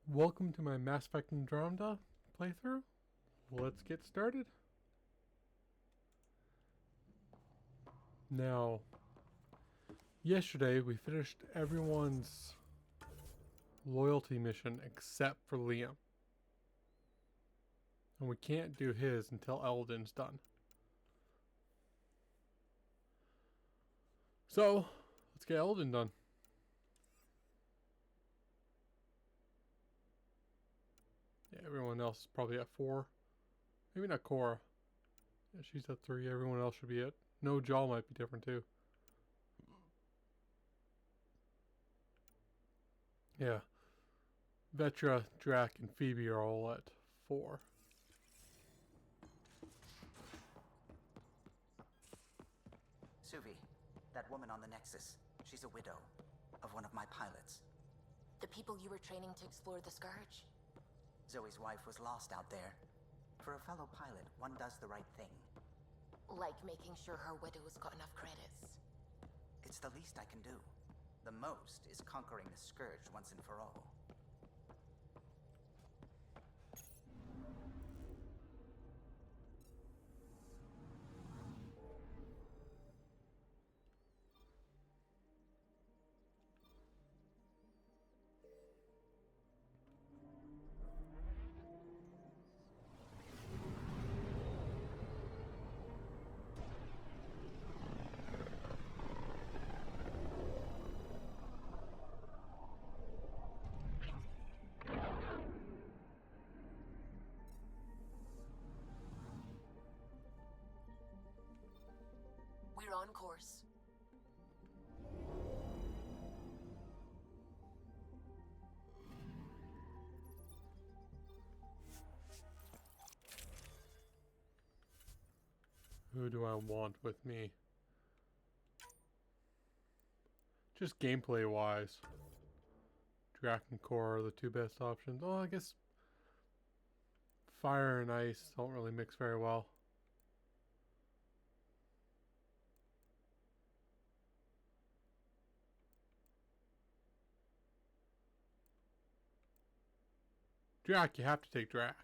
Welcome to my Mass Effect Andromeda playthrough. Let's get started. Now, yesterday we finished everyone's loyalty mission except for Liam. And we can't do his until Eleedon's done. So, let's get Eleedon done. Yeah, everyone else is probably at 4. Maybe not Cora. Yeah, she's at 3. Everyone else should be at... No, Jaw might be different too. Yeah. Vetra, Drac, and Phoebe are all at 4. Suvi, that woman on the Nexus, she's a widow of one of my pilots. The people you were training to explore the Scourge? Zoe's wife was lost out there. For a fellow pilot, one does the right thing. Like making sure her widow's got enough credits. It's the least I can do. The most is conquering the Scourge once and for all. We're on course. Who do I want with me? Just gameplay wise. Drac and Core are the two best options. Oh, I guess Fire and Ice don't really mix very well. Drac, you have to take Drac.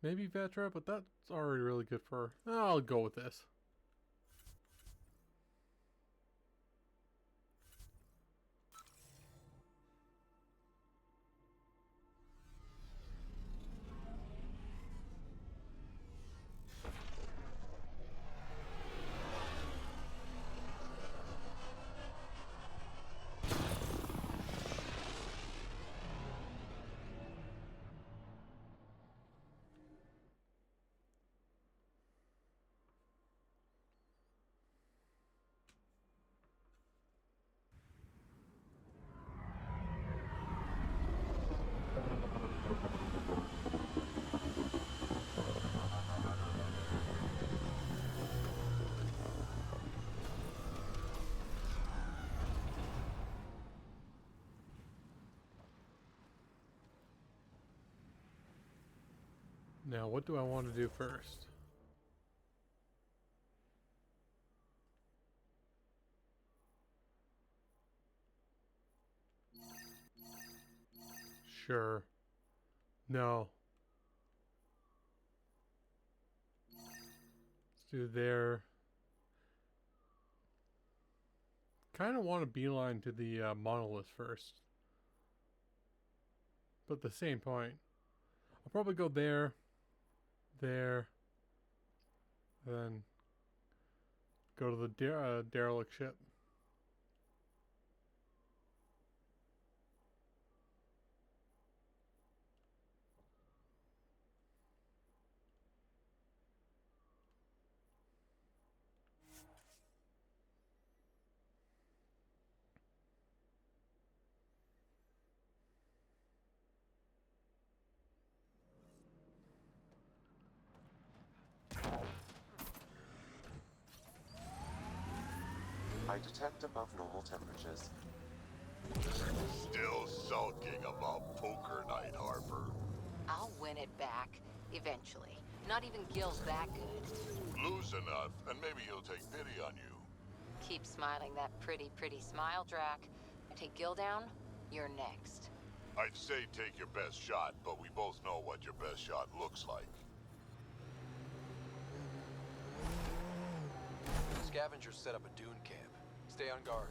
Maybe Vetra, but that's already really good for her. I'll go with this. Now, what do I want to do first? Sure. No. Let's do there. Kind of want to beeline to the monolith first. But at the same point, I'll probably go there. There, then go to the derelict ship. I detect above normal temperatures. Still sulking about poker night, Harper. I'll win it back. Eventually. Not even Gil's that good. Lose enough, and maybe he'll take pity on you. Keep smiling that pretty, pretty smile, Drac. Take Gil down, you're next. I'd say take your best shot, but we both know what your best shot looks like. Scavengers set up a dune camp. Stay on guard.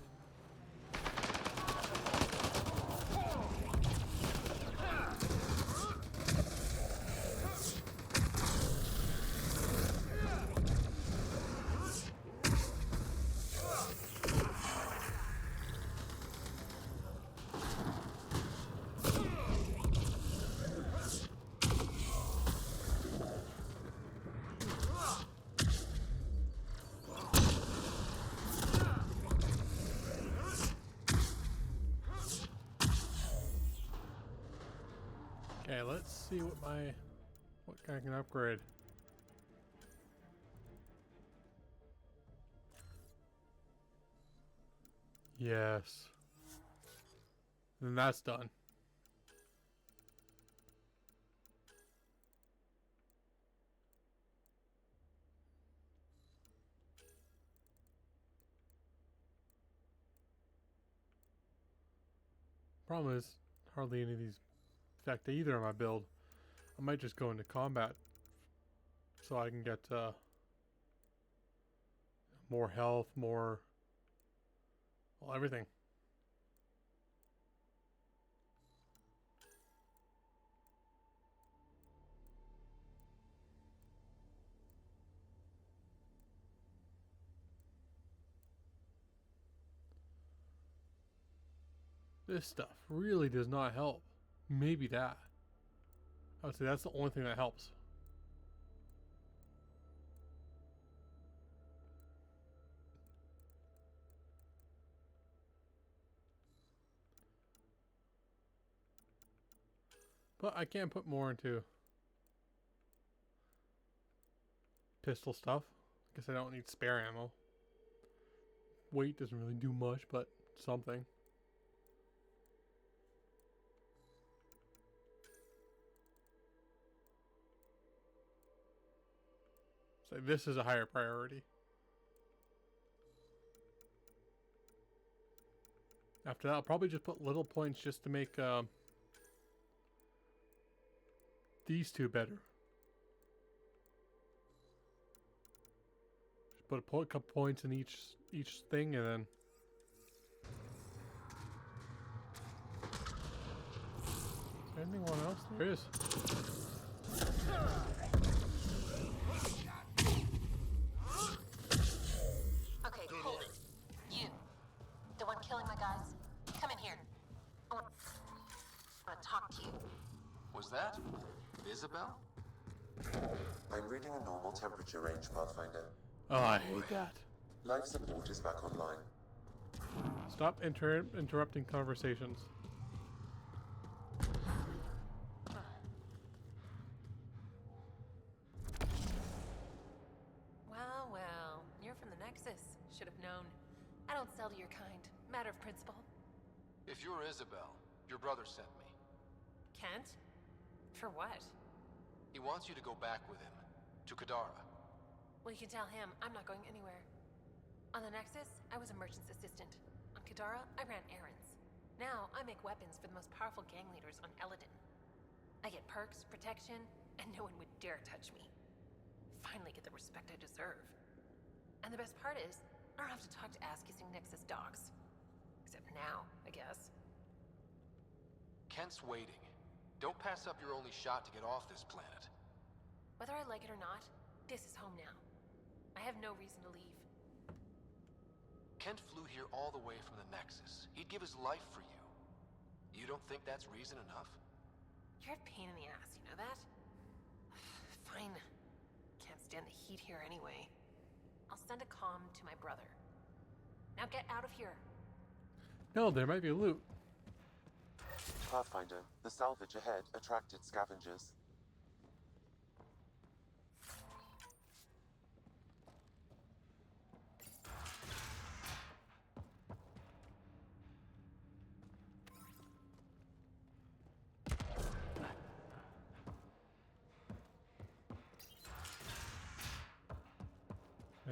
Okay, let's see what I can upgrade. Yes. Then that's done. Problem is, hardly any of these affect either of my build. I might just go into combat so I can get more health, more, well, everything. This stuff really does not help. Maybe that. I would say that's the only thing that helps. But I can put more into pistol stuff. I guess I don't need spare ammo. Weight doesn't really do much, but something. So this is a higher priority. After that, I'll probably just put little points just to make these two better. Just put a couple points in each thing, and then is there anyone else? There is. Okay, hold it. You. The one killing my guys. Come in here. I want to talk to you. Was that Isabel? I'm reading a normal temperature range, Pathfinder. Oh, I hate that. Life support is back online. Stop interrupting conversations. Well, well, you're from the Nexus. Should have known. I don't sell to your kind. Matter of principle. If you're Isabel, your brother sent me. Kent? For what? He wants you to go back with him. To Kadara. Well, you can tell him I'm not going anywhere. On the Nexus, I was a merchant's assistant. On Kadara, I ran errands. Now, I make weapons for the most powerful gang leaders on Eleedon. I get perks, protection, and no one would dare touch me. Finally get the respect I deserve. And the best part is, I don't have to talk to ass-kissing Nexus dogs. Except now, I guess. Kent's waiting. Don't pass up your only shot to get off this planet. Whether I like it or not, this is home now. I have no reason to leave. Kent flew here all the way from the Nexus. He'd give his life for you. You don't think that's reason enough? You're a pain in the ass, you know that? Fine. Can't stand the heat here anyway. I'll send a comm to my brother. Now get out of here. No, there might be loot. Pathfinder, the salvage ahead attracted scavengers.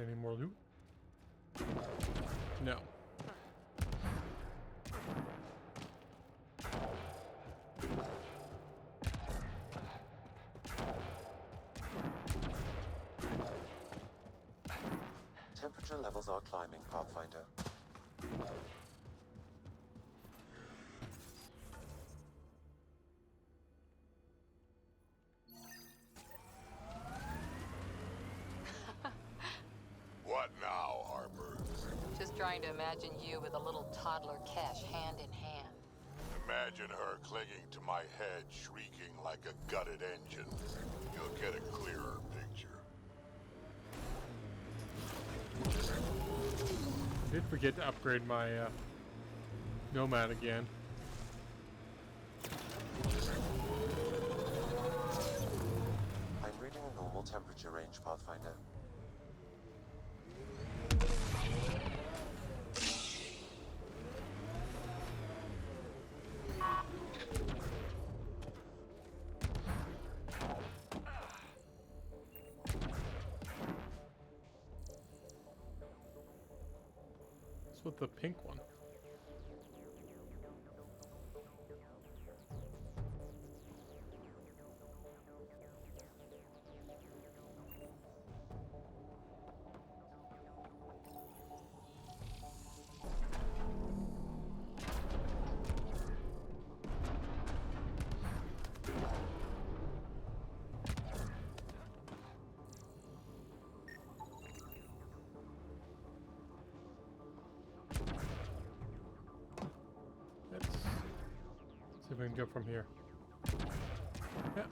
Any more loot? No. Temperature levels are climbing, Pathfinder. What now, Harper? Just trying to imagine you with a little toddler Kesh hand in hand. Imagine her clinging to my head, shrieking like a gutted engine. You'll get a clearer picture. I did forget to upgrade my Nomad again. I'm reading a normal temperature range, Pathfinder. What's with the pink one? Let's see if we can go from here. Yeah.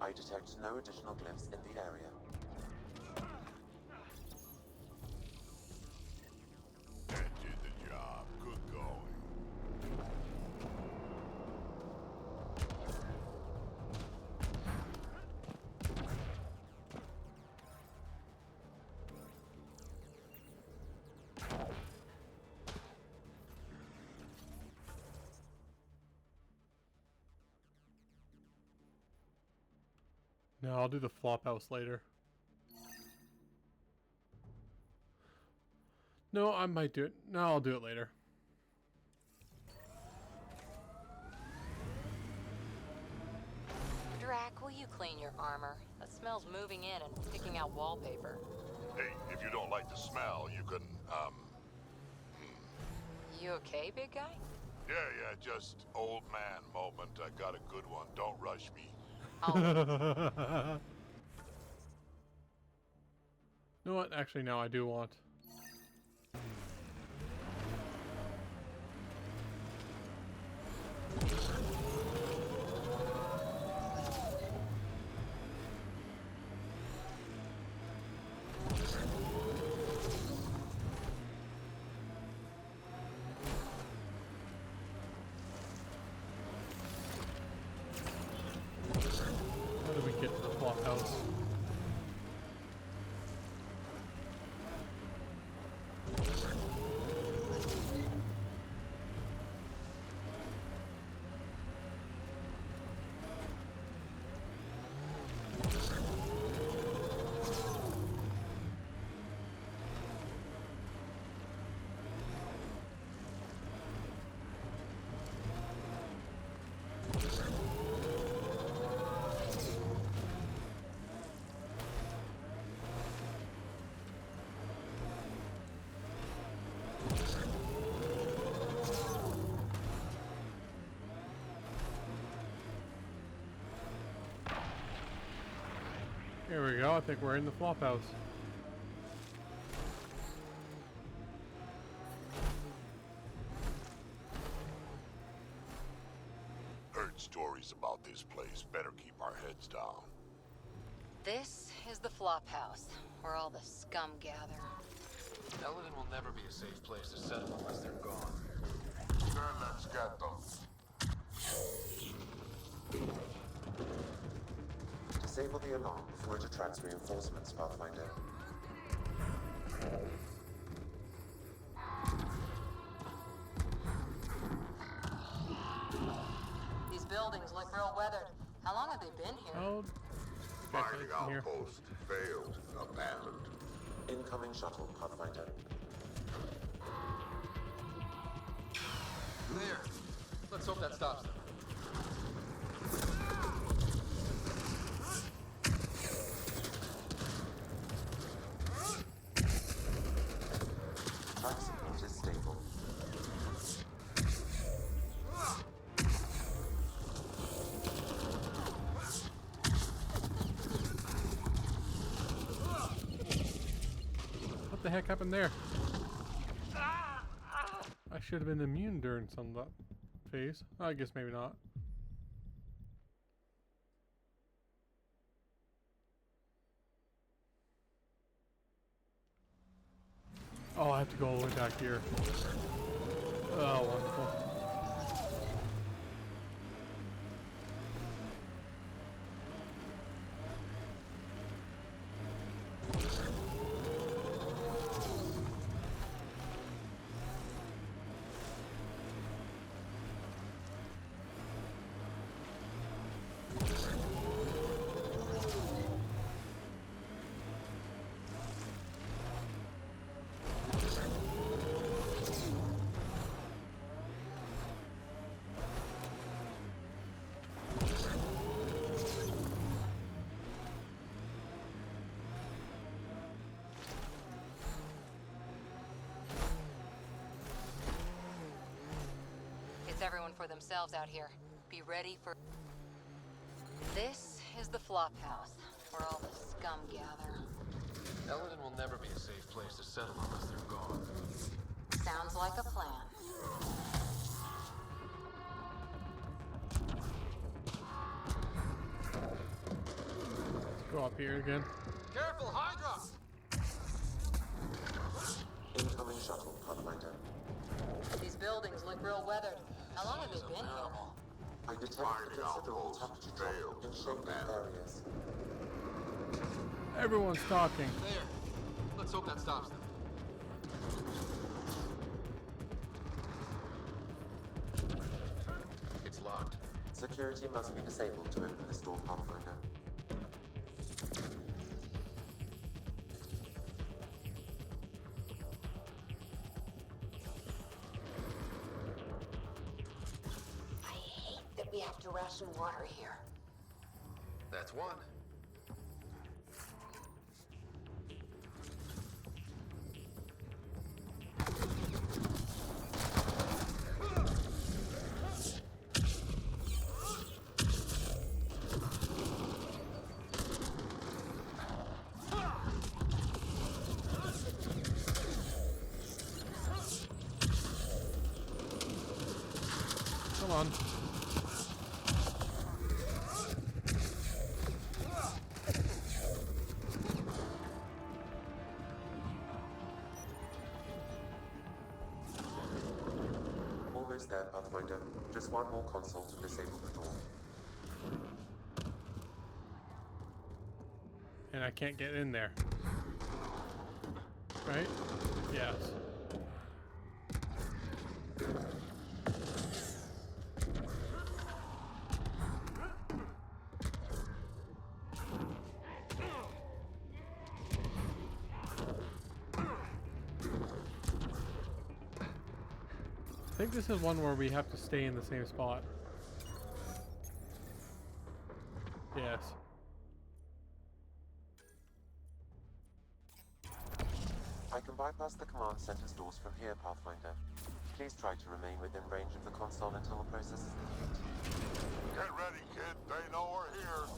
I detect no additional glyphs in the area. That did the job. Good going. No, I'll do the flop house later. No, I might do it. No, I'll do it later. Drac, will you clean your armor? The smell's moving in and picking out wallpaper. Hey, if you don't like the smell, you can, You okay, big guy? Yeah, just old man moment. I got a good one. Don't rush me. I'll You know what? Actually, no, I do want. How do we get to the flop house? Here we go. I think we're in the flop house. Heard stories about this place. Better keep our heads down. This is the flop house, where all the scum gather. Eleedon will never be a safe place to settle unless they're gone. Then let's get them. Disable the alarm before it attracts reinforcements, Pathfinder. These buildings look real weathered. How long have they been here? Oh, Mining here. outpost failed, abandoned. Incoming shuttle, Pathfinder. There. Let's hope that stops them. Track support is stable. What the heck happened there? I should have been immune during some of that phase. I guess maybe not. Oh, I have to go all the way back here. Oh, wonderful. It's everyone for themselves out here. Be ready for... This is the flop house, where all the scum gather. Eleedon will never be a safe place to settle unless they're gone. Sounds like a plan. Let's go up here again. Careful, Hydra! Incoming shuttle, Pathfinder. These buildings look real weathered. How long have they been here? I detect a Mining considerable outpost temperature drop failed, in shaded abandoned. areas. Everyone's talking. There. Let's hope that stops them. It's locked. Security must be disabled to open this door, Pathfinder. I hate that we have to ration water here. That's one. Come on. Almost there, Pathfinder. Just one more console to disable the door. And I can't get in there. Right? Yes. I think this is one where we have to stay in the same spot. Yes. I can bypass the command center's doors from here, Pathfinder. Please try to remain within range of the console until the process is complete. Get ready, kid. They know we're here.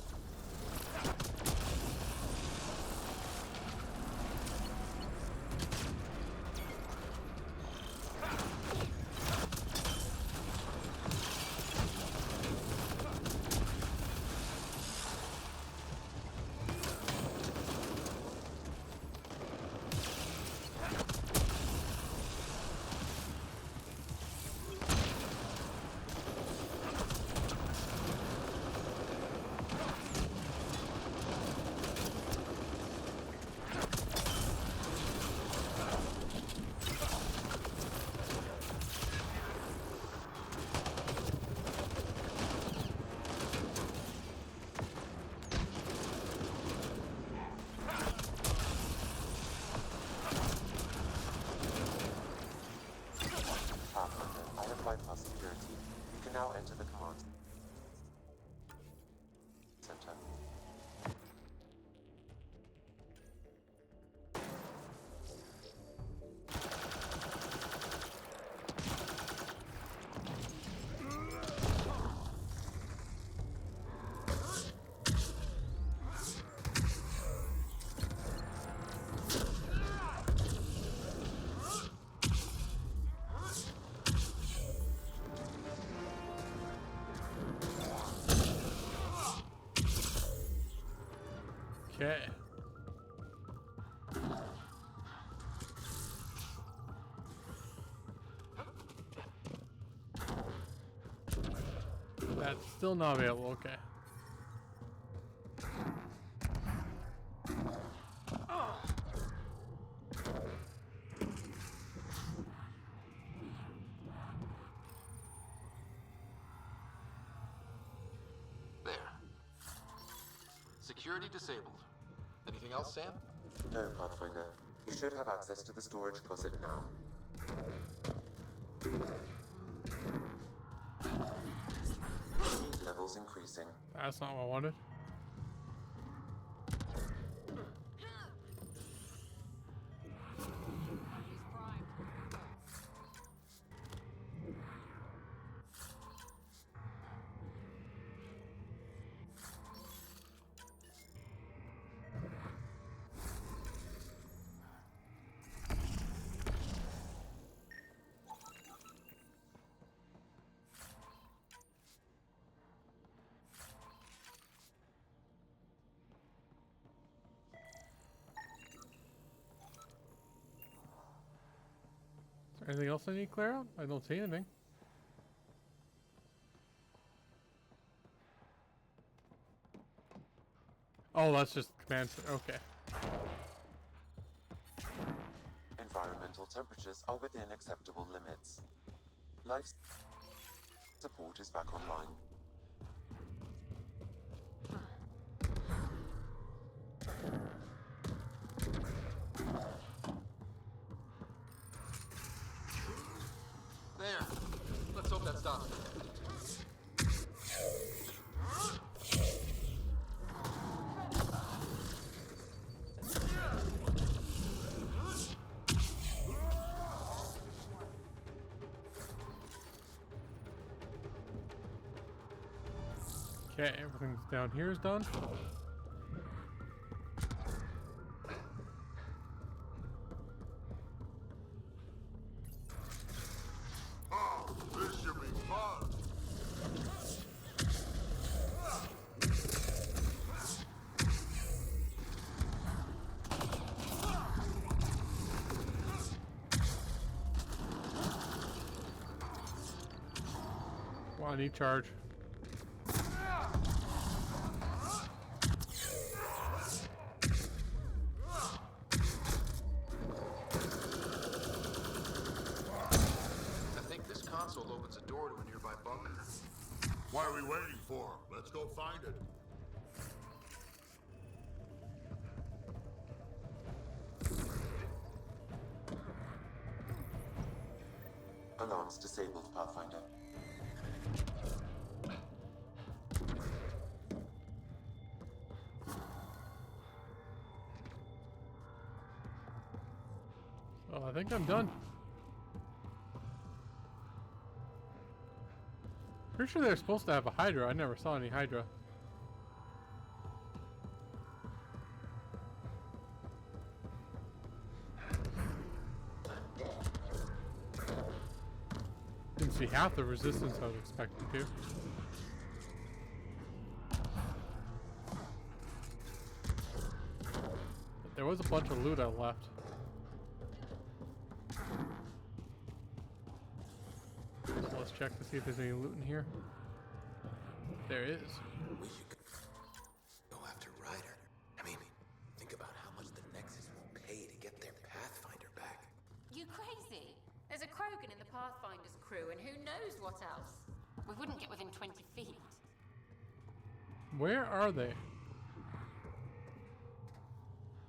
security. You can now enter the command center. Okay. That's still not available. Okay. There. Security disabled. Anything else, Sam? No, Pathfinder. You should have access to the storage closet now. Speed levels increasing. That's not what I wanted. Is there anything else I need to clear out? I don't see anything. Oh, that's just command. Okay. Environmental temperatures are within acceptable limits. Life support is back online. There. Let's hope that stops it. Okay, everything's down here is done. Oh, this should be fun. Well, I need charge. I think this console opens a door to a nearby bunker. What are we waiting for? Let's go find it. Alarms disabled, Pathfinder. Oh, I think I'm done. Pretty sure they're supposed to have a Hydra. I never saw any Hydra. Didn't see half the resistance I was expecting to. But there was a bunch of loot I left. So let's check to see if there's any loot in here. There is. We should go after Ryder. I mean, think about how much the Nexus will pay to get their Pathfinder back. You crazy? There's a Krogan in the Pathfinder's crew, and who knows what else? We wouldn't get within 20 feet. Where are they?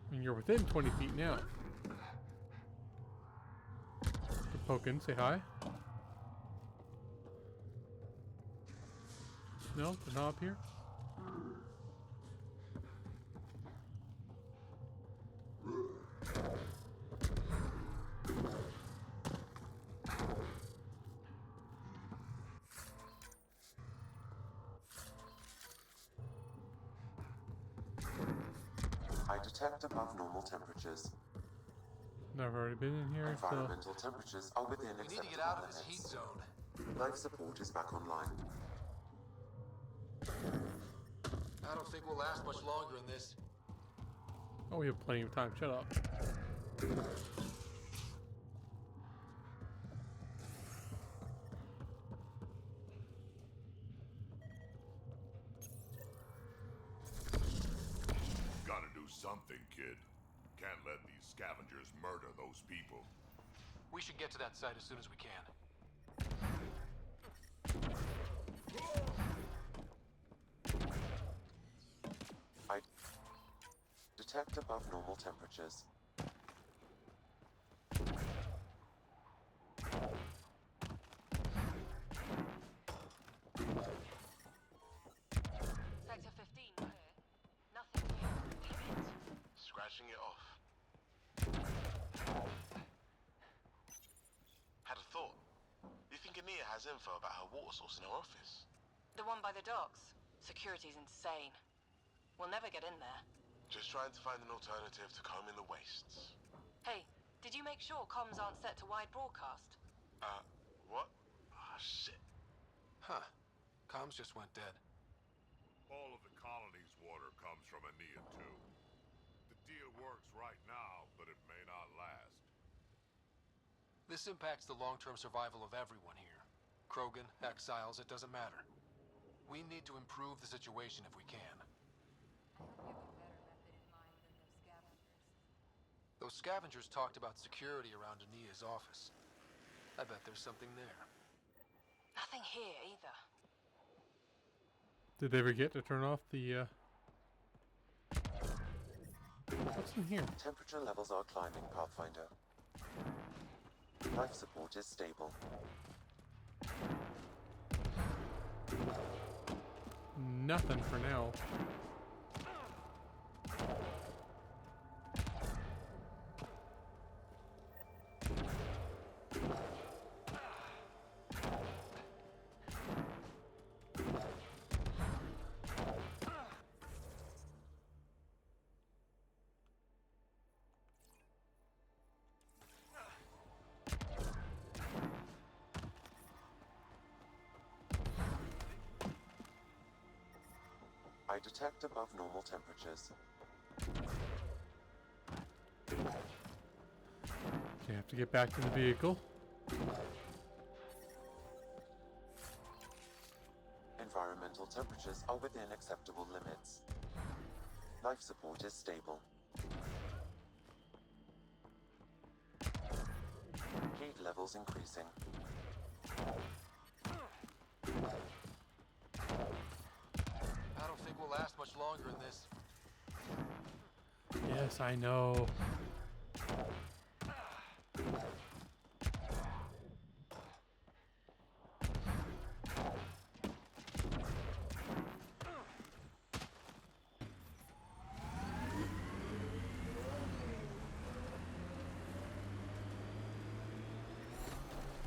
I mean, you're within 20 feet now. Poke in, say hi. No, they're not up here. I detect above normal temperatures. Never already been in here, so Environmental temperatures are within We need to get acceptable out of this limits. heat zone. Life support is back online. I don't think we'll last much longer in this. oh, we have plenty of time. Shut up. Gotta do something, kid. Can't let these scavengers murder those people. We should get to that site as soon as we can. I detect above normal temperatures. Sector 15 clear. Nothing here. Damn it. Scratching it off. Had a thought. You think Ania has info about her water source in her office? The one by the docks. Security's insane. We'll never get in there. Just trying to find an alternative to combing the wastes. Hey, did you make sure comms aren't set to wide broadcast? What? Ah, shit. Huh. Comms just went dead. All of the colony's water comes from Ania too. The deal works right now, but it may not last. This impacts the long-term survival of everyone here. Krogan, exiles, it doesn't matter. We need to improve the situation if we can. Those scavengers talked about security around Ania's office. I bet there's something there. Nothing here either. Did they forget to turn off the, What's in here? Temperature levels are climbing, Pathfinder. Life support is stable. Nothing for now. I detect above normal temperatures. Okay, have to get back to the vehicle. Environmental temperatures are within acceptable limits. Life support is stable. Heat levels increasing. I don't think we'll last much longer in this. Yes, I know.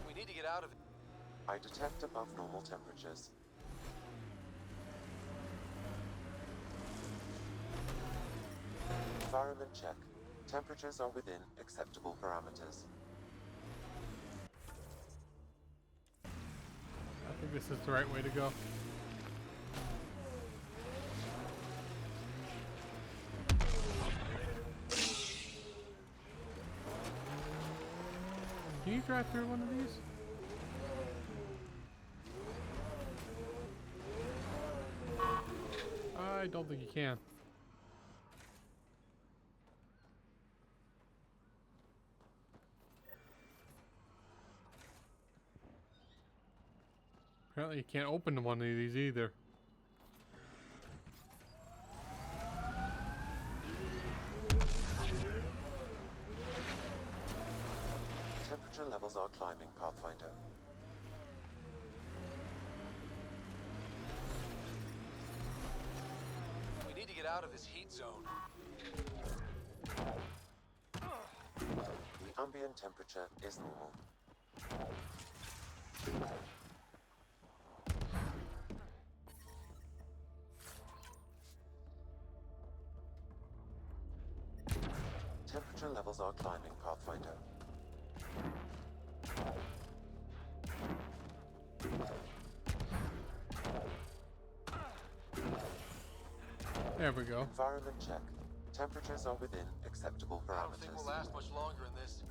We need to get out of it. I detect above normal temperatures. Environment check. Temperatures are within acceptable parameters. I think this is the right way to go. Can you drive through one of these? I don't think you can. Apparently you can't open one of these either. Temperature levels are climbing, Pathfinder. out of this heat zone. The ambient temperature is normal. Temperature levels are climbing, Pathfinder. There we go. Environment check. Temperatures are within acceptable I don't think we'll parameters. last much longer in this.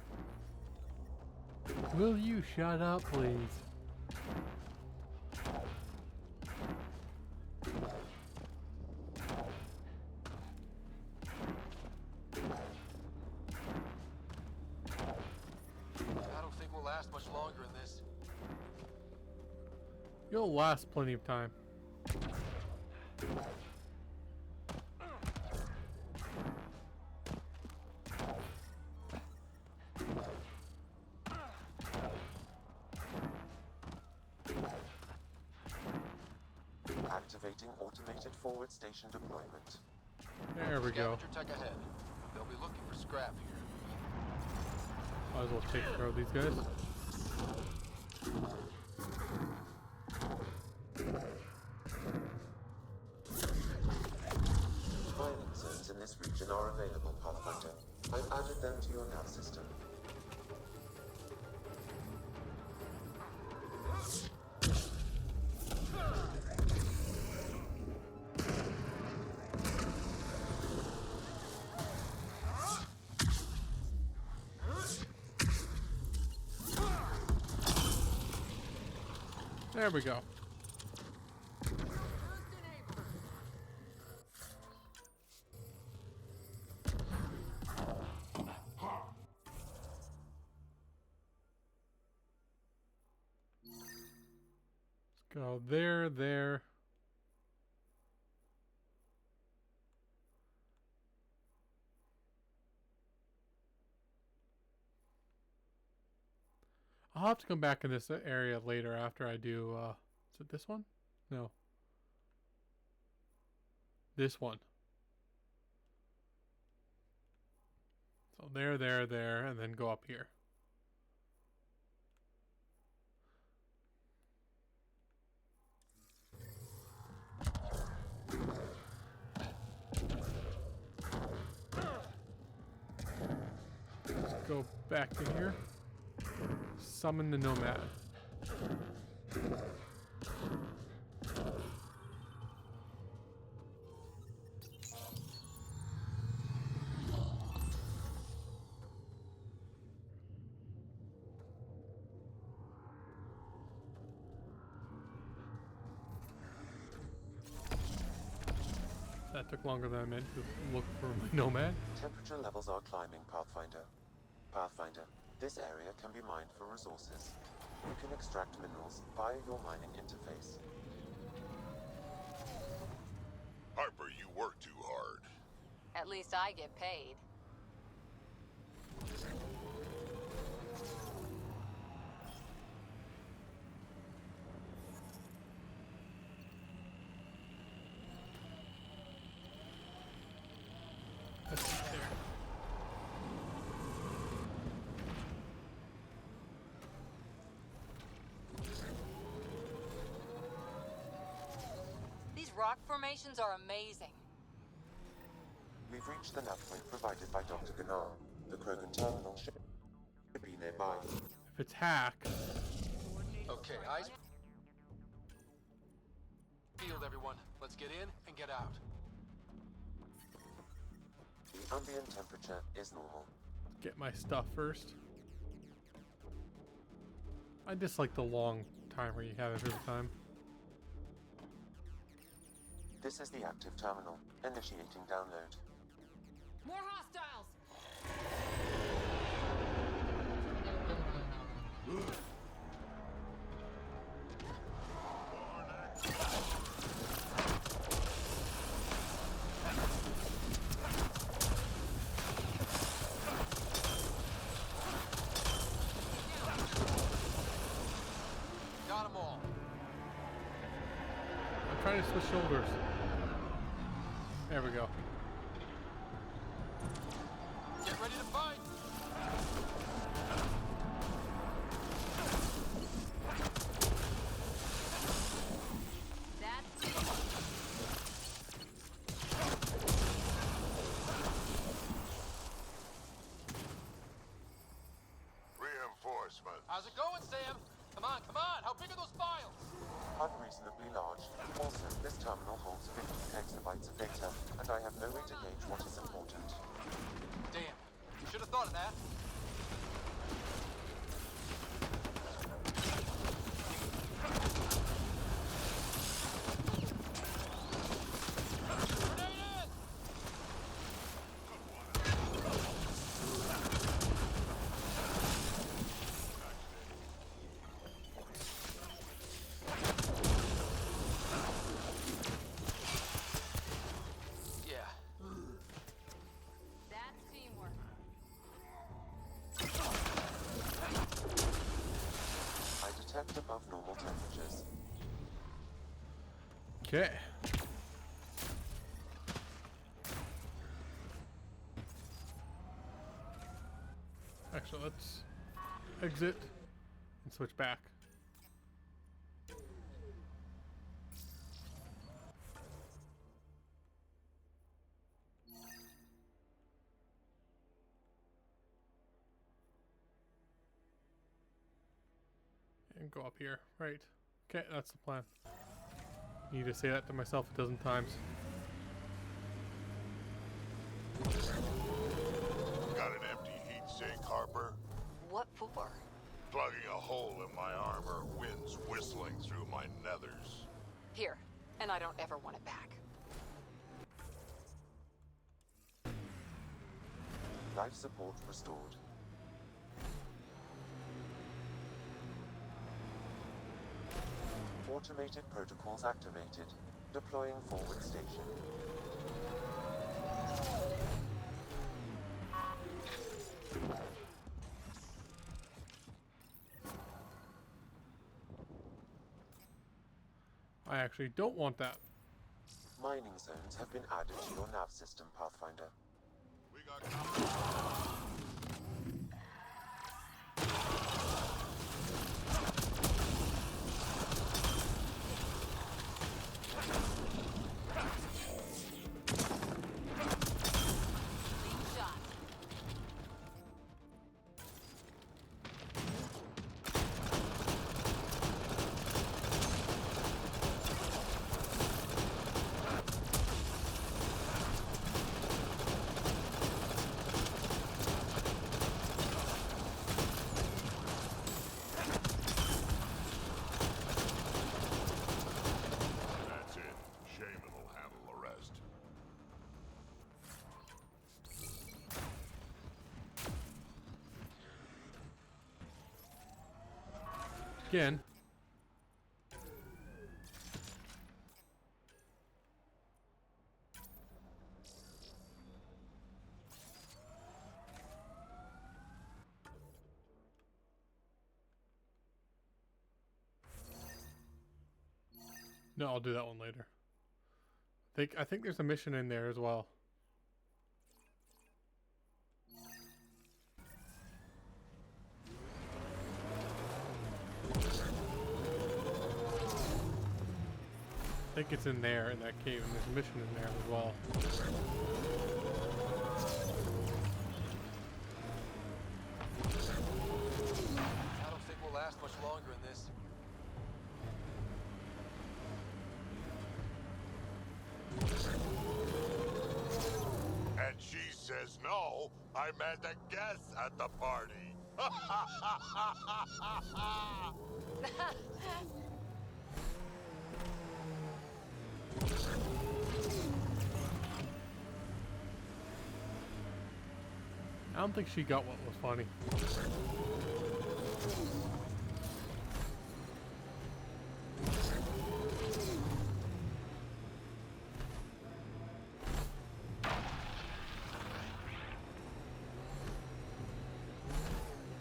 Will you shut up, please? I don't think we'll last much longer in this. You'll last plenty of time. Activating automated forward station deployment. There we go. Scavenger tech ahead. They'll be looking for scrap here. Might as well take care of these guys. Mining zones in this region are available, Pathfinder. I've added them to your nav system. There we go. Let's go there. I'll have to come back in this area later after I do, is it this one? No. This one. So there, and then go up here. Let's go back to here. Summon the Nomad. That took longer than I meant to look for my Nomad. Temperature levels are climbing, Pathfinder. Pathfinder, this area can be mined for resources. You can extract minerals via your mining interface. Harper, you work too hard. At least I get paid. That's there. These rock formations are amazing. We've reached the nav point provided by Dr. Ganar. The Krogan terminal should be nearby. If it's hacked, Okay, eyes peeled, everyone. Let's get in and get out. The ambient temperature is normal. get my stuff first. I dislike the long timer you have every time. This is the active terminal. Initiating download. More hostiles! Got them all. I'm trying to switch shoulders. There we go. Get ready to fight! Reinforcements. How's it going, Sam? Come on, come on! How big are those files? Unreasonably large. Also, this terminal holds 15 exabytes of data, and I have no way to gauge what is important. Damn. Should have thought of that. Grenade in! Yeah. That's teamwork. I detect above normal temperatures. Okay. Actually, let's exit and switch back. And go up here. Right. Okay, that's the plan. Need to say that to myself a dozen times. Got an empty heat sink, Harper? What for? Plugging a hole in my armor, winds whistling through my nethers. Here, and I don't ever want it back. Life support restored. Automated protocols activated. Deploying forward station. I actually don't want that. Mining zones have been added to your nav system, Pathfinder. We got company. Shot. That's it. Shaman will handle the rest. Again. No, I'll do that one later. I think there's a mission in there as well. I think it's in there in that cave, and there's a mission in there as well. I don't think we'll last much longer in this. And she says no, I'm at the guest at the party. I don't think she got what was funny.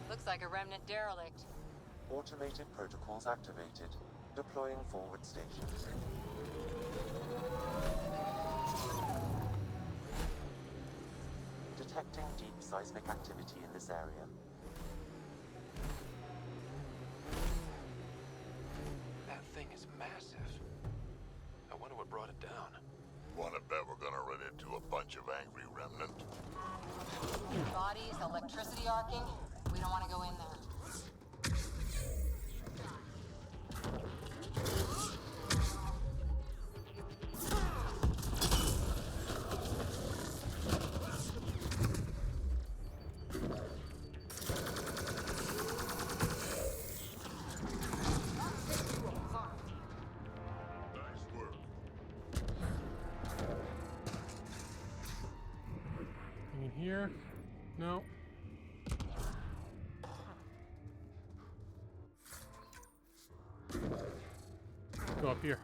Looks like a remnant derelict. Automated protocols activated. Deploying forward station. detecting deep seismic activity in this area. That thing is massive. I wonder what brought it down. Wanna bet we're gonna run into a bunch of angry remnant? Bodies, electricity arcing. We don't want to go in there. Nice work. Anything in here? No. Go up here.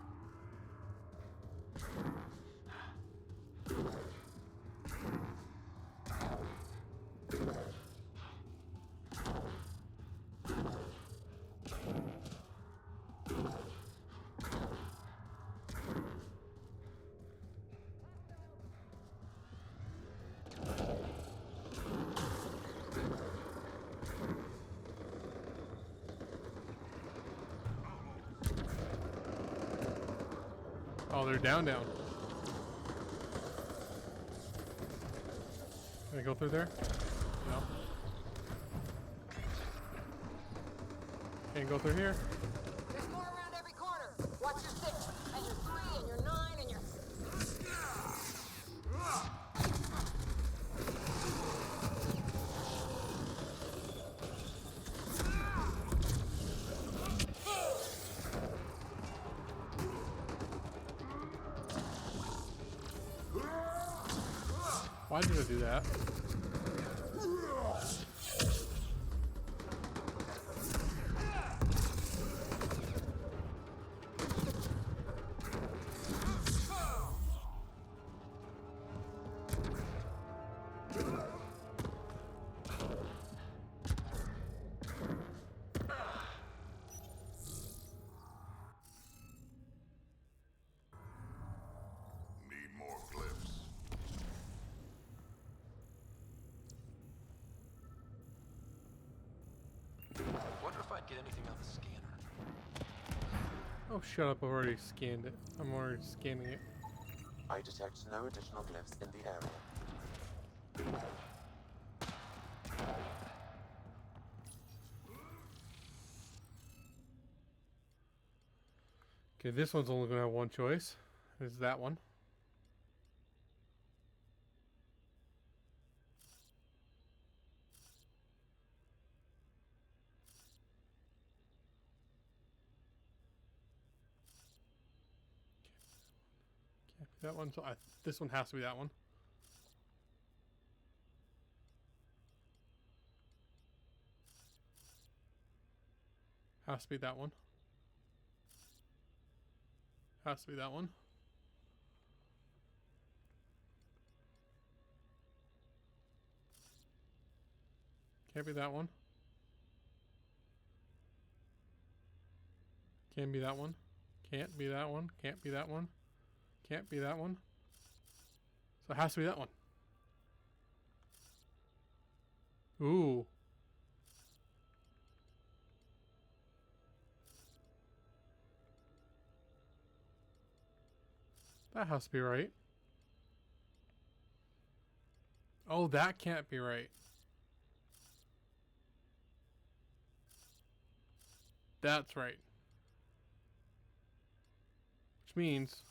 Oh, they're down. Can I go through there? No. Can't go through here. There's more around every corner. Watch your 6, and your 3, and your 9, and your... Why did I do that? Need more glyphs. Wonder if I'd get anything on the scanner. Oh, shut up. I've already scanned it. I'm already scanning it. I detect no additional glyphs in the area. Okay, this one's only going to have one choice. It's that one. Can't be that one. So this one has to be that one. Has to be that one. Has to be that one. Can't be that one. Can't be that one. Can't be that one. Can't be that one. Can't be that one. So it has to be that one. Ooh. That has to be right. Oh, that can't be right. That's right. Which means...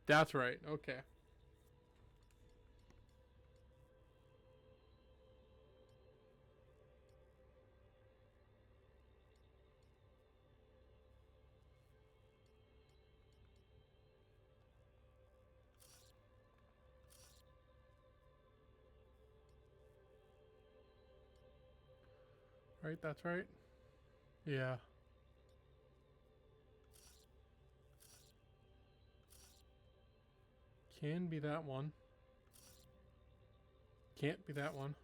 That's right. Okay. Right, that's right. Yeah. Can be that one. Can't be that one.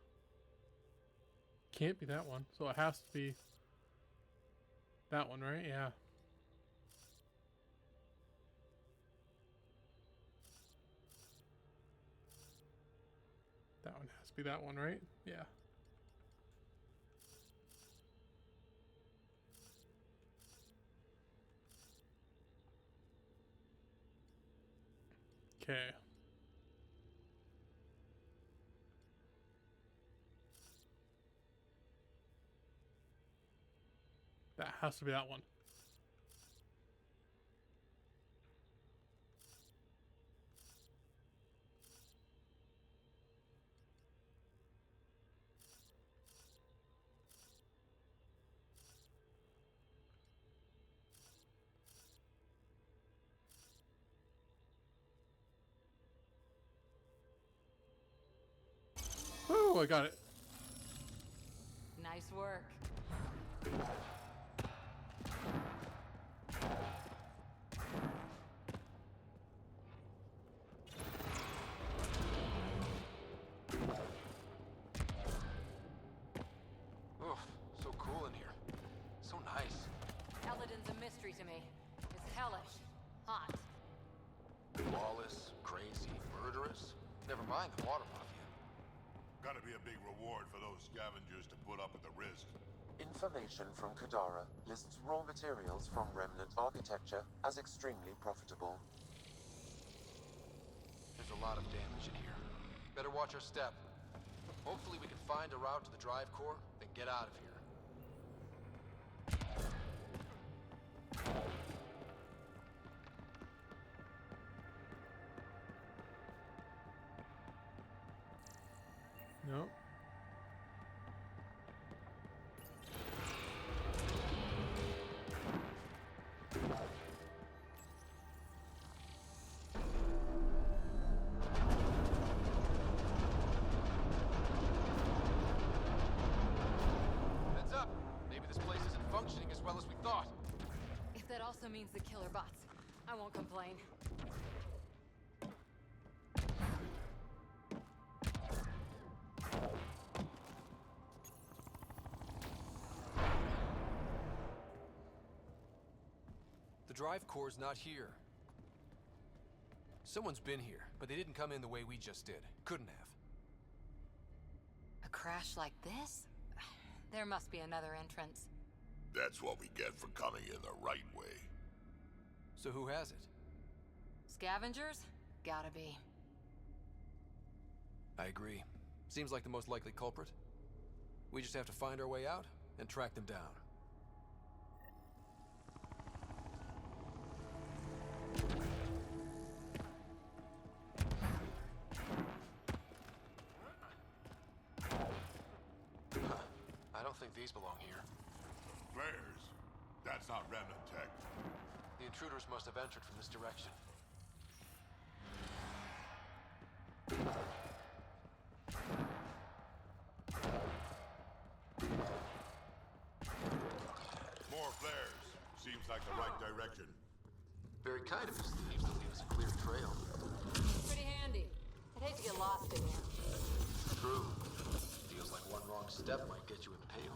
Can't be that one. So it has to be that one, right? Yeah. be that one, right? Yeah. Okay. That has to be that one. Oh, I got it. Nice work. Oof, so cool in here. So nice. Eleedon's a mystery to me. It's hellish. Hot. Lawless, crazy, murderous. Never mind the water mafia. Gotta be a big reward for those scavengers to put up with the risk. Information from Kadara lists raw materials from remnant architecture as extremely profitable. There's a lot of damage in here. Better watch our step. Hopefully we can find a route to the drive core, then get out of here. No. Heads up! Maybe this place isn't functioning as well as we thought. If that also means the killer bots, I won't complain. The drive core's not here. Someone's been here, but they didn't come in the way we just did. Couldn't have. A crash like this? There must be another entrance. That's what we get for coming in the right way. So who has it? Scavengers? Gotta be. I agree. Seems like the most likely culprit. We just have to find our way out and track them down. I don't think these belong here. Flares. That's not remnant tech. The intruders must have entered from this direction. More flares. Seems like the right direction. Very kind of you, Steve, to leave us a clear trail. Pretty handy. I'd hate to get lost in here. True. Feels like one wrong step might get you impaled.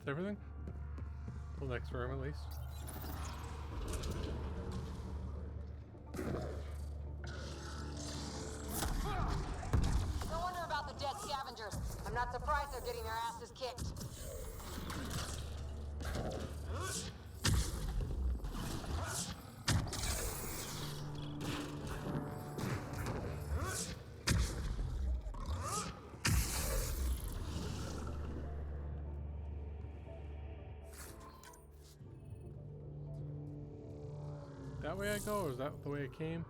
That's everything? Well, next room at least. No wonder about the dead scavengers. I'm not surprised they're getting their asses kicked. That way I go, or is that the way it came?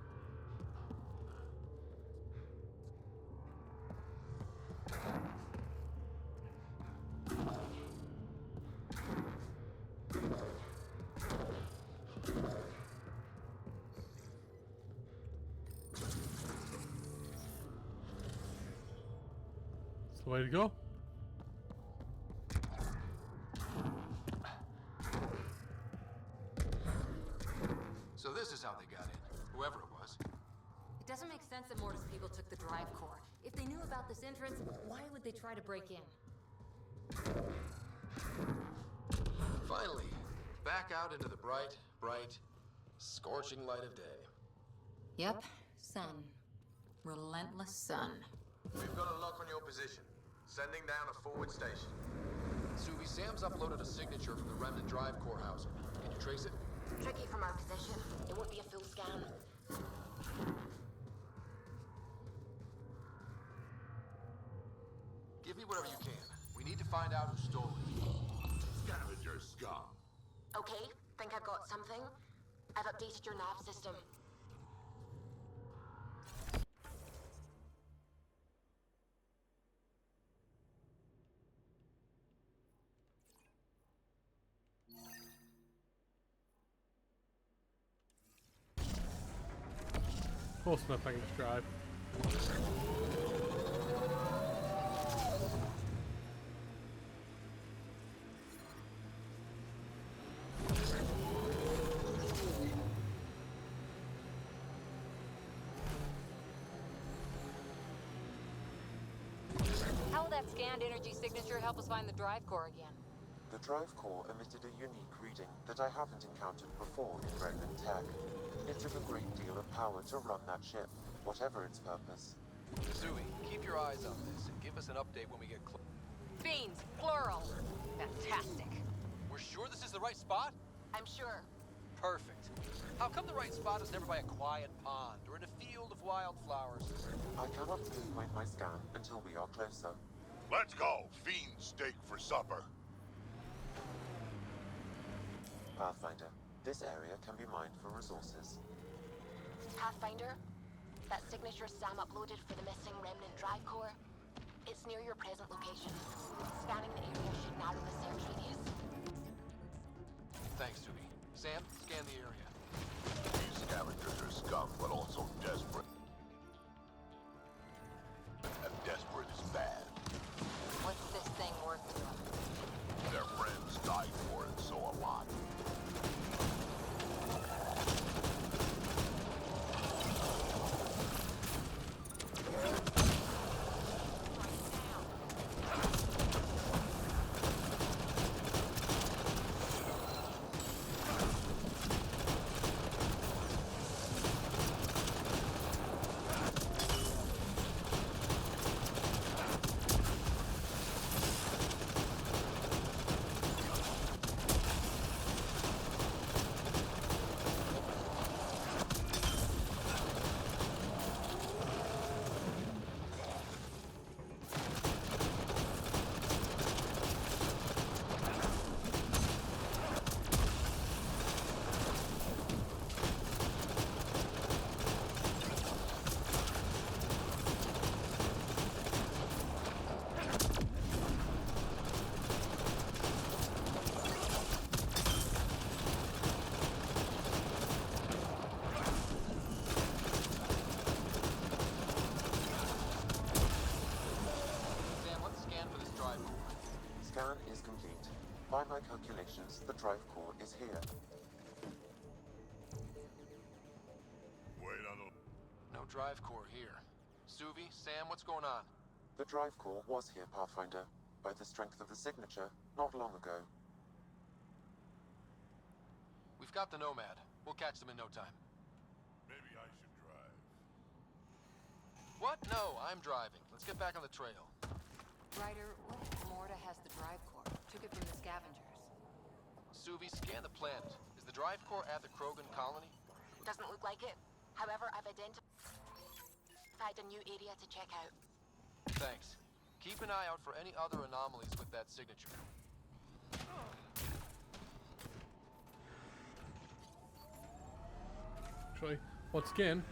It's the way to go. Doesn't make sense that Mortis people took the drive core. If they knew about this entrance, why would they try to break in? Finally, back out into the bright, scorching light of day. Yep, sun. Relentless sun. We've got a lock on your position. Sending down a forward station. Suvi, Sam's uploaded a signature from the remnant drive core housing. Can you trace it? Tricky from our position. It won't be a full scan. Give me whatever you can. We need to find out who stole it. Scavenger scum. Okay, think I've got something. I've updated your nav system. Close enough, I can just drive. How will that scanned energy signature help us find the drive core again? The drive core emitted a unique reading that I haven't encountered before in remnant tech. It took a great deal of power to run that ship, whatever its purpose. Suvi, keep your eyes on this and give us an update when we get close. Beans, plural. Fantastic. We're sure this is the right spot? I'm sure. Perfect. How come the right spot is never by a quiet pond or in a field of wildflowers? I cannot pinpoint my scan until we are closer. Let's go. Fiend steak for supper. Pathfinder, this area can be mined for resources. Pathfinder, that signature Sam uploaded for the missing remnant drive core, it's near your present location. Scanning the area should narrow the search radius. Thanks, Suvi. Sam, scan the area. These scavengers are scum, but also desperate. And desperate is bad. What's this thing worth to them? Their friends died for it, so a lot. Scan is complete. By my calculations, the drive core is here. Wait on the... No drive core here. Suvi, Sam, what's going on? The drive core was here, Pathfinder, by the strength of the signature, not long ago. We've got the Nomad. We'll catch them in no time. Maybe I should drive. What? No, I'm driving. Let's get back on the trail. Ryder, what if Morta has the drive core? Took it from the scavengers. Suvi, scan the planet. Is the drive core at the Krogan colony? Doesn't look like it. However, I've identified a new area to check out. Thanks. Keep an eye out for any other anomalies with that signature. Actually, once again,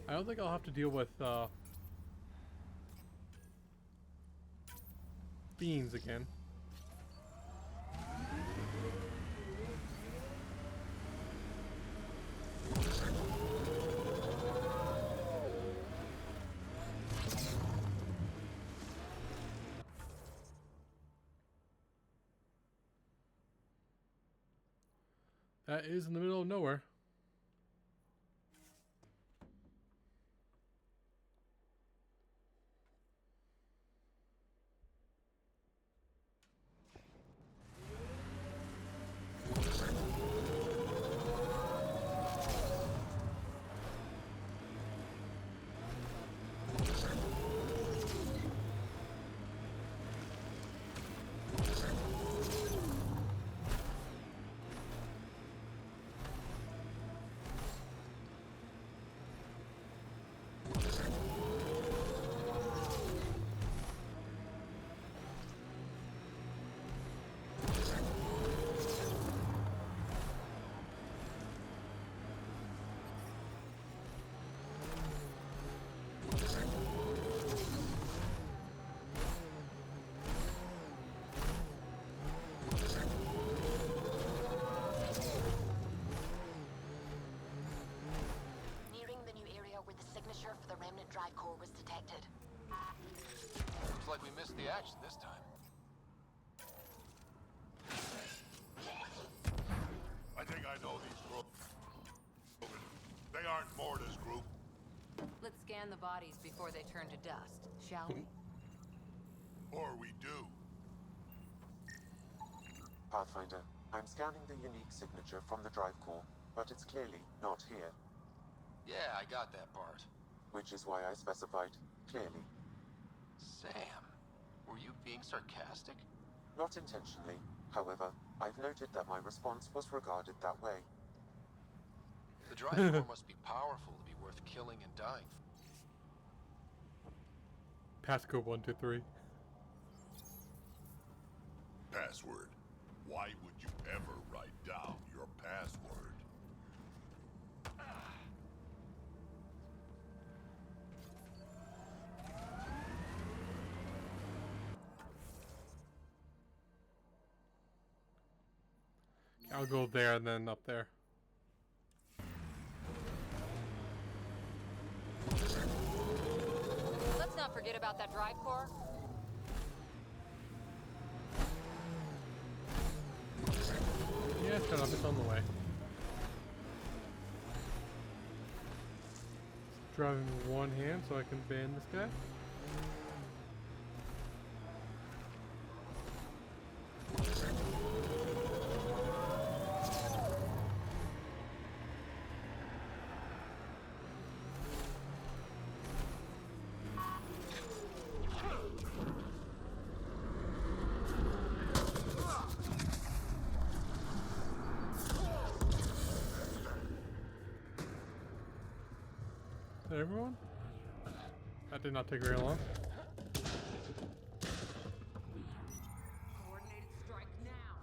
I don't think I'll have to deal with beans again. That is in the middle of nowhere. drive core was detected. Looks like we missed the action this time. I think I know these groups. They aren't Morta's group. Let's scan the bodies before they turn to dust, shall we? Or we do. Pathfinder, I'm scanning the unique signature from the drive core, but it's clearly not here. Yeah, I got that part. Which is why I specified clearly. Sam, were you being sarcastic? Not intentionally. However, I've noted that my response was regarded that way. The drive core must be powerful to be worth killing and dying. Passcode 123. Password. Why would you ever write down your password? I'll go there and then up there. Let's not forget about that drive core. Yeah, shut up, it's on the way. Driving with one hand so I can ban this guy. Is that everyone? That did not take very long. Coordinated strike now.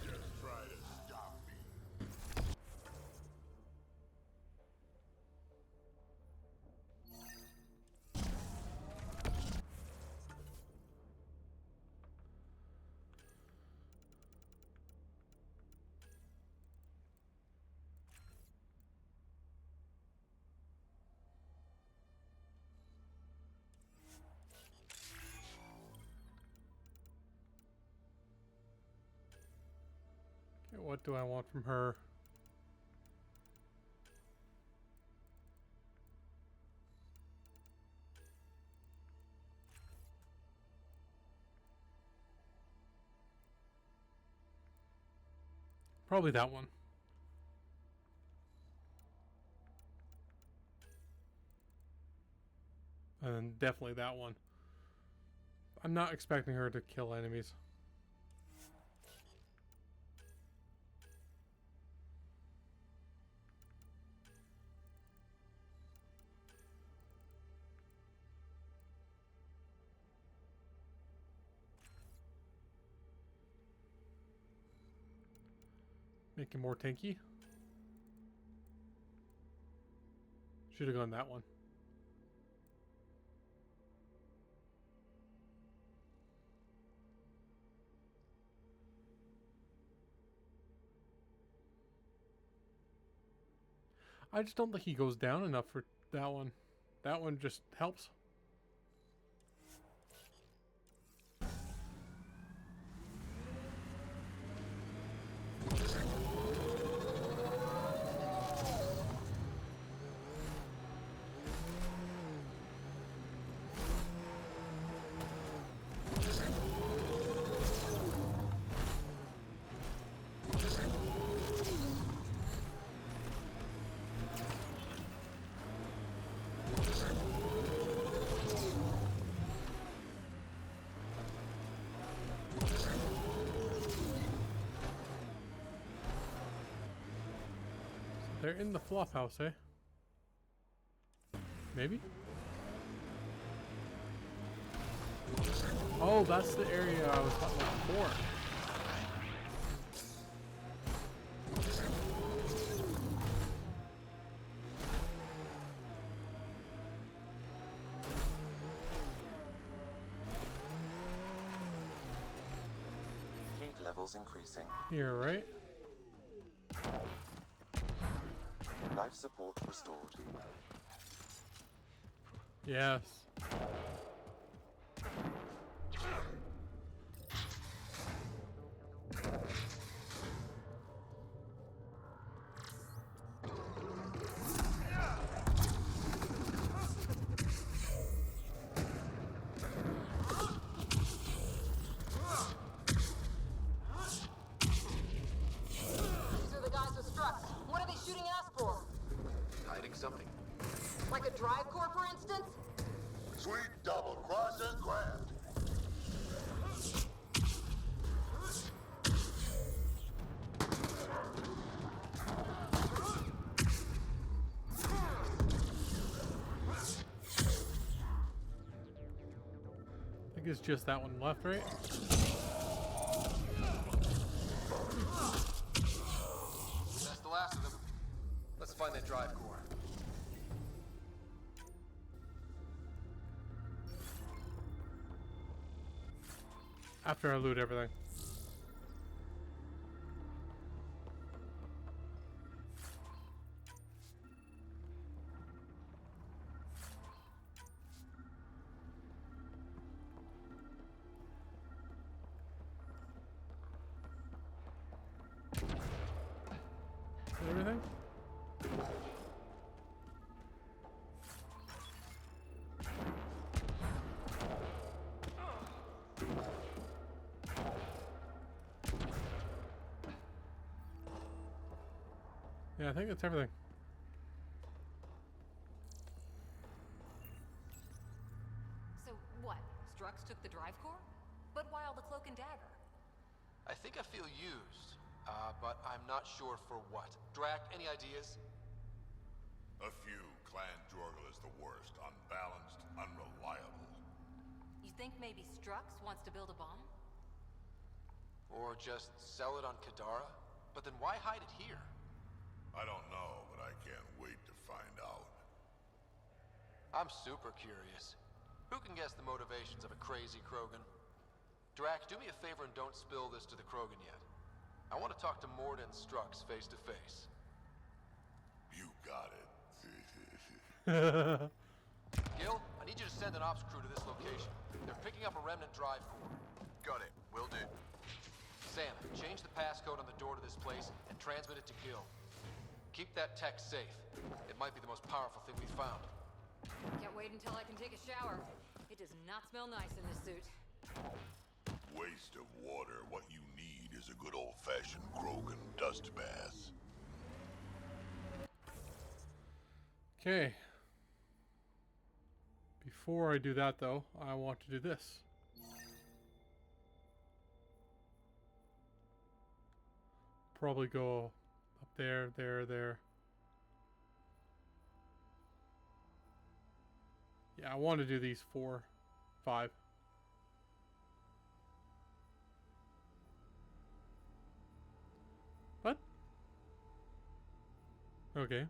Just try to stop me. Okay, what do I want from her? Probably that one. And then definitely that one. I'm not expecting her to kill enemies. Make it more tanky. Should have gone that one. I just don't think he goes down enough for that one. That one just helps. They're in the flop house, eh? Maybe? Oh, that's the area I was talking about before. Heat levels increasing. Here, right? Life support restored. Yes. These are the guys with struts. What are they shooting at us for? Hiding something. Like a drive core, for instance? Sweet double crosses grabbed. I think it's just that one left, right? That's the last of them. Let's find that drive core. After I loot everything. Everything? Yeah, I think that's everything. So what? Strux took the drive core? But why all the cloak and dagger? I think I feel used, but I'm not sure for what. Drac, any ideas? A few. Clan Jorgal is the worst. Unbalanced, unreliable. You think maybe Strux wants to build a bomb? Or just sell it on Kadara? But then why hide it here? I don't know, but I can't wait to find out. I'm super curious. Who can guess the motivations of a crazy Krogan? Drac, do me a favor and don't spill this to the Krogan yet. I want to talk to Mord and Strux face to face. You got it. Gil, I need you to send an ops crew to this location. They're picking up a remnant drive core. Got it. Will do. Sam, change the passcode on the door to this place and transmit it to Gil. Keep that tech safe. It might be the most powerful thing we've found. Can't wait until I can take a shower. It does not smell nice in this suit. Waste of water. What you need is a good old-fashioned Krogan dust bath. Okay. Before I do that, though, I want to do this. Probably go up there, there. Yeah, I want to do these 4, 5. What? Okay.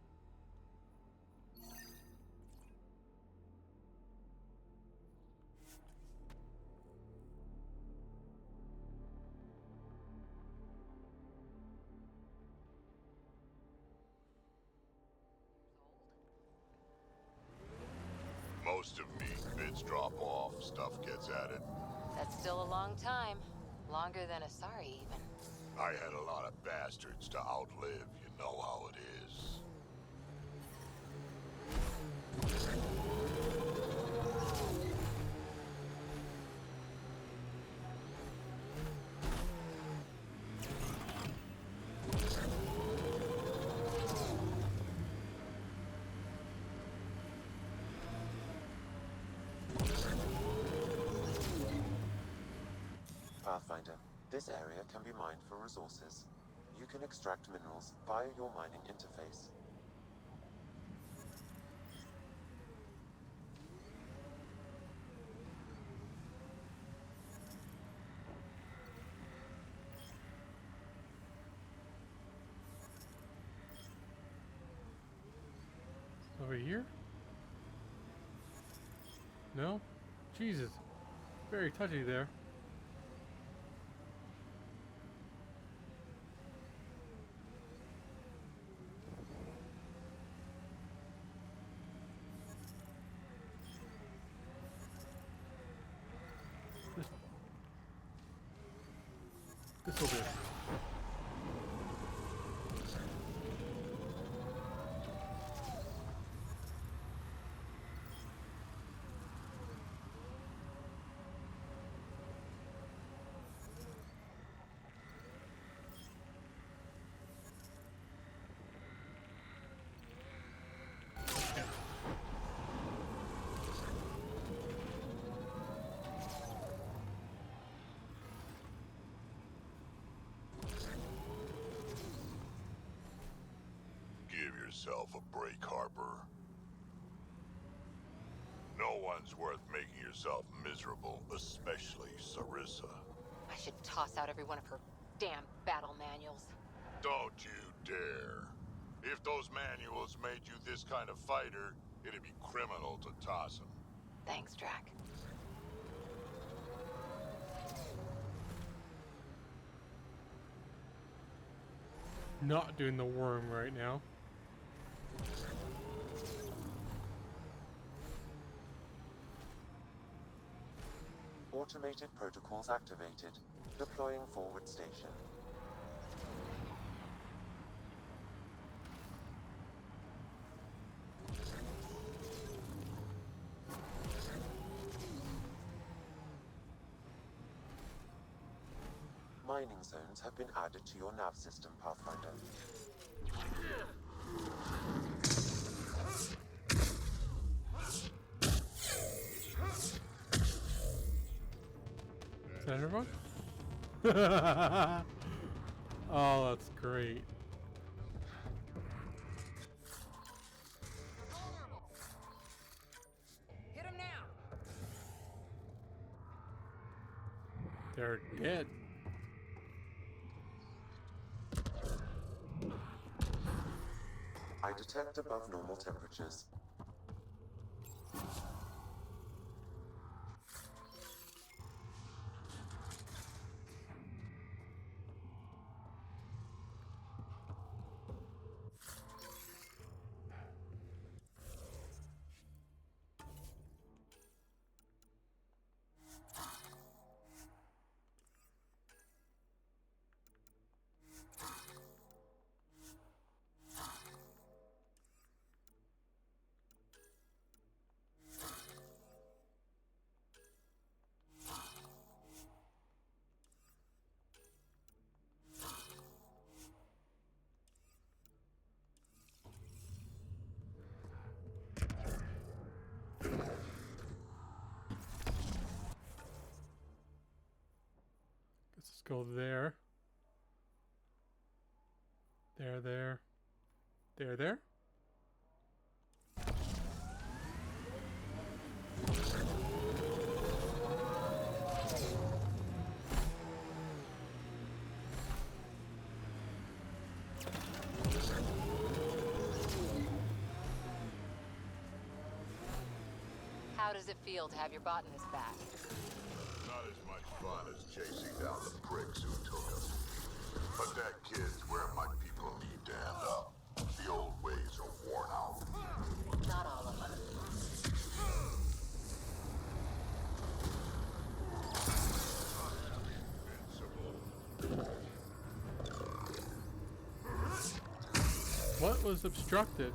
Most of me, bits drop off, stuff gets added. That's still a long time. Longer than Asari, even. I had a lot of bastards to outlive, you know how it is. Pathfinder, this area can be mined for resources. You can extract minerals via your mining interface. Over here? No? Jesus. Very touchy there. This will do. Give yourself a break, Harper. No one's worth making yourself miserable, especially Sarissa. I should toss out every one of her damn battle manuals. Don't you dare. If those manuals made you this kind of fighter, it'd be criminal to toss them. Thanks, Drac. Not doing the worm right now. Automated protocols activated. Deploying forward station. Mining zones have been added to your nav system, Pathfinder. Is that everyone? Oh, that's great. Hit him now! They're dead. I detect above normal temperatures. Let's go there. There. How does it feel to have your botanist back? Not as much fun as chasing down the pricks who took him. But that kid's where my people need to end up. The old ways are worn out. Not all of them. What was obstructed?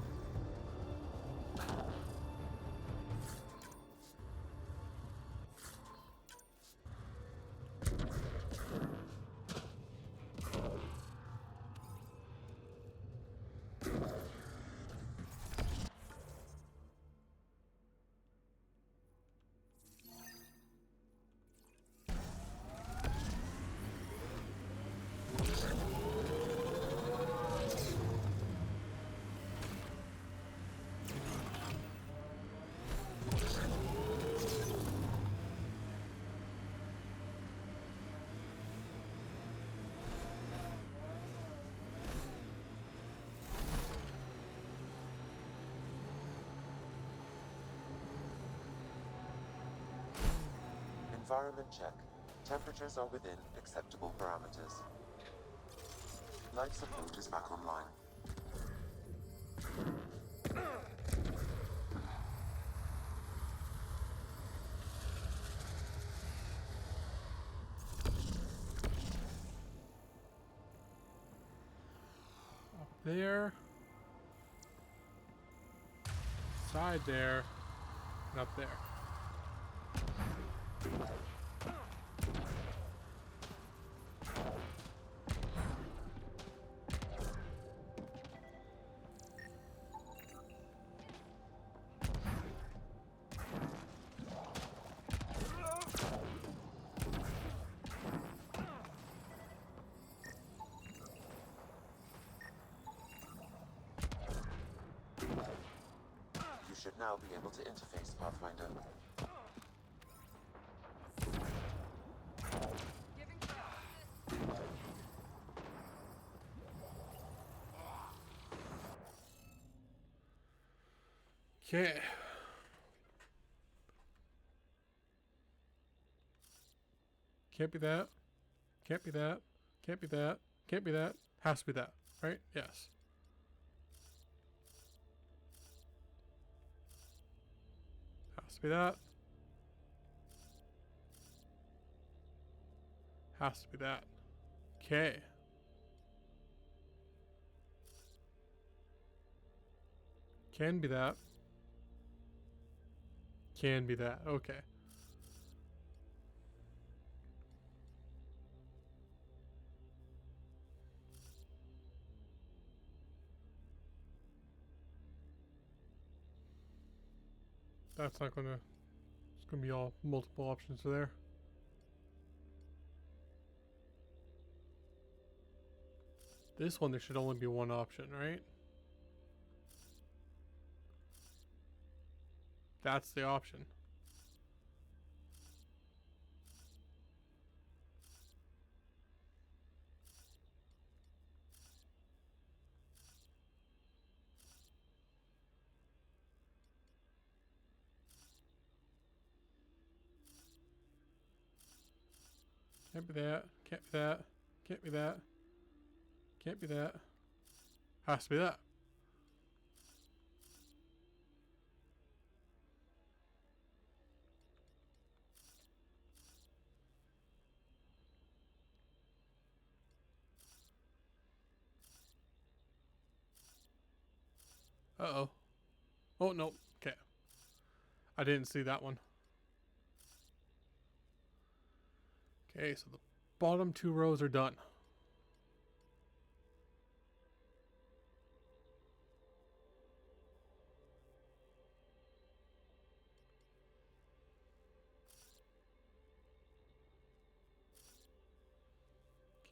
Environment check. Temperatures are within acceptable parameters. Life support is back online. there. Side there. And up there. You should now be able to interface, Pathfinder. Okay. Can't be that. Can't be that. Can't be that. Can't be that. Has to be that. Right? Yes. Has to be that. Has to be that. Okay. Can be that. Can be that. Okay. That's not gonna. It's gonna be all multiple options there. This one, there should only be one option, right? That's the option. Can't be that. Can't be that. Can't be that. Can't be that. Has to be that. Uh-oh. Oh, no. Okay. I didn't see that one. Okay, so the bottom two rows are done.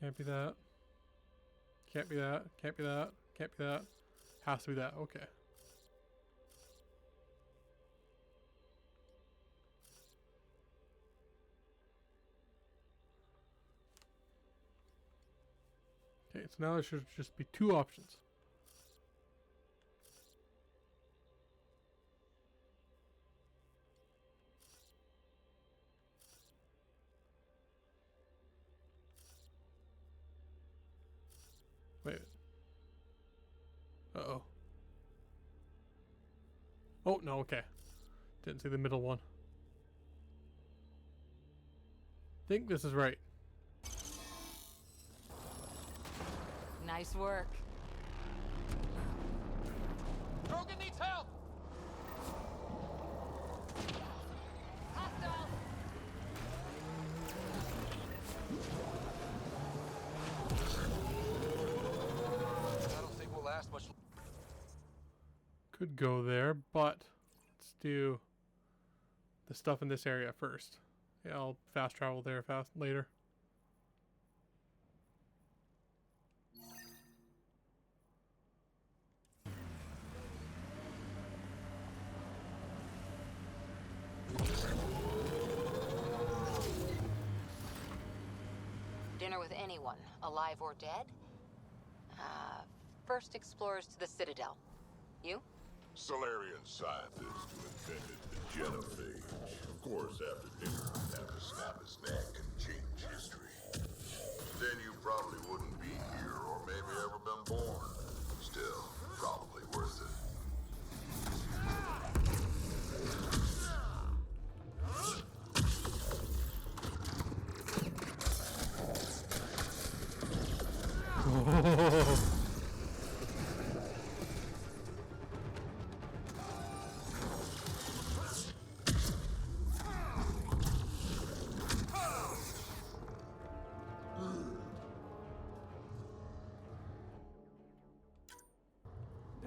Can't be that. Can't be that. Can't be that. Can't be that. Has to be that. Okay. Okay, so now there should just be two options. Wait. Uh-oh. Oh, no, okay. Didn't see the middle one. Think this is right. Nice work. Krogan needs help! Hostile! I don't think we'll last much. Could go there, but let's do the stuff in this area first. Yeah, I'll fast travel there later. Dinner with anyone, alive or dead? First explorers to the Citadel. You? Solarian scientist who invented the genophage. Of course, after dinner, I'd have to snap his neck and change history. Then you probably wouldn't be here, or maybe ever been born. Still, probably worth it.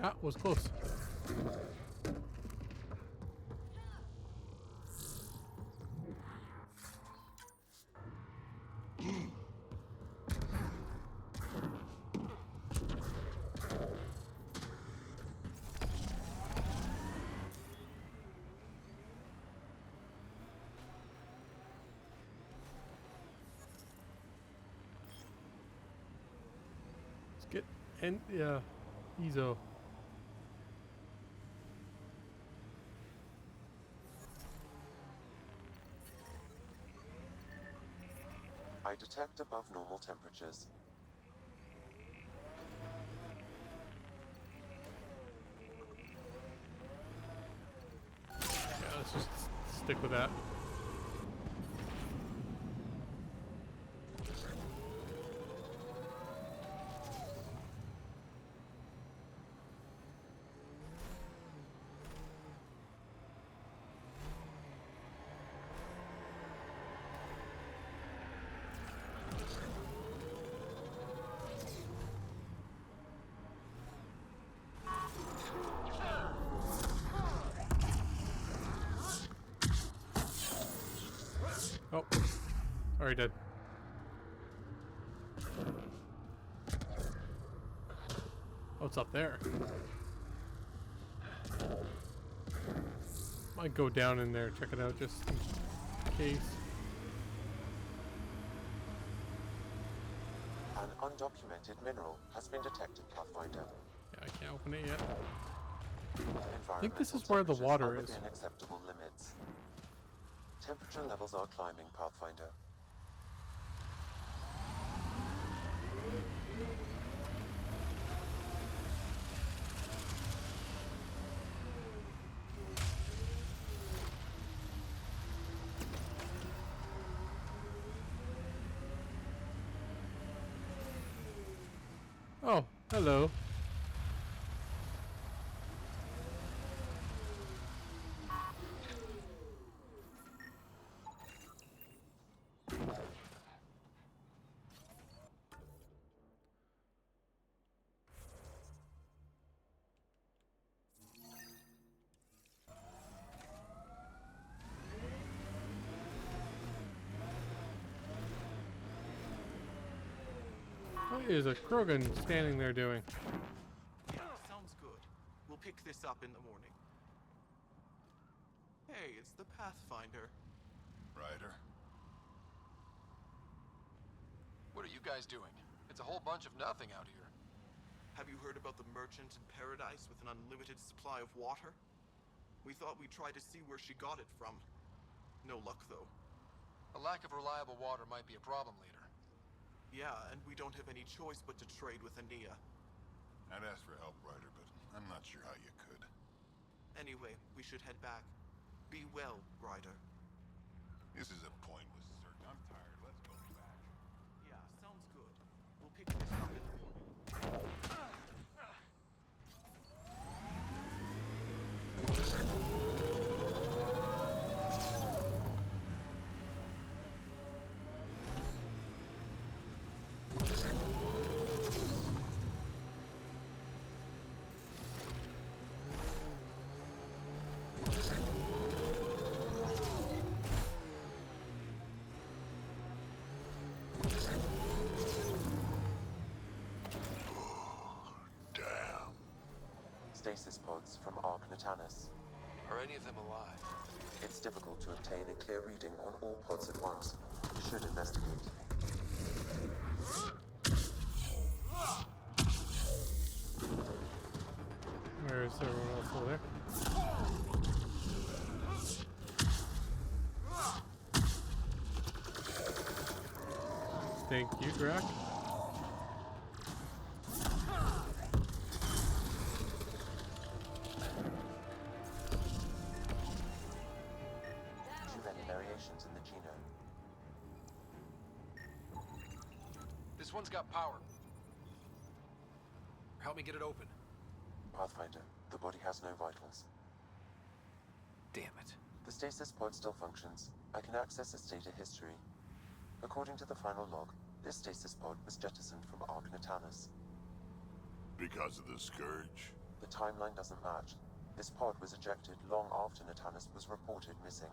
That was close. Let's get Ezo. I detect above normal temperatures. Yeah, let's just stick with that. Oh, already dead. Oh, it's up there. Might go down in there, check it out just in case. An undocumented mineral has been detected, Pathfinder. Yeah, I can't open it yet. I think this is where the water is. Within acceptable limits. Temperature levels are climbing, Pathfinder. Oh, hello. What is a Krogan standing there doing? Yeah, sounds good. We'll pick this up in the morning. Hey, it's the Pathfinder. Ryder? What are you guys doing? It's a whole bunch of nothing out here. Have you heard about the merchant in paradise with an unlimited supply of water? We thought we'd try to see where she got it from. No luck, though. A lack of reliable water might be a problem, leader. Yeah, and we don't have any choice but to trade with Ania. I'd ask for help, Ryder, but I'm not sure how you could. Anyway, we should head back. Be well, Ryder. This is a pointless search. I'm tired. Let's go back. Yeah, sounds good. We'll pick this up in the morning. Damn. Stasis pods from Arc Natanus. Are any of them alive? It's difficult to obtain a clear reading on all pods at once. You should investigate. Where is everyone else over there? Thank you, Drac. Too many variations in the genome. This one's got power. Help me get it open. Pathfinder, the body has no vitals. Damn it. The stasis pod still functions. I can access its data history. According to the final log, this stasis pod was jettisoned from Arc Natanus. Because of the Scourge? The timeline doesn't match. This pod was ejected long after Natanus was reported missing.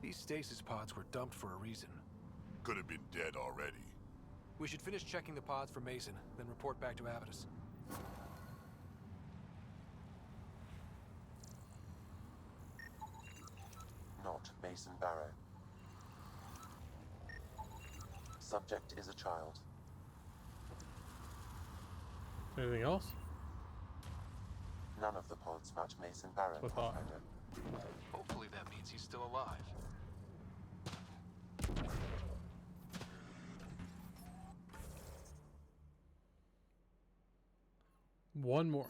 These stasis pods were dumped for a reason. Could have been dead already. We should finish checking the pods for Mason, then report back to Avitus. Not Mason Barrow. Subject is a child. Anything else? None of the pods match Mason Barrow, That's what I thought. Pathfinder. Hopefully that means he's still alive. One more.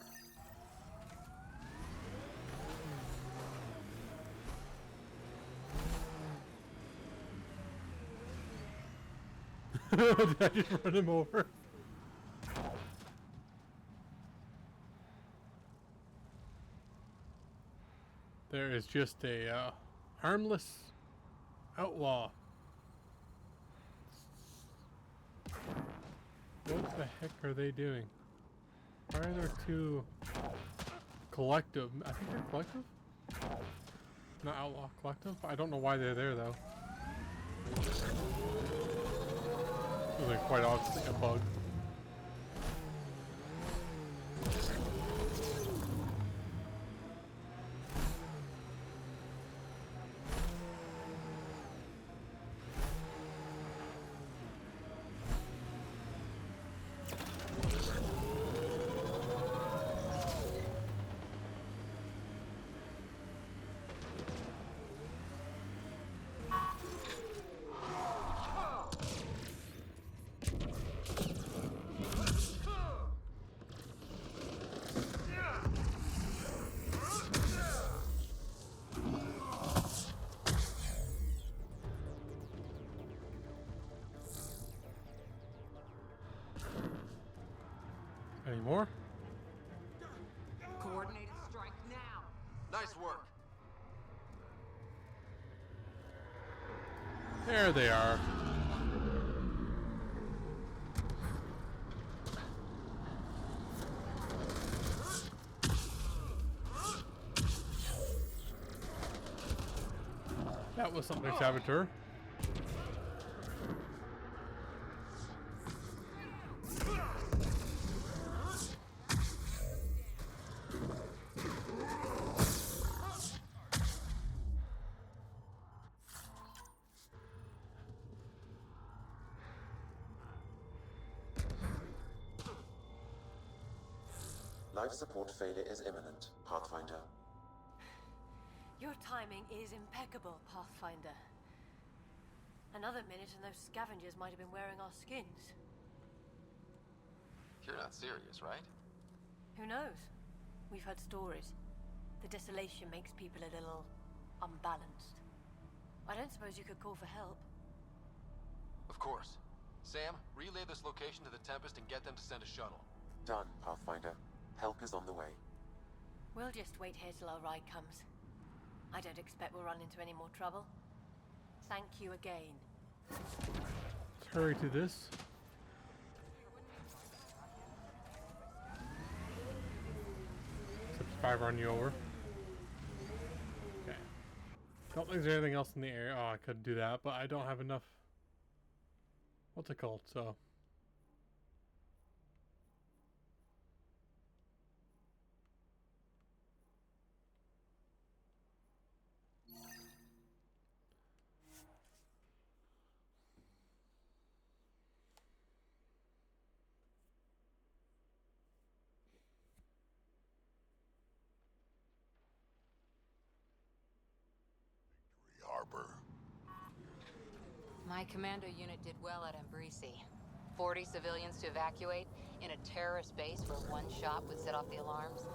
Did I just run him over? There is just a harmless outlaw. What the heck are they doing? Why are there two collective? I think they're collective? Not outlaw, collective? I don't know why they're there though. This is like quite obviously a bug. Any more? Coordinated strike now. Nice work. There they are. That was something, Saboteur. Life support failure is imminent, Pathfinder. Your timing is impeccable, Pathfinder. Another minute and those scavengers might have been wearing our skins. You're not serious, right? Who knows? We've heard stories. The desolation makes people a little unbalanced. I don't suppose you could call for help. Of course. Sam, relay this location to the Tempest and get them to send a shuttle. Done, Pathfinder. Help is on the way. We'll just wait here till our ride comes. I don't expect we'll run into any more trouble. Thank you again. Let's hurry to this. Subscribe run you over. Okay. Don't think there's anything else in the area. Oh, I could do that, but I don't have enough. What's it called? So. Harbor. My commando unit did well at Embrisi. 40 civilians to evacuate in a terrorist base where one shot would set off the alarms.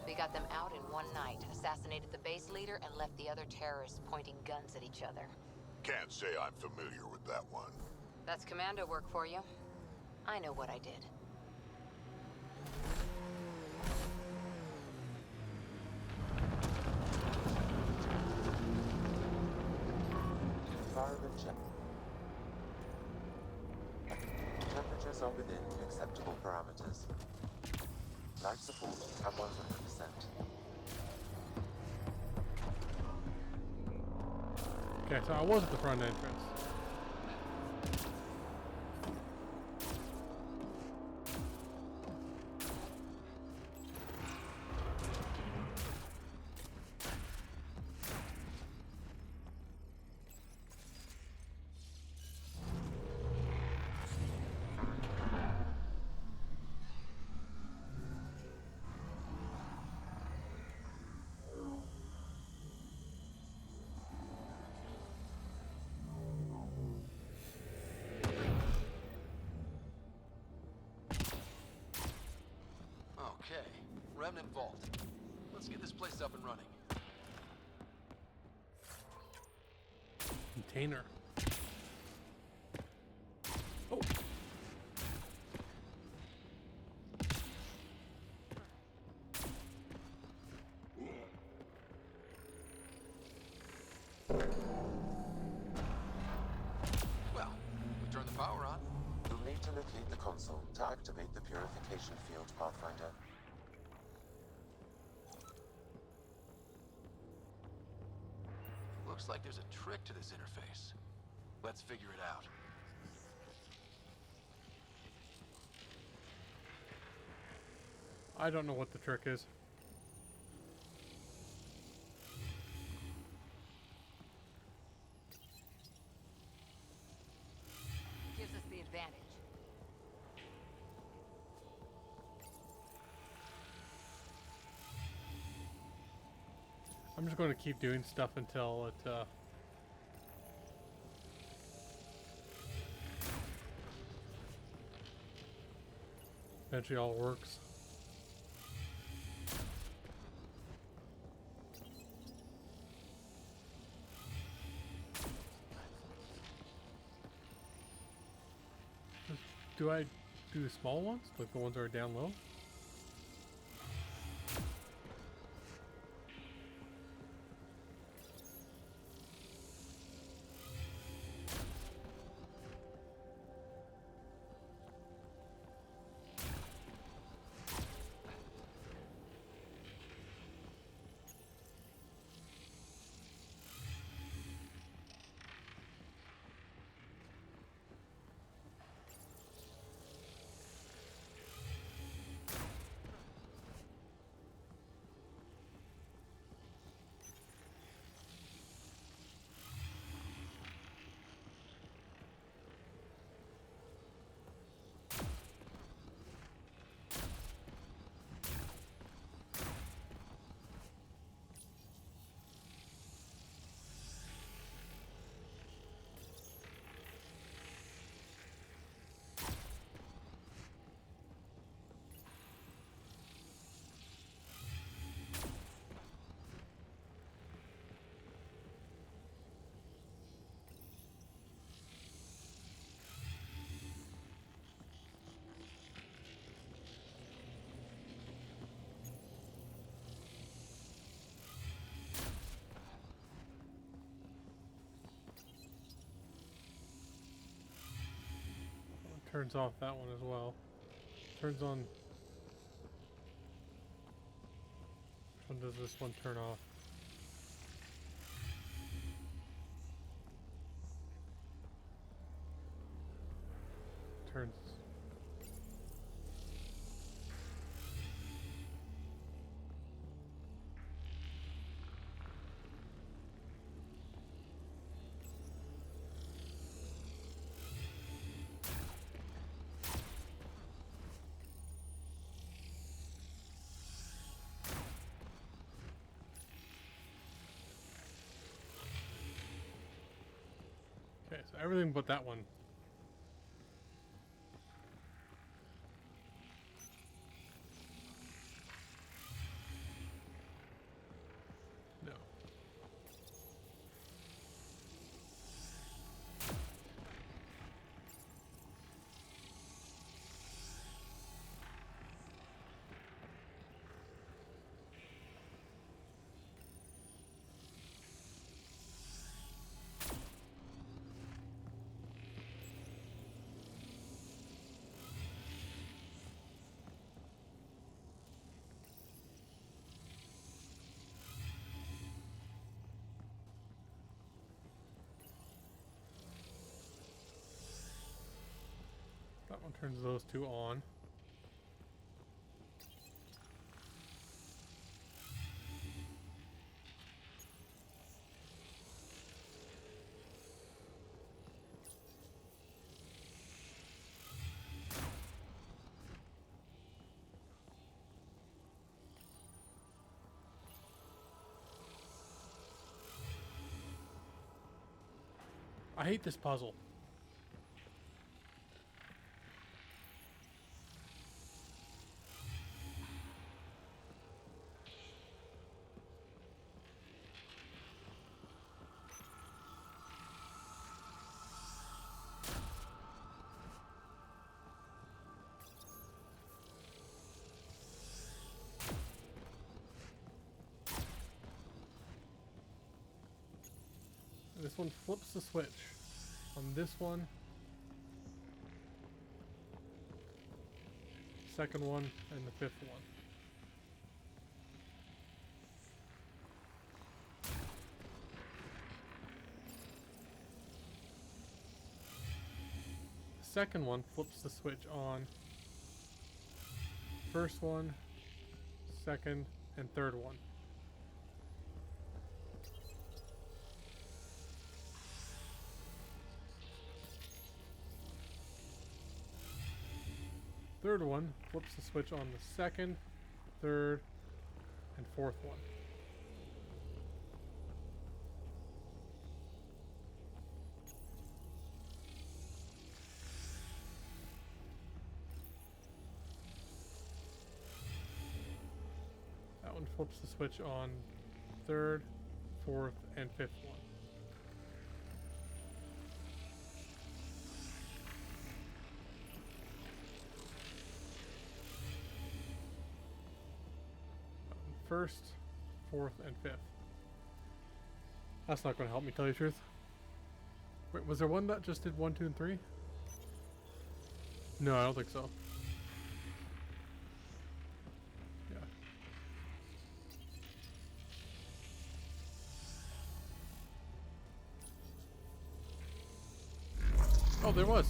We got them out in one night, assassinated the base leader, and left the other terrorists pointing guns at each other. Can't say I'm familiar with that one. That's commando work for you. I know what I did. Environment check. Temperatures are within acceptable parameters. Life support at 100%. Okay, so I was at the front entrance. Okay, Remnant Vault. Let's get this place up and running. Container. Oh. Well, we turn the power on. You'll need to locate the console to activate the purification field, Pathfinder. Looks like there's a trick to this interface. Let's figure it out. I don't know what the trick is. Gives us the advantage. I'm just going to keep doing stuff until it eventually all works. Do I do the small ones? Like the ones that are down low? Turns off that one as well. Turns on. Which one does this one turn off? Turns. Okay, so everything but that one. No. turns those two on. I hate this puzzle. This one flips the switch. On this one, second one, and the fifth one. The second one flips the switch on first one, second, and third one. Third one flips the switch on the second, third, and fourth one. That one flips the switch on third, fourth, and fifth one. First, fourth, and fifth. That's not going to help me tell you the truth. Wait, was there one that just did 1, 2, and 3? No, I don't think so. Yeah. Oh, there was.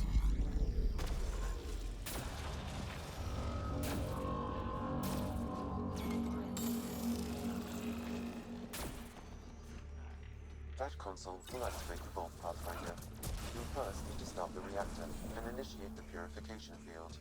That console will activate the vault pathfinder. You'll first need to start the reactor and initiate the purification field.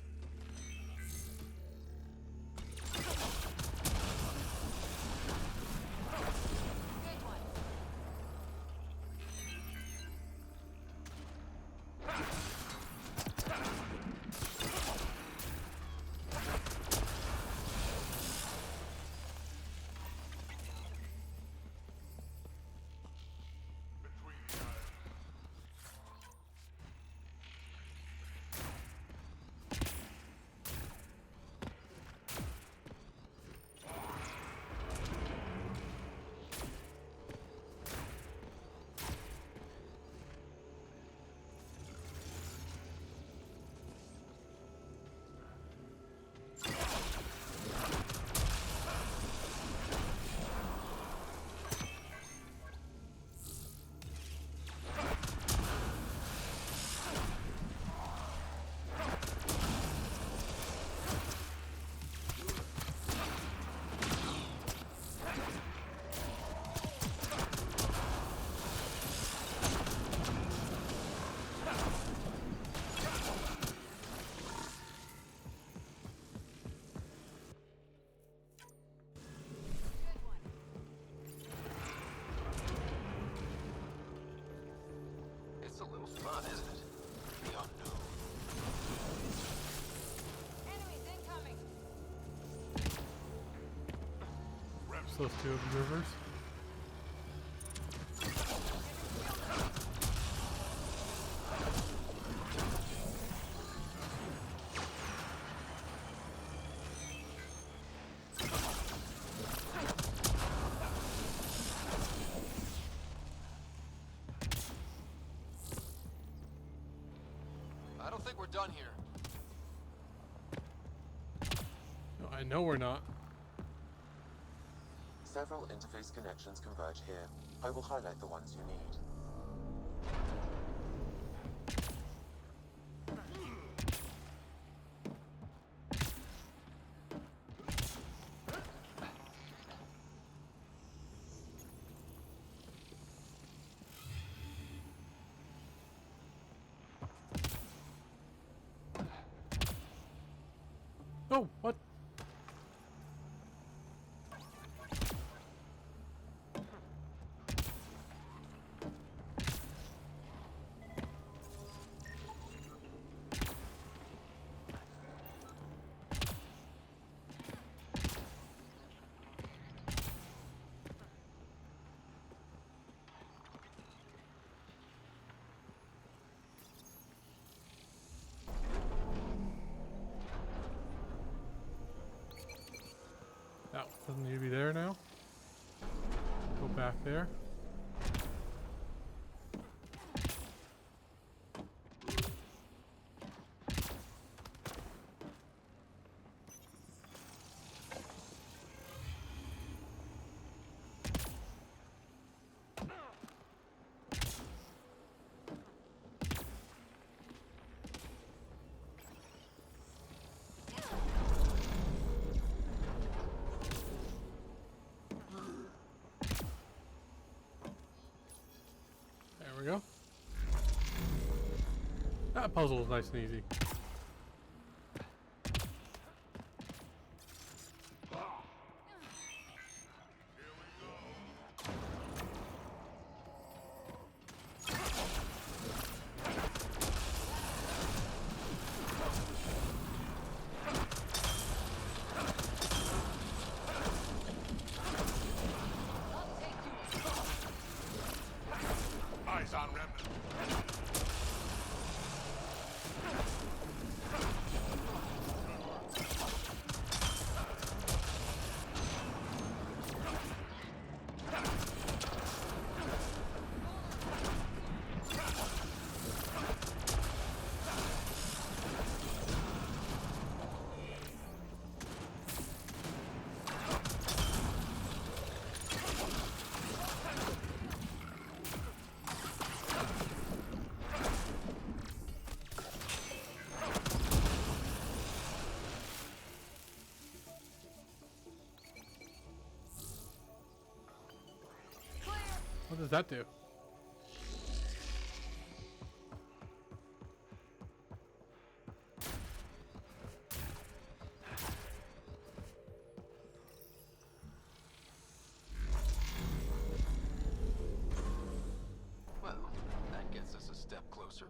Those two observers. I don't think we're done here. No, I know we're not. Several interface connections converge here. I will highlight the ones you need. Oh, what? That doesn't need to be there now. Go back there. There we go. That puzzle is nice and easy. Eyes on Remnant. What does that do? Well, that gets us a step closer.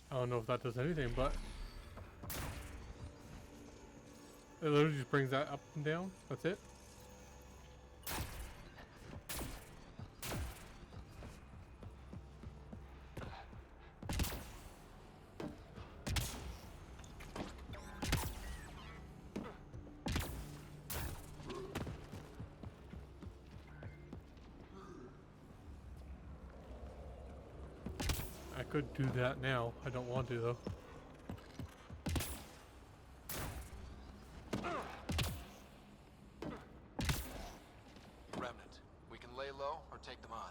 I don't know if that does anything, but it literally just brings that up and down. That's it. I could do that now. I don't want to though. Remnant, we can lay low or take them on.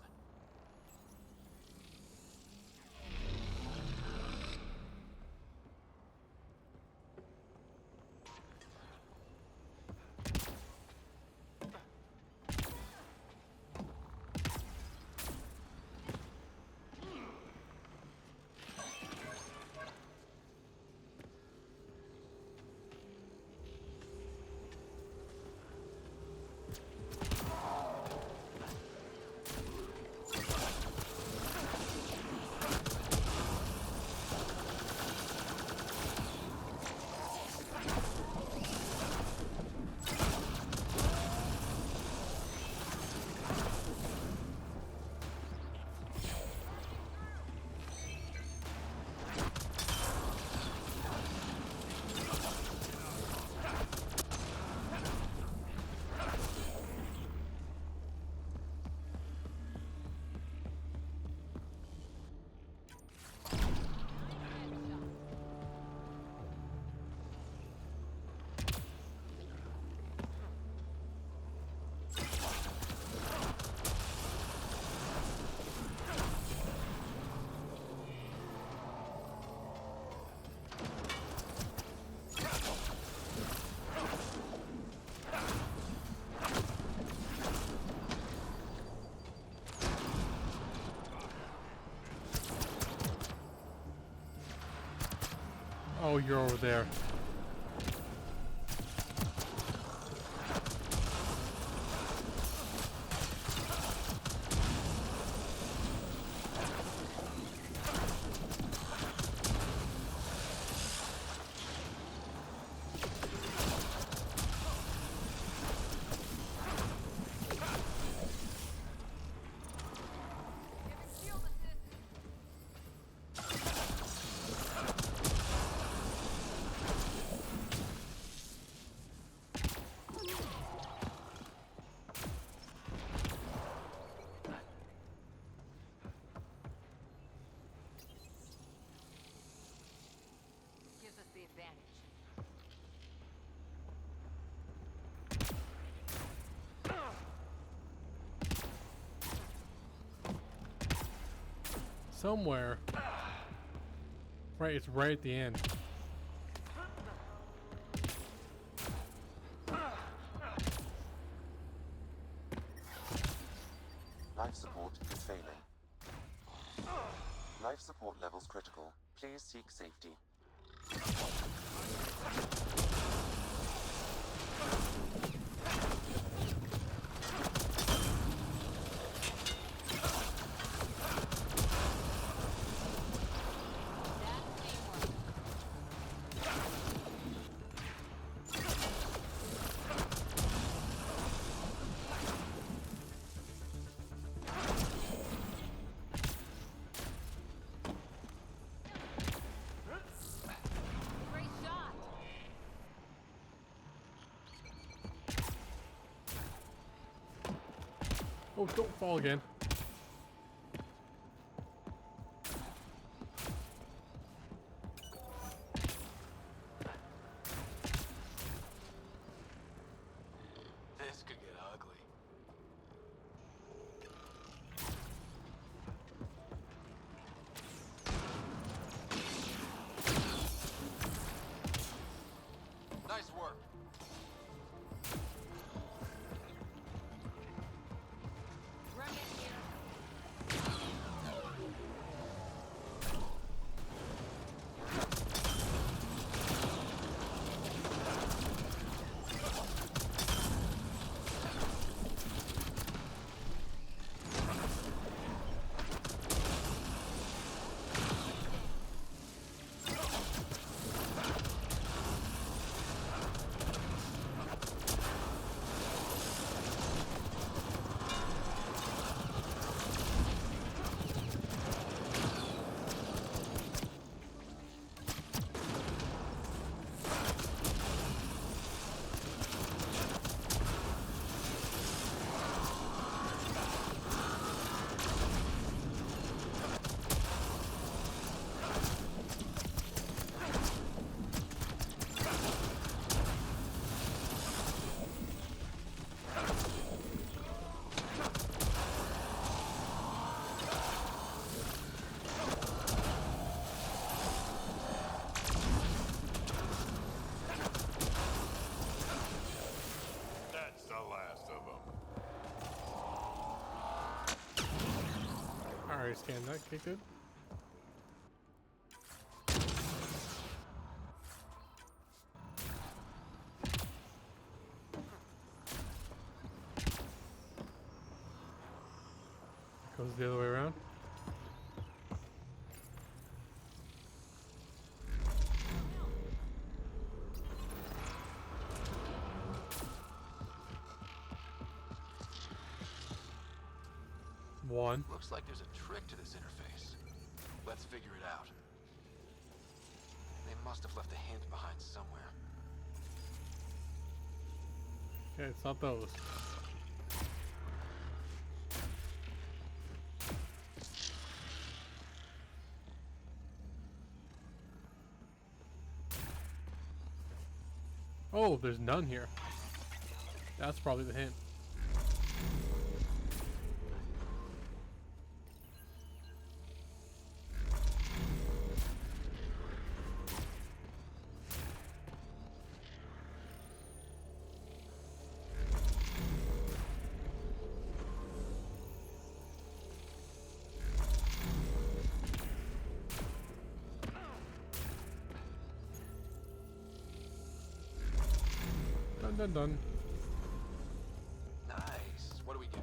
Oh, you're over there. Gives us the advantage. Somewhere. Right, it's right at the end. Life support is failing. Life support levels critical. Please seek safety. Great shot! Oh, don't fall again. This could get ugly. Nice work. Run in here. That's the last of them. Alright, scan that. Okay, good. Goes the other way around. One. Looks like there's a trick to this interface. Let's figure it out. They must have left a hint behind somewhere. Okay, it's not those. Oh, there's none here. That's probably the hint. done. Nice. What do we get?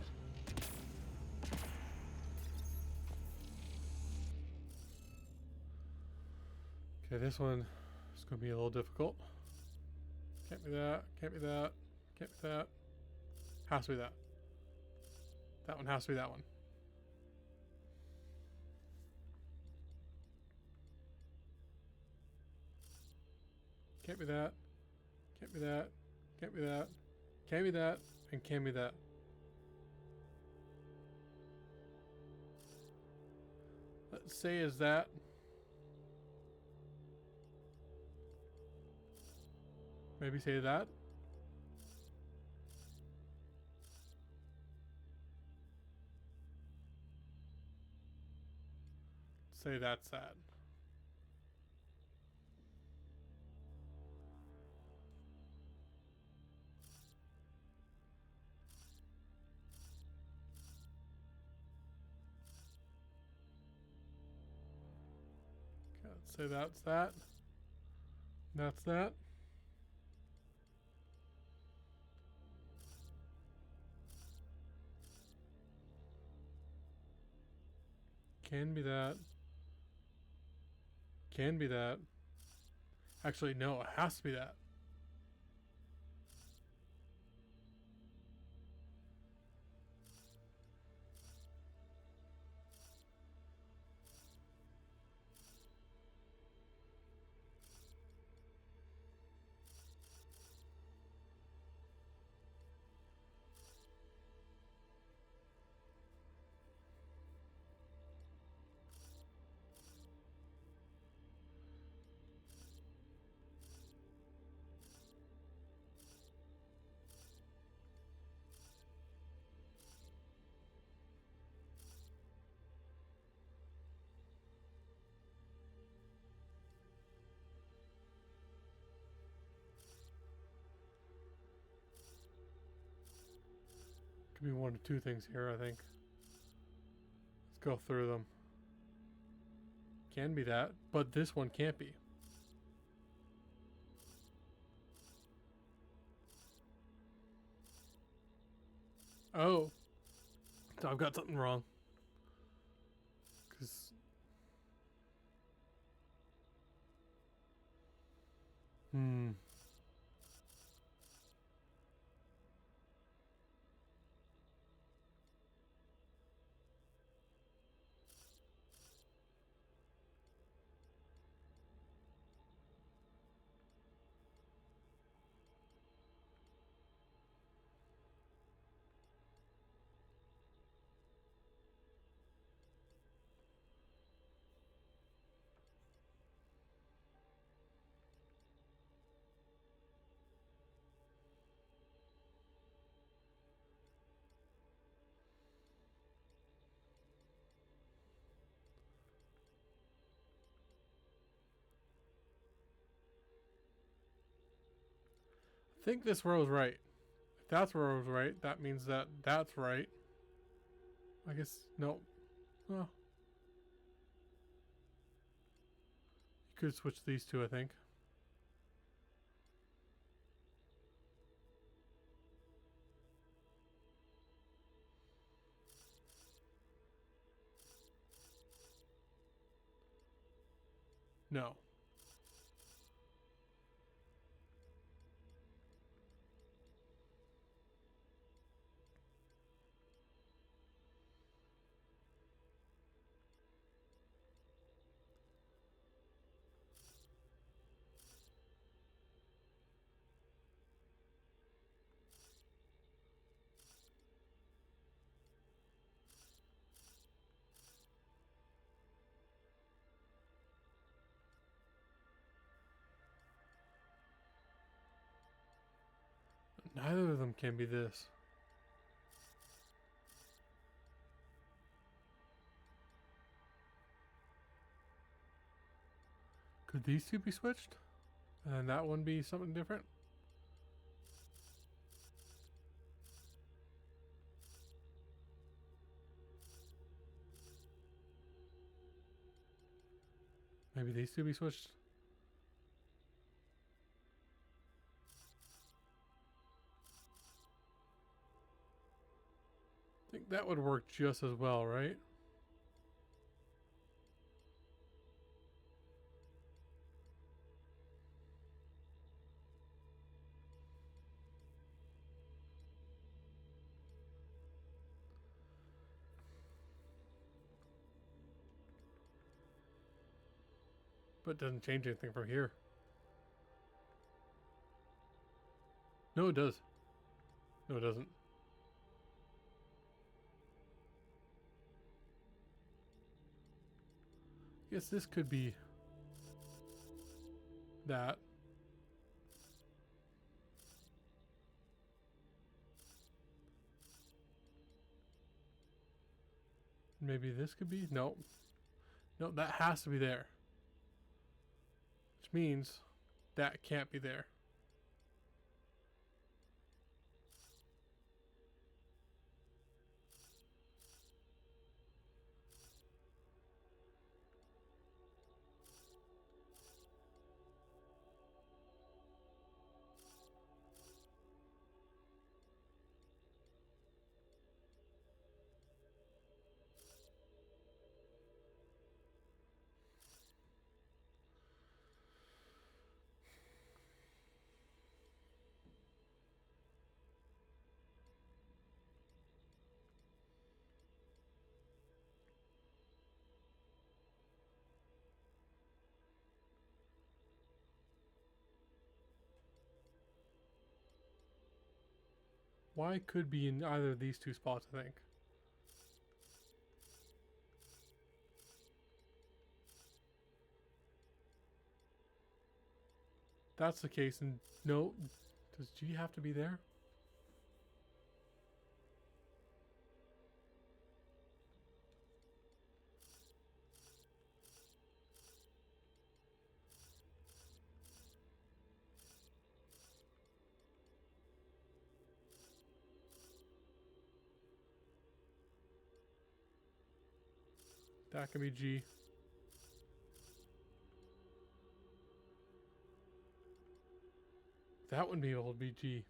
Okay, this one is going to be a little difficult. Can't be that. Can't be that. Can't be that. Has to be that. That one has to be that one. Can't be that. Can't be that. Can't be that. Can't be that. And can't be that. Let's say is that. Maybe say that. Say that's that. Okay, let's say that's that. That's that. Can be that. Can be that. Actually, no, it has to be that. Could be one of two things here, I think. Let's go through them. Can be that, but this one can't be. Oh. So I've got something wrong. Because... I think this row is right. If that's row is right, that means that that's right. I guess, no. Well. You could switch these two, I think. No. Neither of them can be this. Could these two be switched? And that one be something different? Maybe these two be switched? that would work just as well, right? But it doesn't change anything from here. No, it does. No, it doesn't. Guess this could be that. Maybe this could be? No. No, that has to be there. Which means that can't be there. Y could be in either of these two spots, I think. That's the case, and no, does G have to be there? That can be G. That wouldn't be able to be G.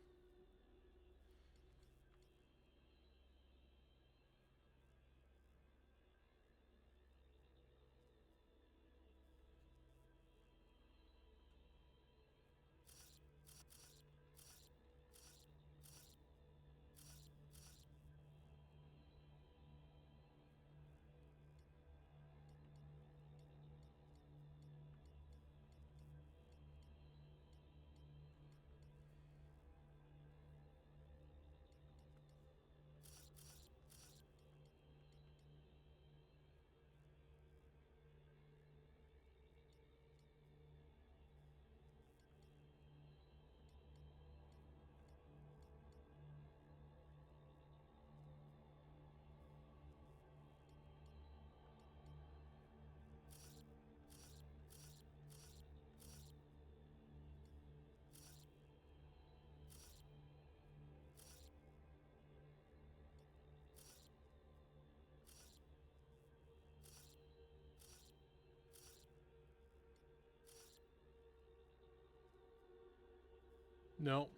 No.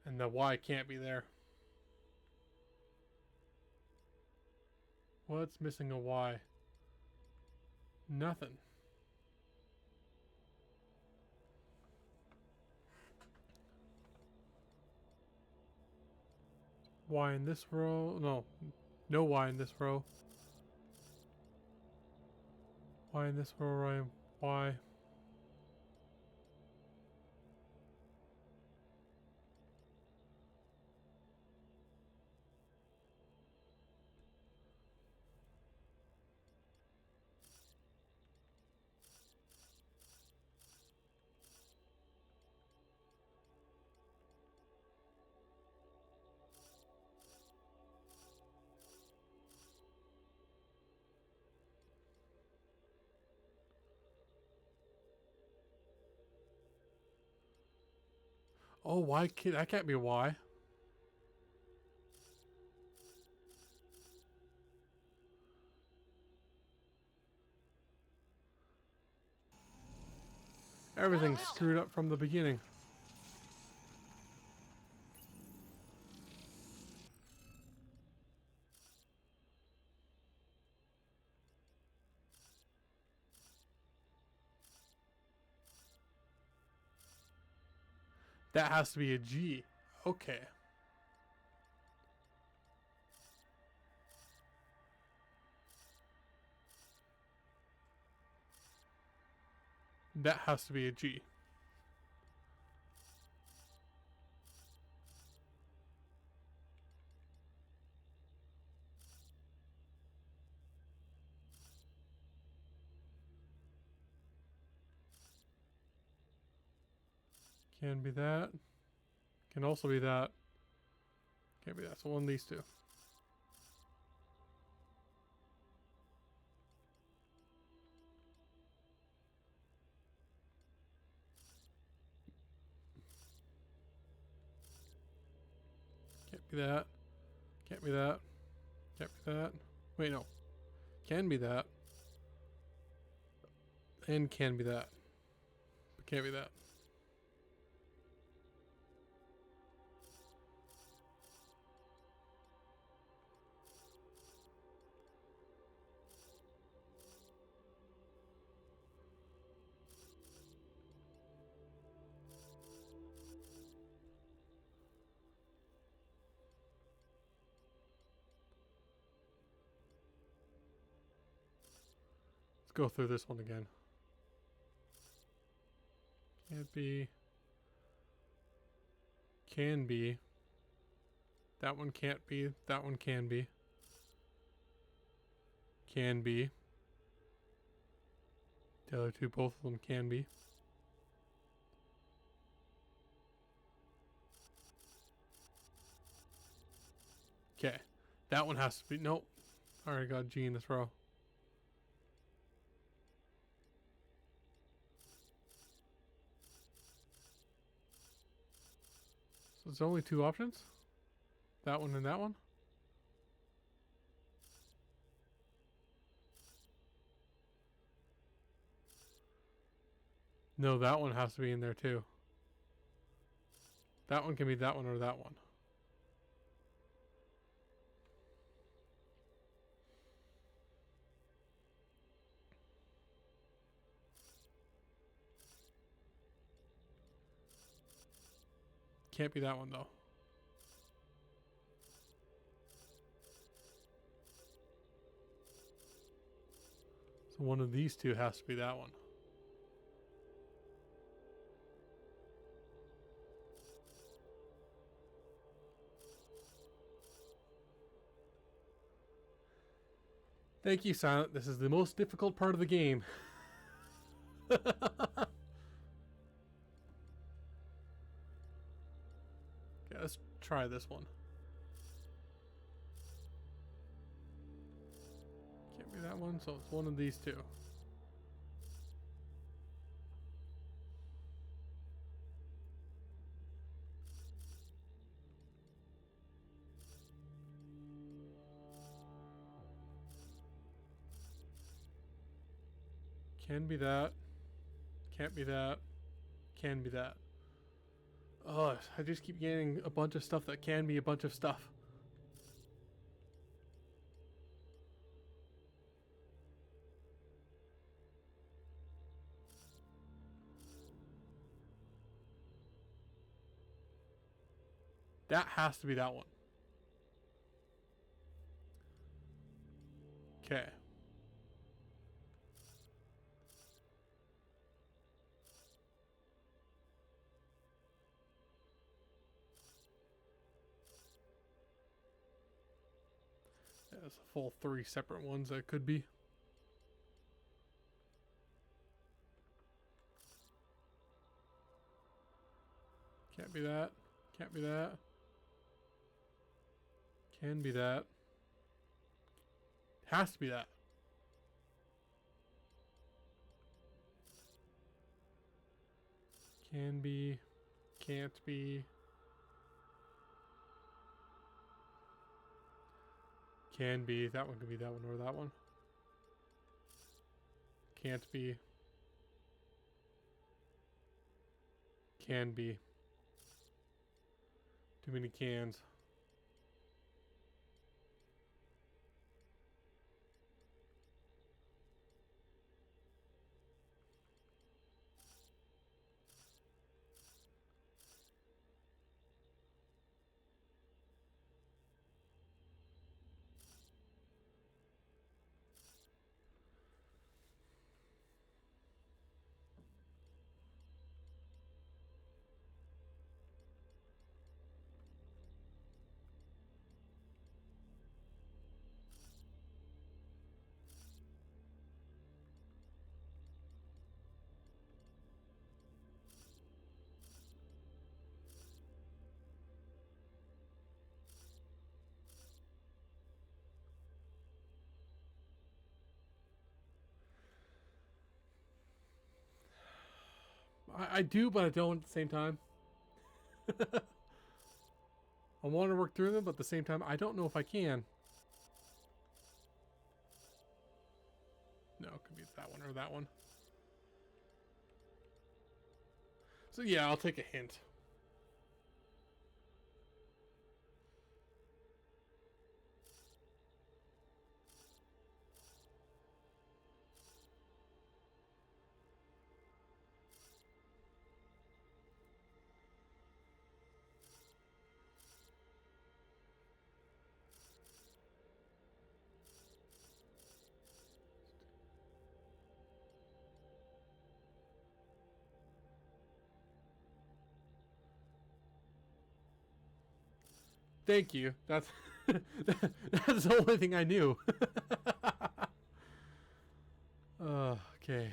And the Y can't be there. What's missing a Y? Nothing. Y in this row? No. No Y in this row. Y in this row, Y. Oh, Y can't, that can't be Y. Everything's screwed up from the beginning. That has to be a G. Okay. That has to be a G. Can be that. Can also be that. Can't be that. So one of these two. Can't be that. Can't be that. Can't be that. Wait, no. Can be that. And can be that. But can't be that. Let's go through this one again. Can't be. Can be. That one can't be. That one can be. Can be. The other two, both of them can be. Okay. That one has to be. Nope. I already got G in this row. So there's only two options? That one and that one? No, that one has to be in there too. That one can be that one or that one. Can't be that one though. So one of these two has to be that one. Thank you, Silent. This is the most difficult part of the game. Okay, let's try this one. Can't be that one, so it's one of these two. Can be that. Can't be that. Can be that. Oh, I just keep getting a bunch of stuff that can be a bunch of stuff. That has to be that one. Okay. That's a full 3 separate ones that could be. Can't be that. Can't be that. Can be that. Has to be that. Can be. Can't be. Can be. That one could be that one or that one. Can't be. can be. Too many cans. I do, but I don't at the same time. I want to work through them, but at the same time, I don't know if I can. No, it could be that one or that one. So yeah, I'll take a hint. Thank you. That's that's the only thing I knew. Okay.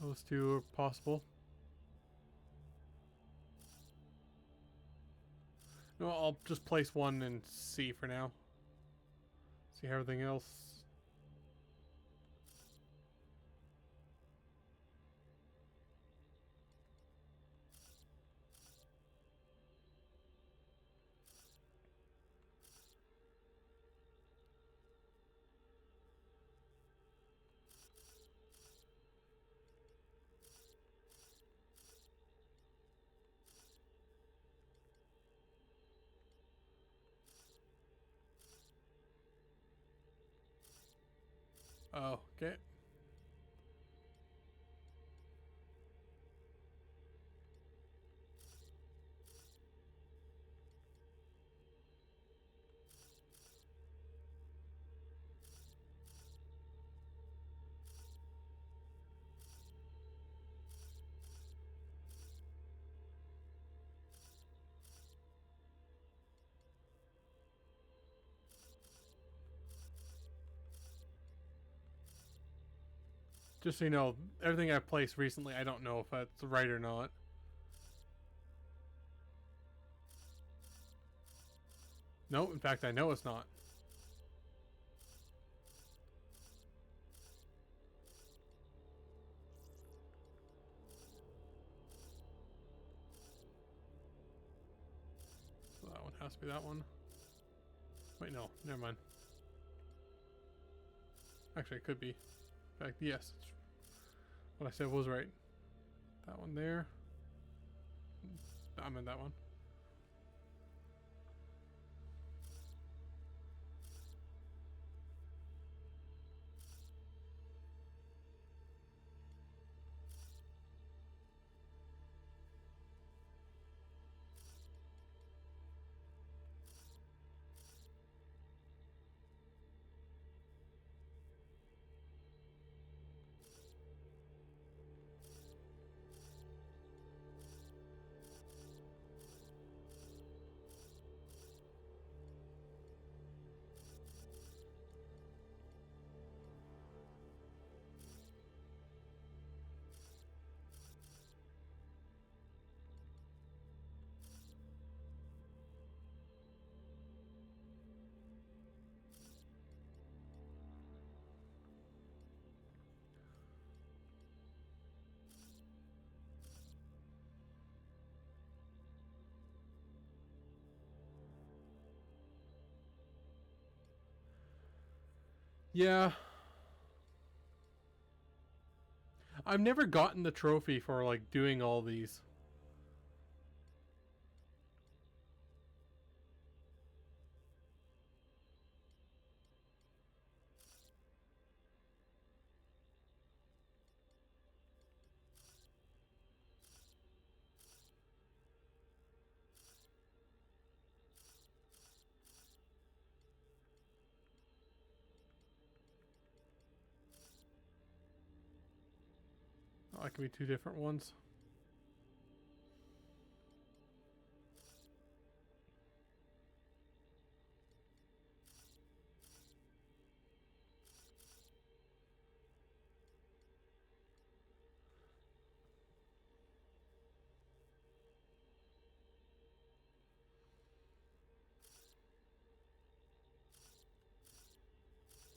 Those two are possible. No, I'll just place one and see for now. See how everything else. Oh, okay. Just so you know, everything I've placed recently, I don't know if that's right or not. No, in fact, I know it's not. So that one has to be that one. Wait, no, never mind. Actually, it could be. In fact, yes, what I said was right. That one there. I'm in that one. Yeah. I've never gotten the trophy for like doing all these. Oh, that could be two different ones.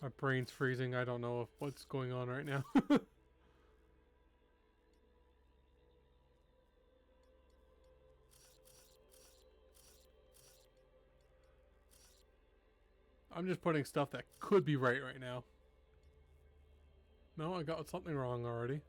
My brain's freezing. I don't know what's going on right now. I'm just putting stuff that could be right now. No, I got something wrong already.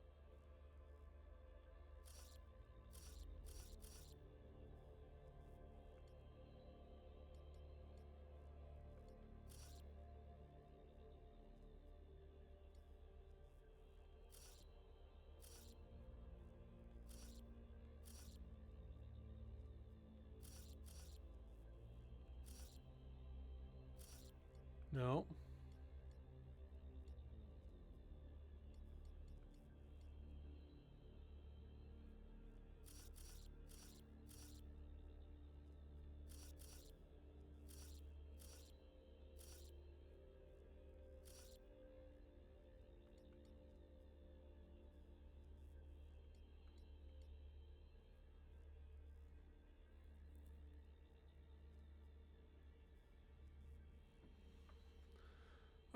No.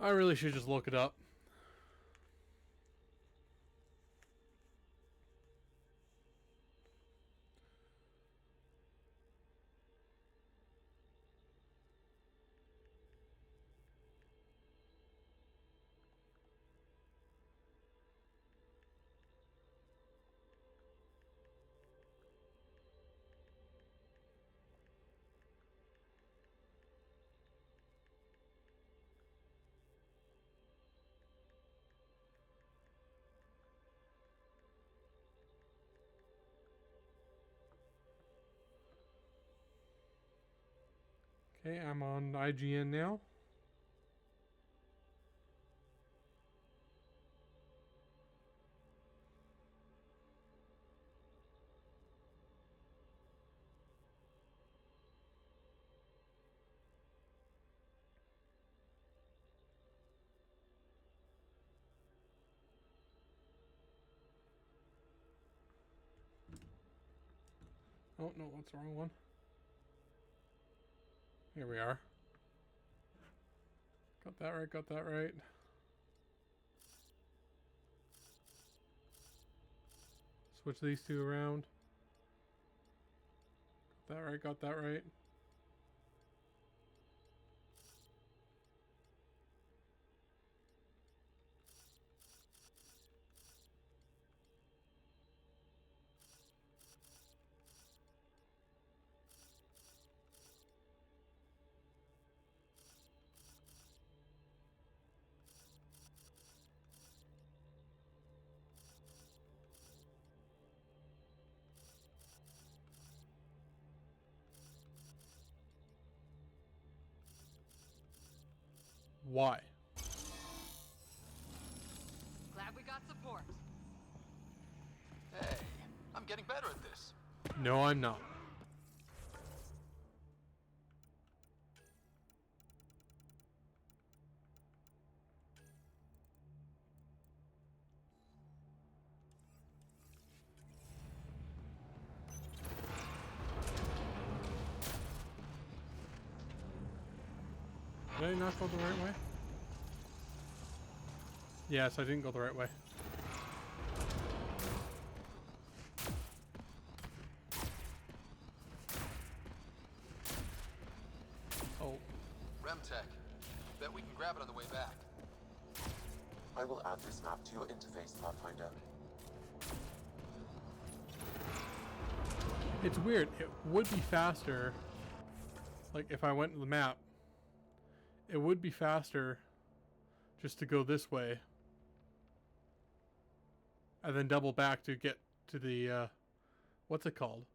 I really should just look it up. Okay, I'm on IGN now. Oh, no, that's the wrong one. Here we are. Got that right, got that right. Switch these two around. Got that right, got that right. Why? Glad we got support. Hey, I'm getting better at this. No, I'm not. Did I not go the right way? Yes, I didn't go the right way. Oh. Remtech. Bet we can grab it on the way back. I will add this map to your interface, Pathfinder. It's weird. It would be faster. Like, if I went to the map, it would be faster just to go this way. And then double back to get to the, what's it called?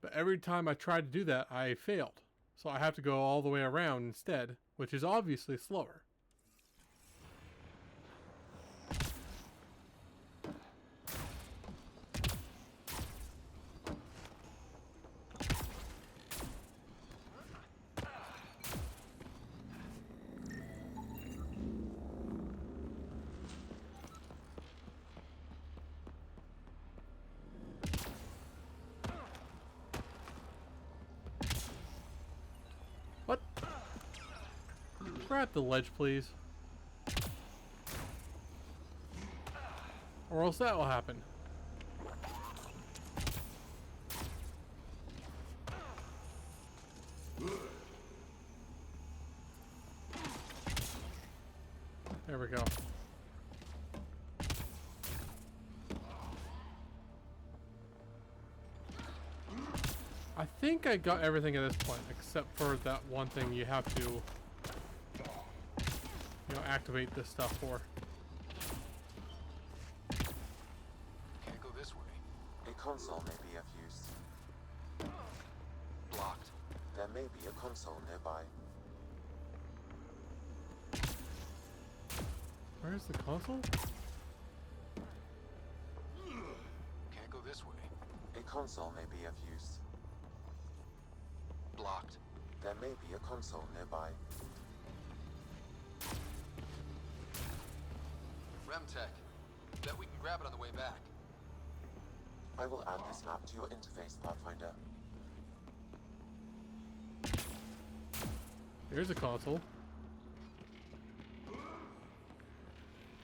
But every time I tried to do that, I failed. So I have to go all the way around instead, which is obviously slower. What? Grab the ledge, please. Or else that will happen. There we go. I think I got everything at this point, except for that one thing you have to, you know, activate this stuff for. Can't go this way. A console may be of use. Blocked. There may be a console nearby. Where's the console? Can't go this way. A console may be of use. Blocked. There may be a console nearby. Remtech. Bet we can grab it on the way back. I will add this map to your interface, Pathfinder. There's a console.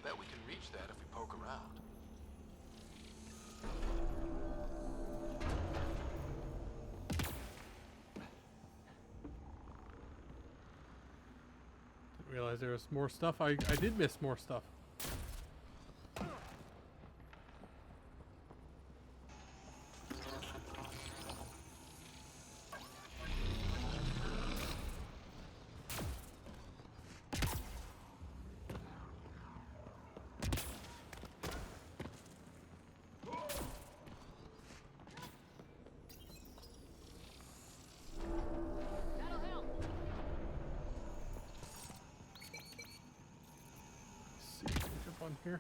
Bet we can reach that if we poke around. Didn't realize there was more stuff. I did miss more stuff. On here.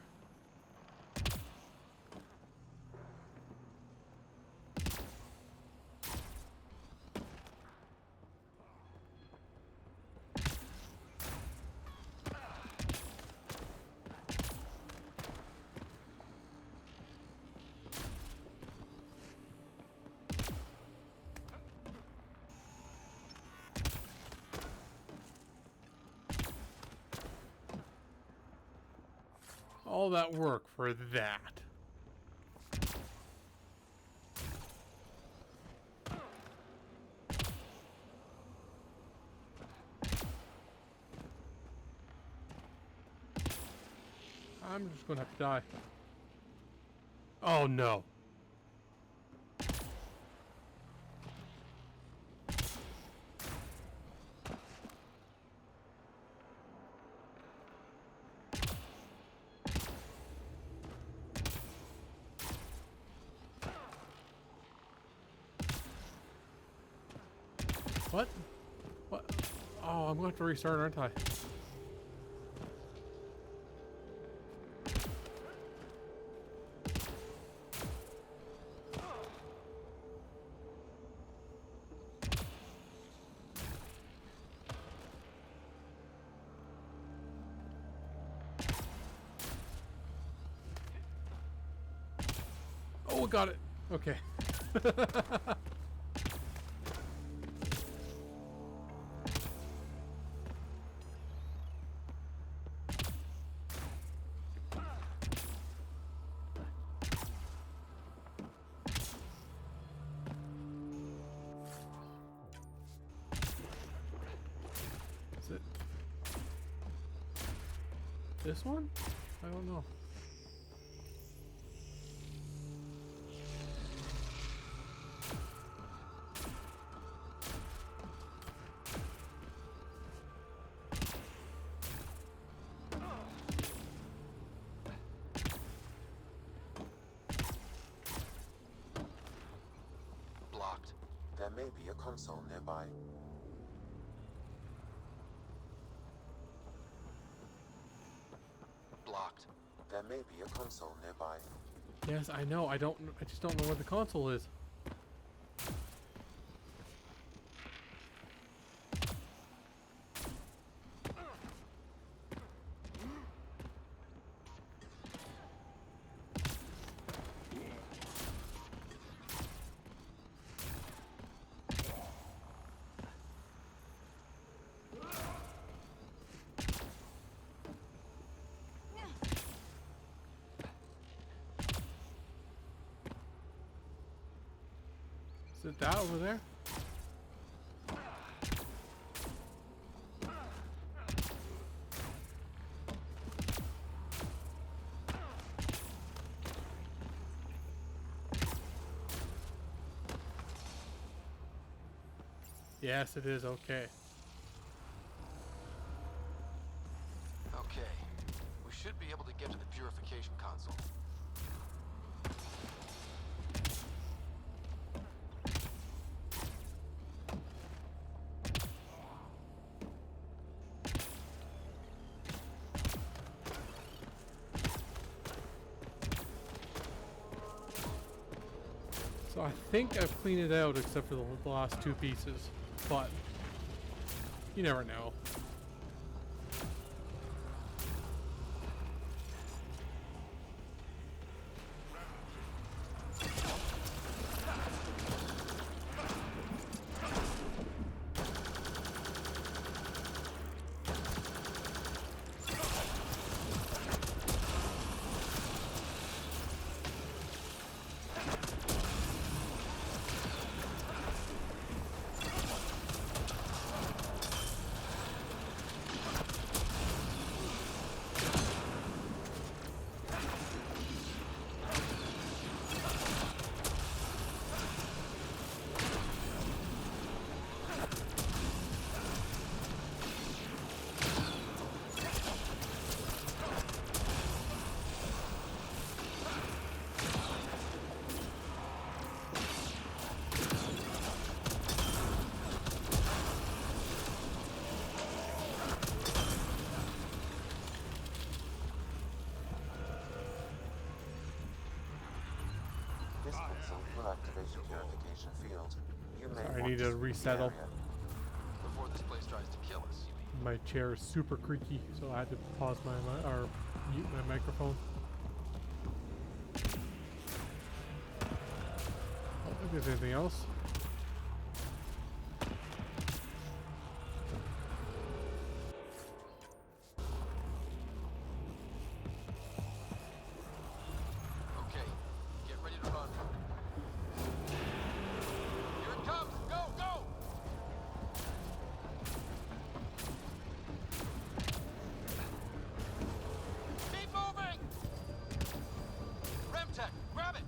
All that work for that. I'm just gonna have to die. Oh no. What? What? Oh, I'm going to have to restart, aren't I? Oh, got it. Okay. Is it this one? I don't know. Blocked. There may be a console nearby. Blocked. There may be a console nearby. Yes, I know. I just don't know where the console is. Is it that over there? Yes, it is. Okay. Okay. We should be able to get to the purification console. So I think I've cleaned it out except for the last two pieces, but you never know. This console will activate the purification field. You may Sorry, I want need to sweep the resettle. area. Before this place tries to kill us, you mean? My chair is super creaky, so I had to pause or mute my microphone. I don't think there's anything else. Okay, get ready to run. Here it comes! Go, go! Keep moving! Remtech, grab it!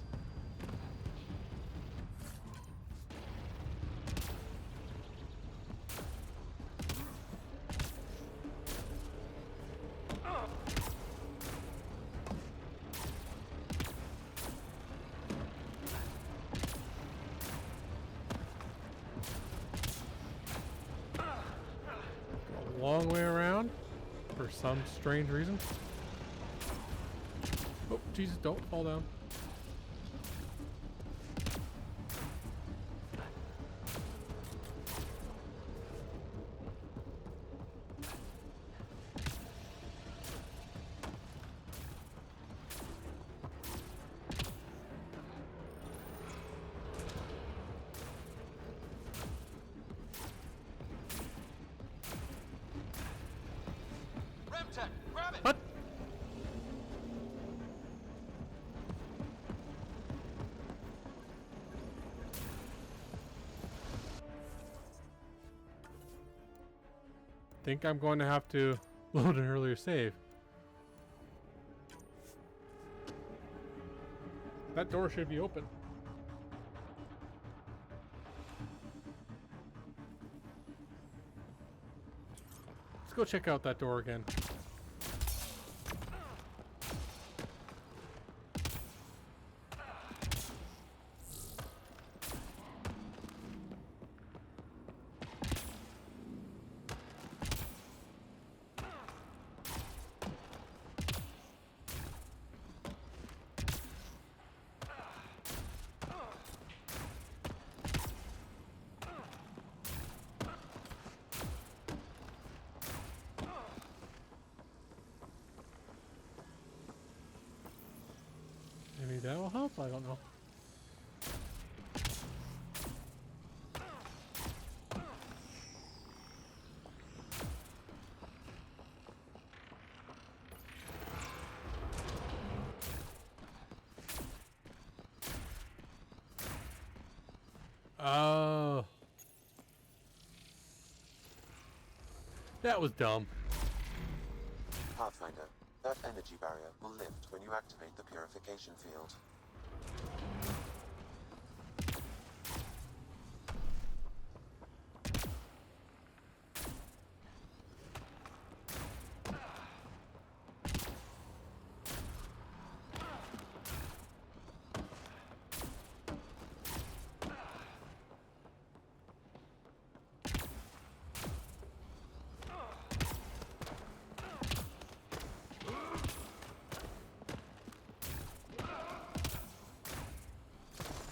A long way around for some strange reason. Oh, Jesus, don't fall down. Remtech, grab it! What? Think I'm going to have to load an earlier save. That door should be open. Let's go check out that door again. Maybe that will help? I don't know. Oh. That was dumb. Pathfinder, that energy barrier will lift when you activate the purification field.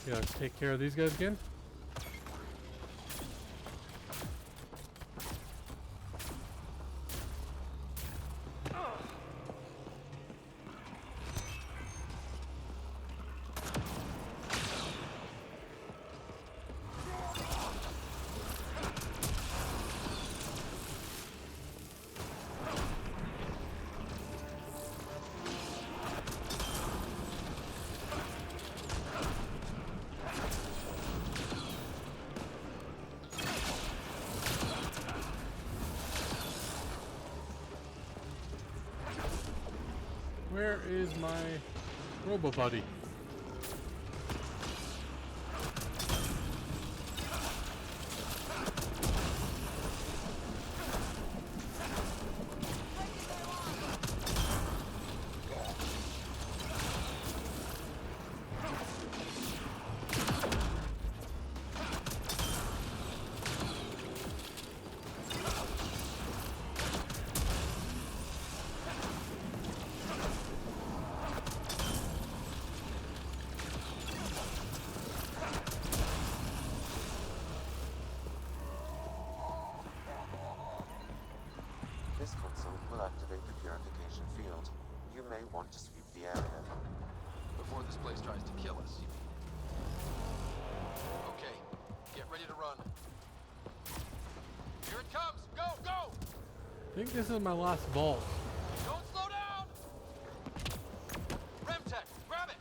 Yeah, let's take care of these guys again. Where is my Robo Buddy? This console will activate the purification field. You may want to sweep the area. Before this place tries to kill us, you mean? Okay, get ready to run. Here it comes! Go, go! I think this is my last vault. Don't slow down! Remtech, grab it!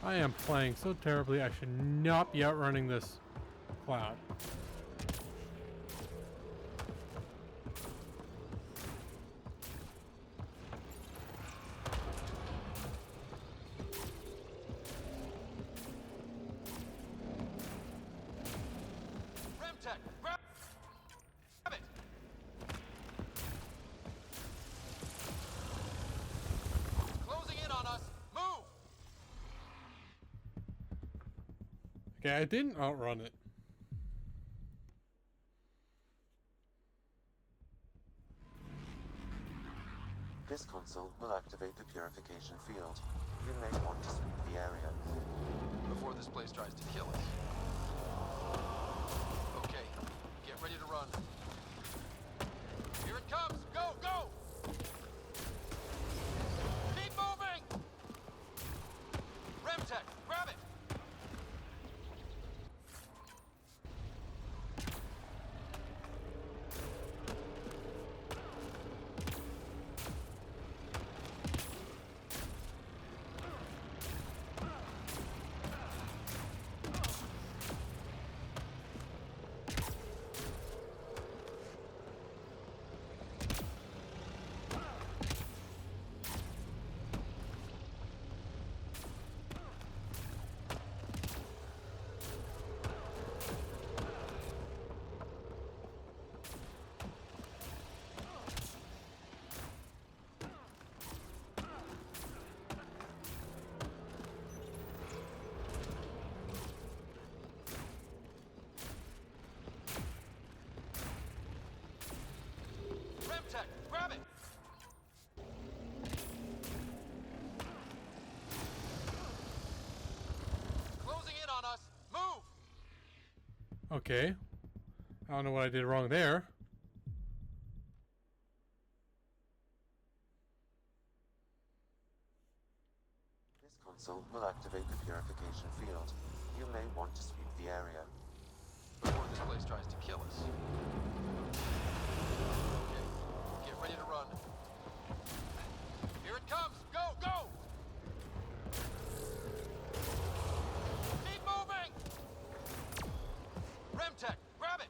I am playing so terribly. I should not be outrunning this cloud. Remtech, grab it! Closing in on us! Move! Okay, I didn't outrun it. This console will activate the purification field. You may want to sweep the area. Before this place tries to kill us. Okay, get ready to run. Okay. I don't know what I did wrong there. This console will activate the purification field. You may want to sweep the area. Before this place tries to kill us. Okay, get ready to run. Here it comes! Go, go! Keep moving! Remtech, grab it!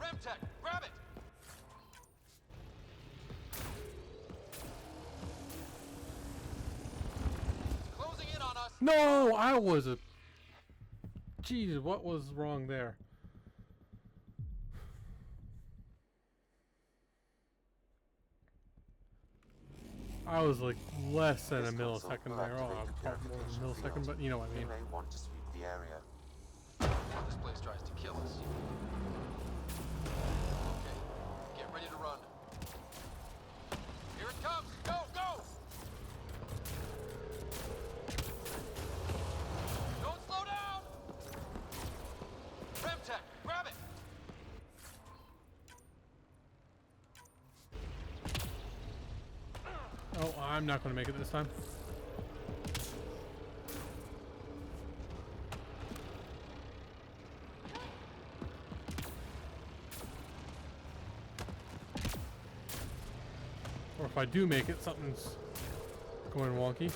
Remtech, grab it! Closing in on us! No, I was a... Jeez, what was wrong there? I was like less than a millisecond there. Oh, probably more than a millisecond, but you know what I mean. You may want to sweep the area. Before this place tries to kill us. Okay, get ready to run. Here it comes! Go, go! Don't slow down! Remtech, grab it! Oh, I'm not going to make it this time. Or if I do make it, something's going wonky.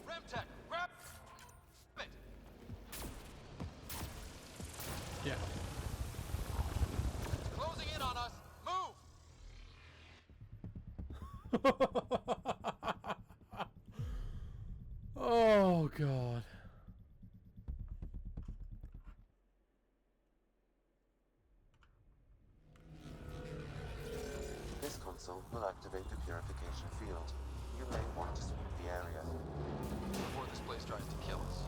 Remtech, grab it! Yeah. Closing in on us! Move! Oh, God. This console will activate the purification field. You may want to sweep the area. Before this place tries to kill us.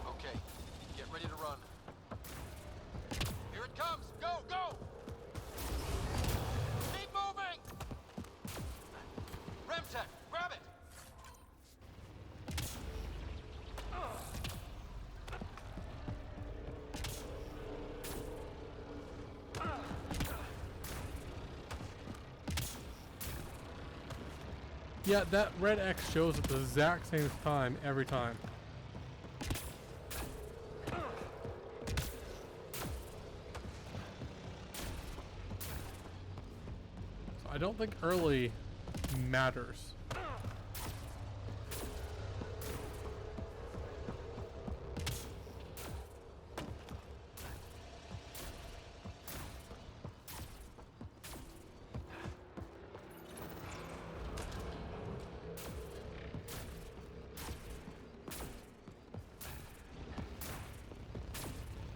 Okay, get ready to run. Here it comes! Go, go! Keep moving! Remtech, grab it! Yeah, that red X shows at the exact same time every time. So I don't think early matters.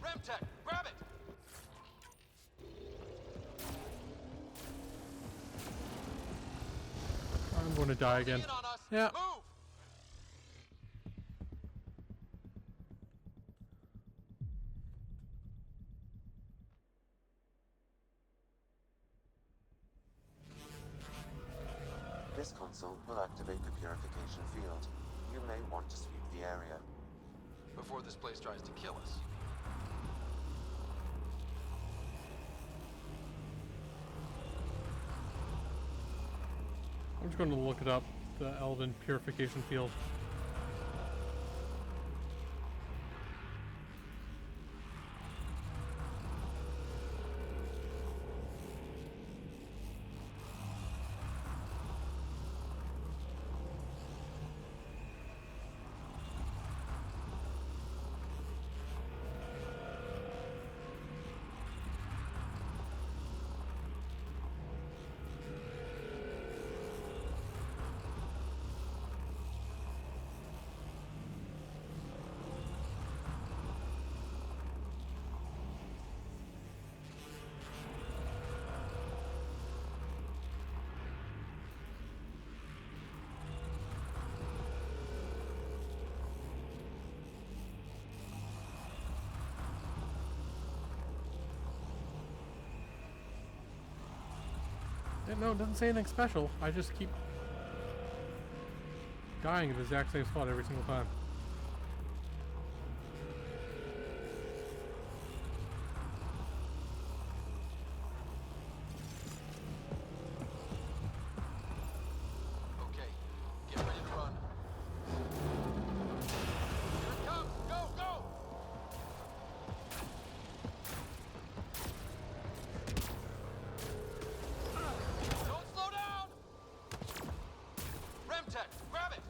Remtech, grab it! I'm going to die again. In on us. Yeah. Move! activate the purification field. You may want to sweep the area. Before this place tries to kill us. I'm just going to look it up, the Elven Purification Field. No, it doesn't say anything special. I just keep dying at the exact same spot every single time. Okay, get ready to run. Here it comes! Go, go! Don't slow down! Remtech, grab it!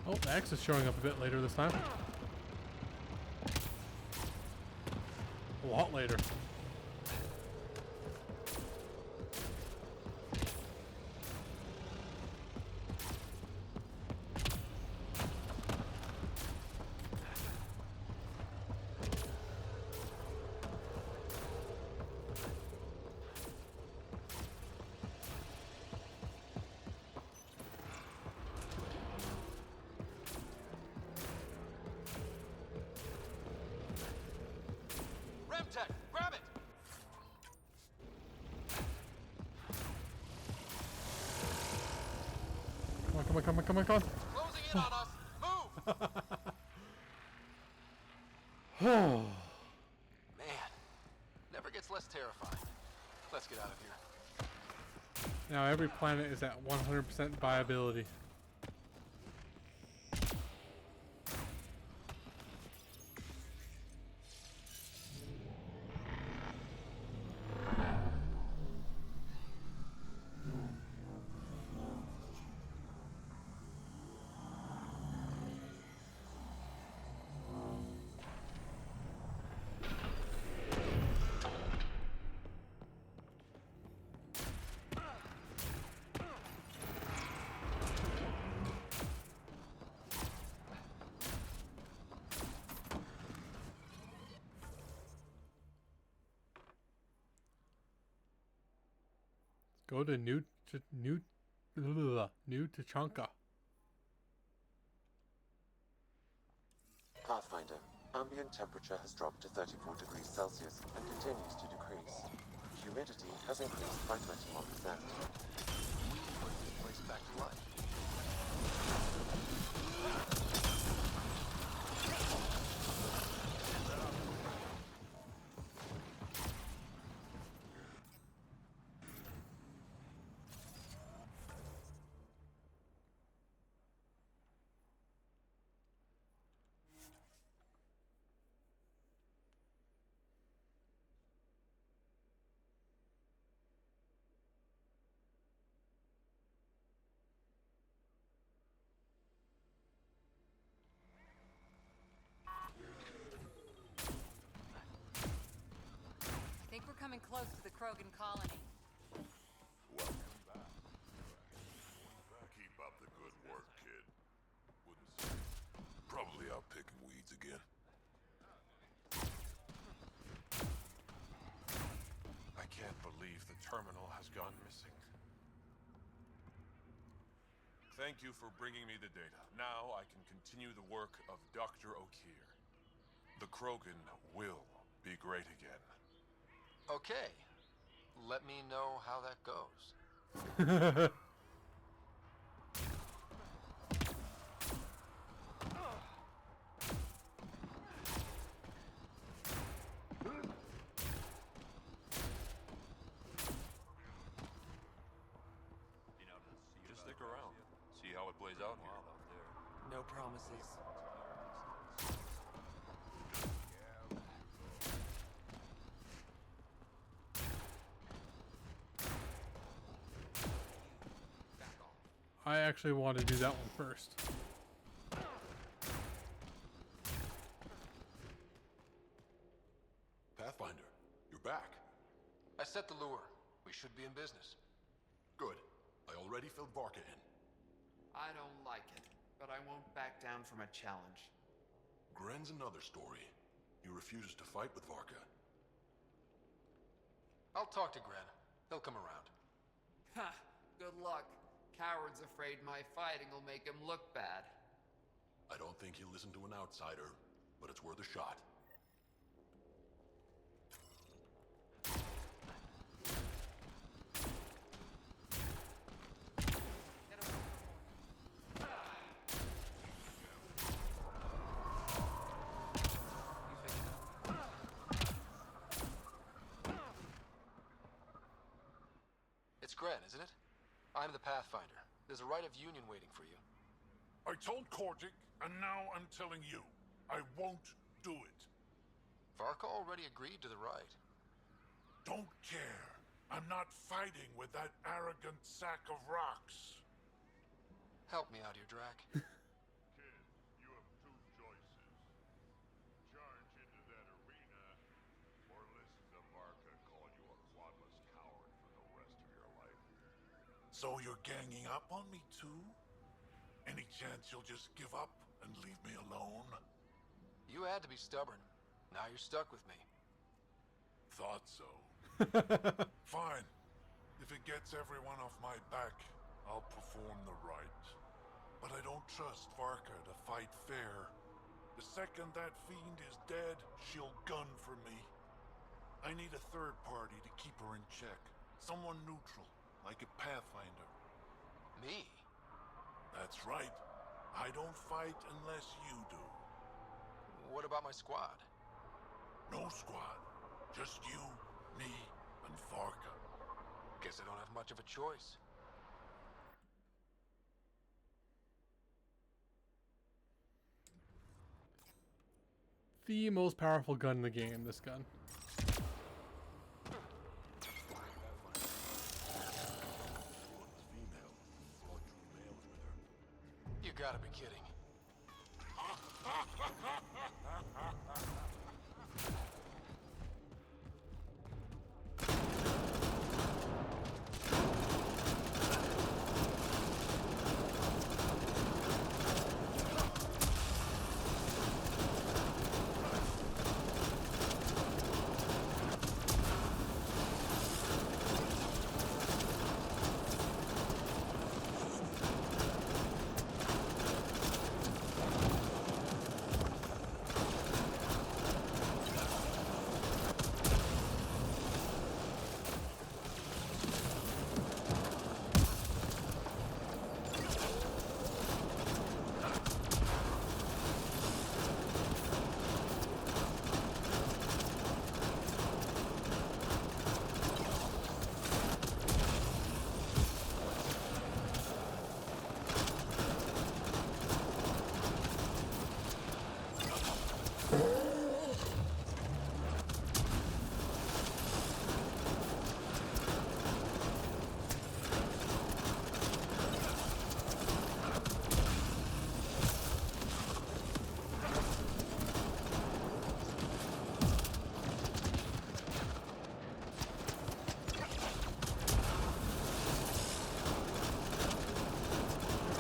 Oh, the X is showing up a bit later this time. A lot later. Remtech, grab it! Come on, come on, come on, come on, come on. Closing in on us! Move! Oh. Man, never gets less terrifying. Let's get out of here. Now every planet is at 100% viability. Go to New Tachanka. Pathfinder, ambient temperature has dropped to 34 degrees Celsius and continues to decrease. Humidity has increased by 21%. We can put this place back to life. I think we're coming close to the Krogan colony. Welcome back. Keep up the good work, kid. Wouldn't say. Probably out picking weeds again. I can't believe the terminal has gone missing. Thank you for bringing me the data. Now I can continue the work of Dr. O'Keir. The Krogan will be great again. Okay. Let me know how that goes. Just stick around. See how it plays out here. No promises. I actually want to do that one first. Pathfinder, you're back. I set the lure. We should be in business. Good. I already filled Varka in. I don't like it, but I won't back down from a challenge. Gren's another story. He refuses to fight with Varka. I'll talk to Gren. He'll come around. Ha! Good luck. Coward's afraid my fighting will make him look bad. I don't think he'll listen to an outsider, but it's worth a shot. It's Gren, isn't it? I'm the Pathfinder. There's a rite of union waiting for you. I told Kordic, and now I'm telling you. I won't do it. Varka already agreed to the rite. Don't care. I'm not fighting with that arrogant sack of rocks. Help me out here, Drac. Kid, you have two choices. Charge into that arena, or listen to Varka call you a quadless coward for the rest of your life. So you're ganging up on me too? Any chance you'll just give up and leave me alone? You had to be stubborn. Now you're stuck with me. Thought so. Fine. If it gets everyone off my back, I'll perform the rite. But I don't trust Varka to fight fair. The second that fiend is dead, she'll gun for me. I need a third party to keep her in check. Someone neutral, like a Pathfinder. Me? That's right. I don't fight unless you do. What about my squad? No squad. Just you, me, and Varka. Guess I don't have much of a choice. The most powerful gun in the game, this gun. You gotta be kidding.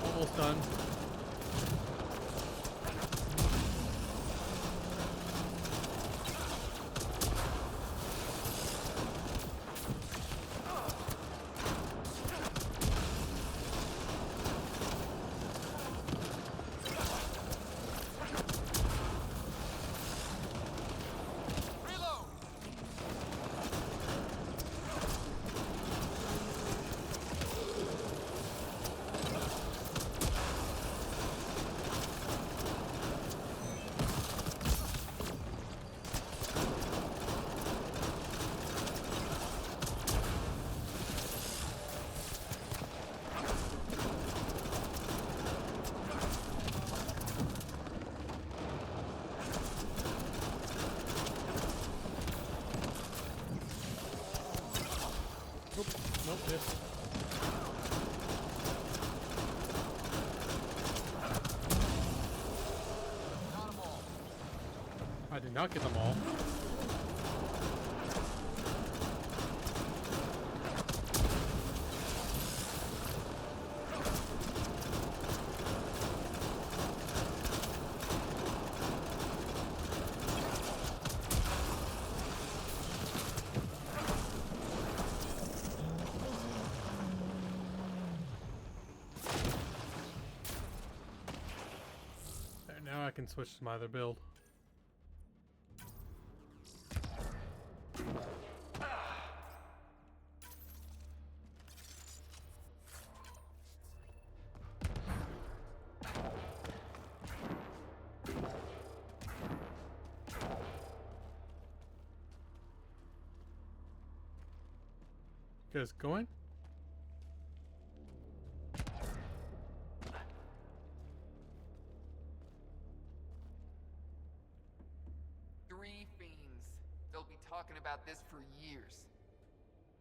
Almost done. Nope, nope, missed. I did not get them all. There, now I can switch to my other build. You guys going? Three fiends. They'll be talking about this for years.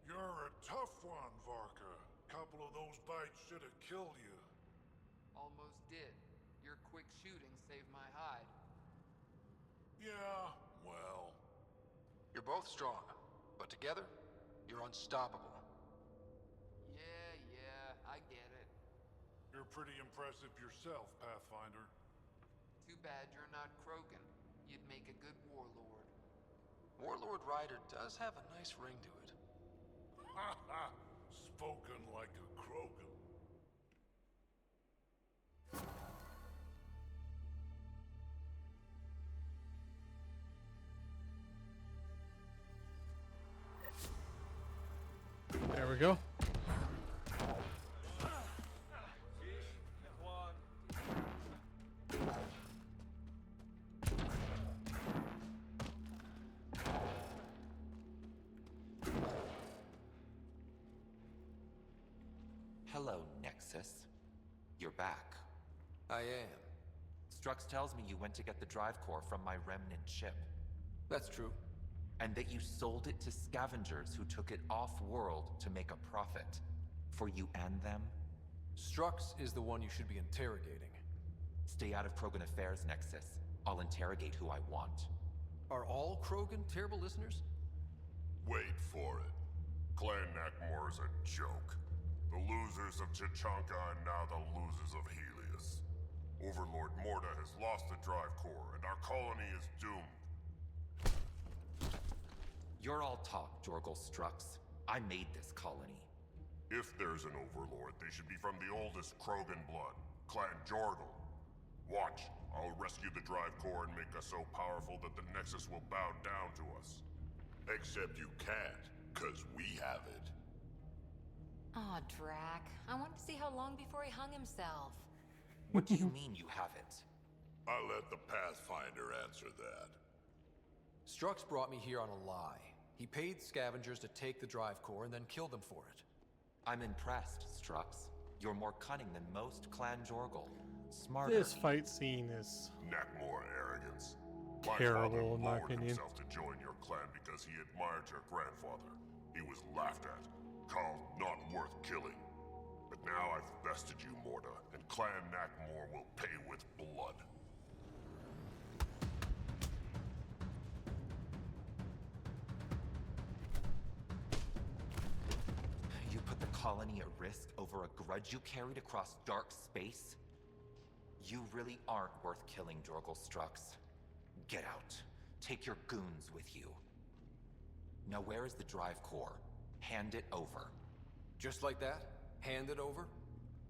You're a tough one, Varka. Couple of those bites should have killed you. Almost did. Your quick shooting saved my hide. Yeah, well. You're both strong, but together, you're unstoppable. Yeah, I get it. You're pretty impressive yourself, Pathfinder. Too bad you're not Krogan. You'd make a good warlord. Warlord Ryder does have a nice ring to it. Ha ha! Spoken like a Krogan. There we go. Hello, Nexus. You're back. I am. Strux tells me you went to get the drive core from my remnant ship. That's true. And that you sold it to scavengers who took it off-world to make a profit. For you and them? Strux is the one you should be interrogating. Stay out of Krogan affairs, Nexus. I'll interrogate who I want. Are all Krogan terrible listeners? Wait for it. Clan Nakmor is a joke. The losers of Chichanka and now the losers of Helios. Overlord Morda has lost the drive core, and our colony is doomed. You're all talk, Jorgal Strux. I made this colony. If there's an overlord, they should be from the oldest Krogan blood, Clan Jorgal. Watch, I'll rescue the drive core and make us so powerful that the Nexus will bow down to us. Except you can't, 'cause we have it. Aw, Drac. I wanted to see how long before he hung himself. What do you mean you have it? I'll let the Pathfinder answer that. Strux brought me here on a lie. He paid scavengers to take the drive core and then kill them for it. I'm impressed, Strux. You're more cunning than most Clan Jorgal. Smarter. This fight scene is Nakmor arrogance. terrible in my lowered opinion. himself to join your clan because he admired your grandfather. He was laughed at, called not worth killing. But now I've bested you, Morda, and Clan Nakmor will pay with blood. You put the colony at risk over a grudge you carried across dark space? You really aren't worth killing, Jorgal Strux. Get out. Take your goons with you. Now where is the drive core? Hand it over. Just like that? Hand it over?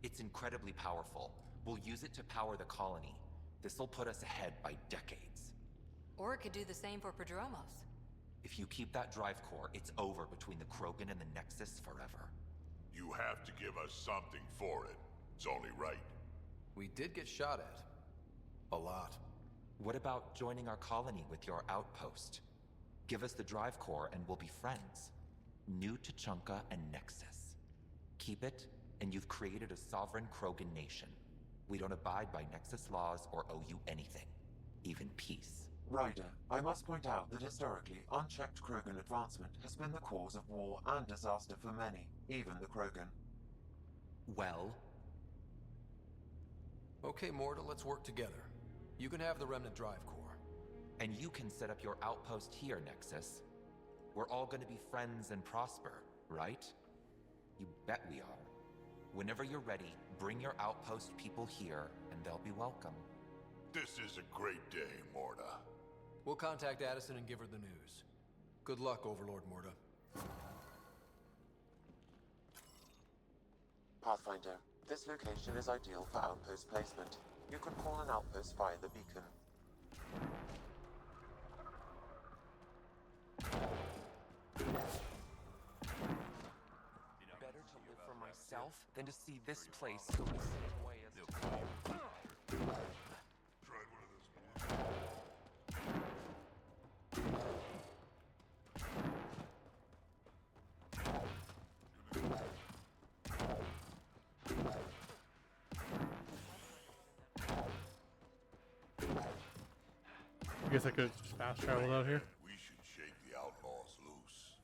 It's incredibly powerful. We'll use it to power the colony. This'll put us ahead by decades. Or it could do the same for Prodromos. If you keep that drive core, it's over between the Krogan and the Nexus forever. You have to give us something for it. It's only right. We did get shot at. A lot. What about joining our colony with your outpost? Give us the drive core and we'll be friends. New Tuchanka and Nexus. Keep it, and you've created a sovereign Krogan nation. We don't abide by Nexus laws or owe you anything. Even peace. Ryder, I must point out that historically, unchecked Krogan advancement has been the cause of war and disaster for many, even the Krogan. Well? Okay, Morta, let's work together. You can have the Remnant Drive Core. And you can set up your outpost here, Nexus. We're all gonna be friends and prosper, right? You bet we are. Whenever you're ready, bring your outpost people here, and they'll be welcome. This is a great day, Morta. We'll contact Addison and give her the news. Good luck, Overlord Morta. Pathfinder, this location is ideal for outpost placement. You can call an outpost via the beacon. Better to live for myself than to see this place go the same way as I guess I could just fast travel out here. We should shake the outlaws loose.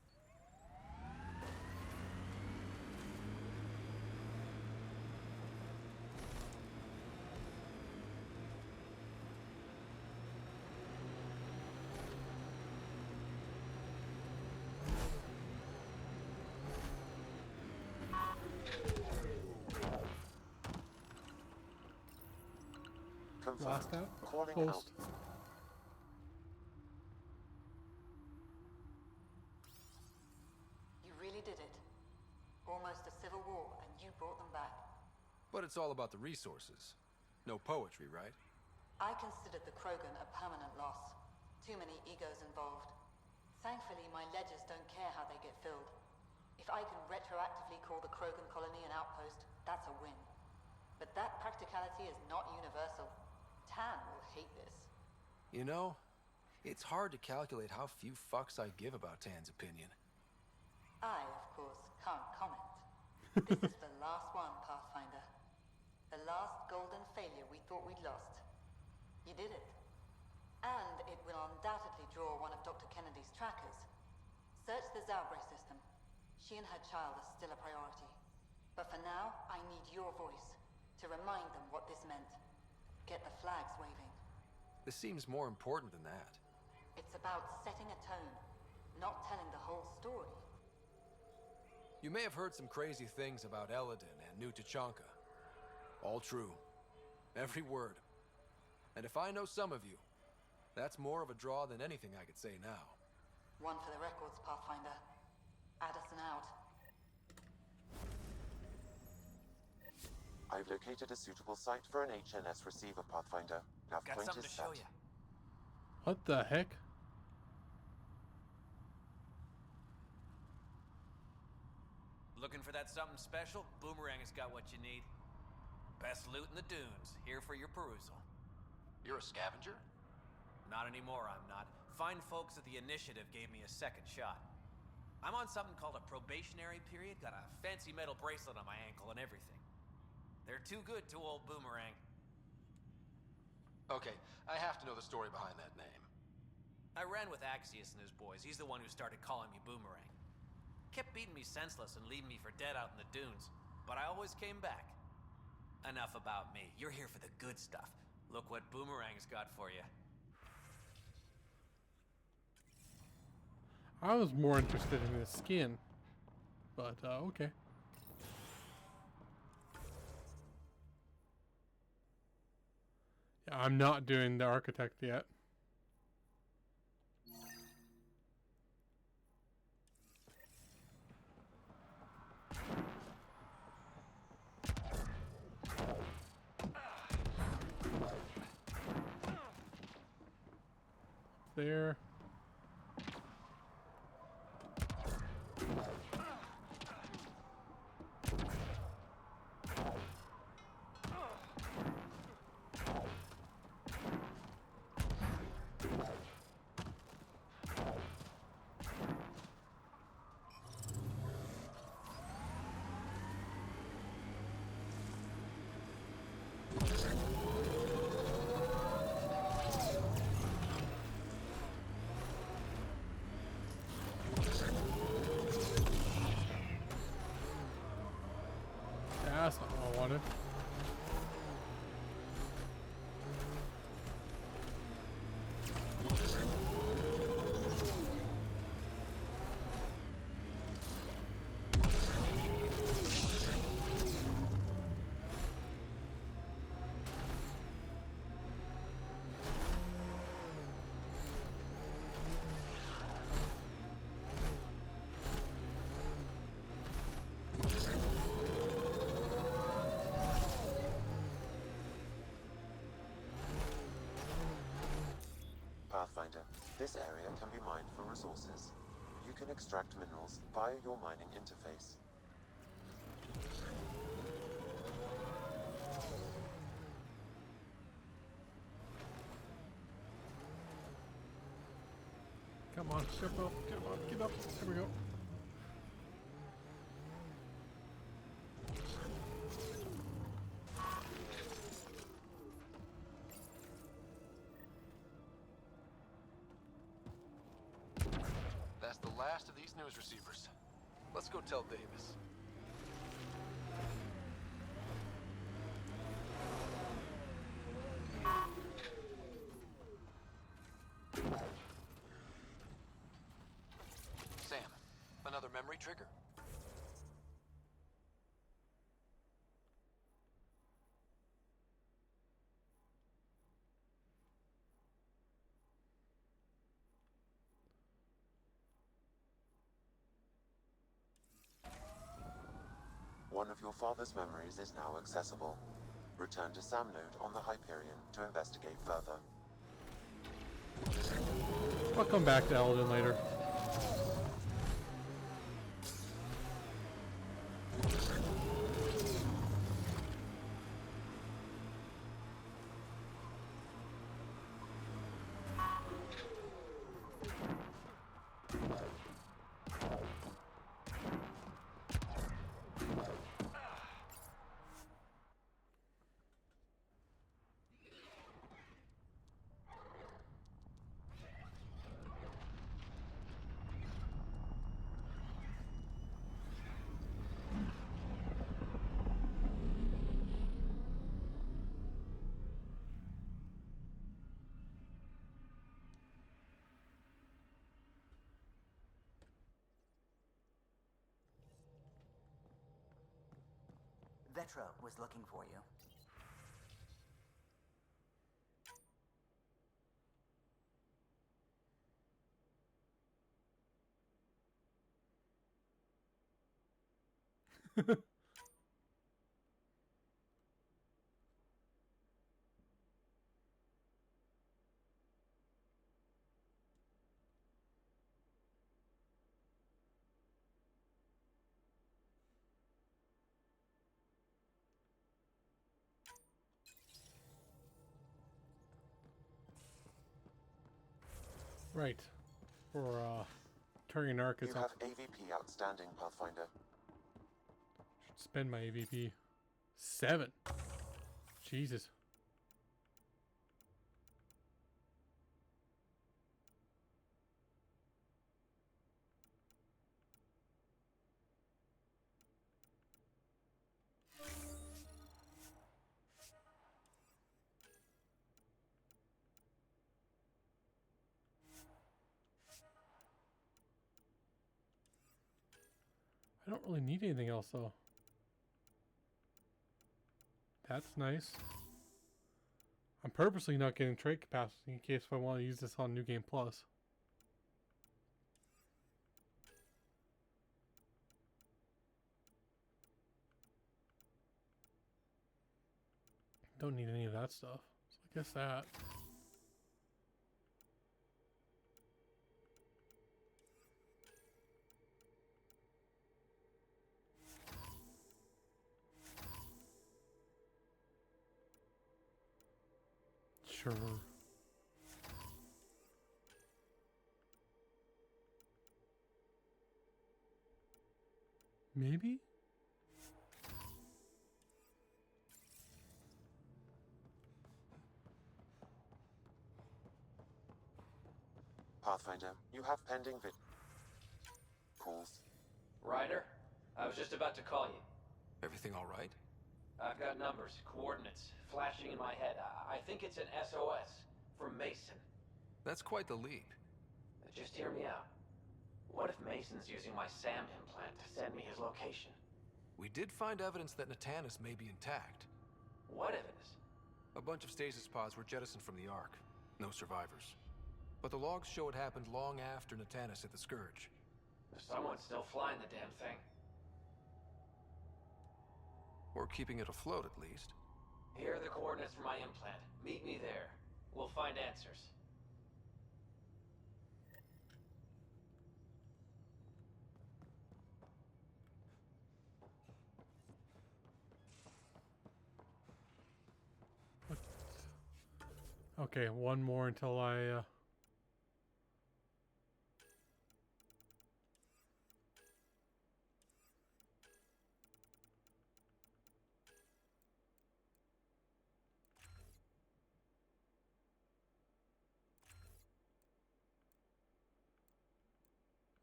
Blast out. Calling Post. You really did it. Almost a civil war, and you brought them back. But it's all about the resources. No poetry, right? I considered the Krogan a permanent loss. Too many egos involved. Thankfully, my ledgers don't care how they get filled. If I can retroactively call the Krogan colony an outpost, that's a win. But that practicality is not universal. Tan will hate this. You know, it's hard to calculate how few fucks I give about Tan's opinion. I, of course, can't comment. This is the last one, Pathfinder. The last golden failure we thought we'd lost. You did it. And it will undoubtedly draw one of Dr. Kennedy's trackers. Search the Zaubre system. She and her child are still a priority. But for now, I need your voice to remind them what this meant. Get the flags waving. This seems more important than that. It's about setting a tone, not telling the whole story. You may have heard some crazy things about Eleedon and New Tachanka. All true. Every word. And if I know some of you, that's more of a draw than anything I could say now. One for the records, Pathfinder. Addison out. I've located a suitable site for an HNS receiver, Pathfinder. Nav Got point something is to show set. you. What the heck? Looking for that something special? Boomerang has got what you need. Best loot in the dunes, here for your perusal. You're a scavenger? Not anymore, I'm not. Fine folks at the Initiative gave me a second shot. I'm on something called a probationary period, got a fancy metal bracelet on my ankle and everything. They're too good to old Boomerang. Okay, I have to know the story behind that name. I ran with Axius and his boys. He's the one who started calling me Boomerang. Kept beating me senseless and leaving me for dead out in the dunes, but I always came back. Enough about me. You're here for the good stuff. Look what Boomerang's got for you. I was more interested in his skin, but okay. Yeah, I'm not doing the architect yet. There. Pathfinder. This area can be mined for resources. You can extract minerals via your mining interface. Come on, ship up, get up, get up. Here we go. That's the last of these news receivers. Let's go tell Davis. Sam, another memory trigger? One of your father's memories is now accessible. Return to Sam Node on the Hyperion to investigate further. I'll come back to Eleedon later. Vetra was looking for you. Right. For Turian Arc, You it's have up. AVP outstanding, Pathfinder. Should spend my AVP. 7. Jesus. I don't really need anything else though. That's nice. I'm purposely not getting trade capacity in case if I want to use this on New Game Plus. Don't need any of that stuff. So I guess that. Sure. Maybe? Pathfinder, you have pending calls. Ryder, I was just about to call you. Everything all right? I've got numbers, coordinates, flashing in my head. I think it's an SOS from Mason. That's quite the lead. Just hear me out. What if Mason's using my SAM implant to send me his location? We did find evidence that Natanis may be intact. What evidence? A bunch of stasis pods were jettisoned from the Ark. No survivors. But the logs show it happened long after Natanis hit the Scourge. Someone's still flying the damn thing. Or keeping it afloat, at least. Here are the coordinates for my implant. Meet me there. We'll find answers. Okay, one more until I...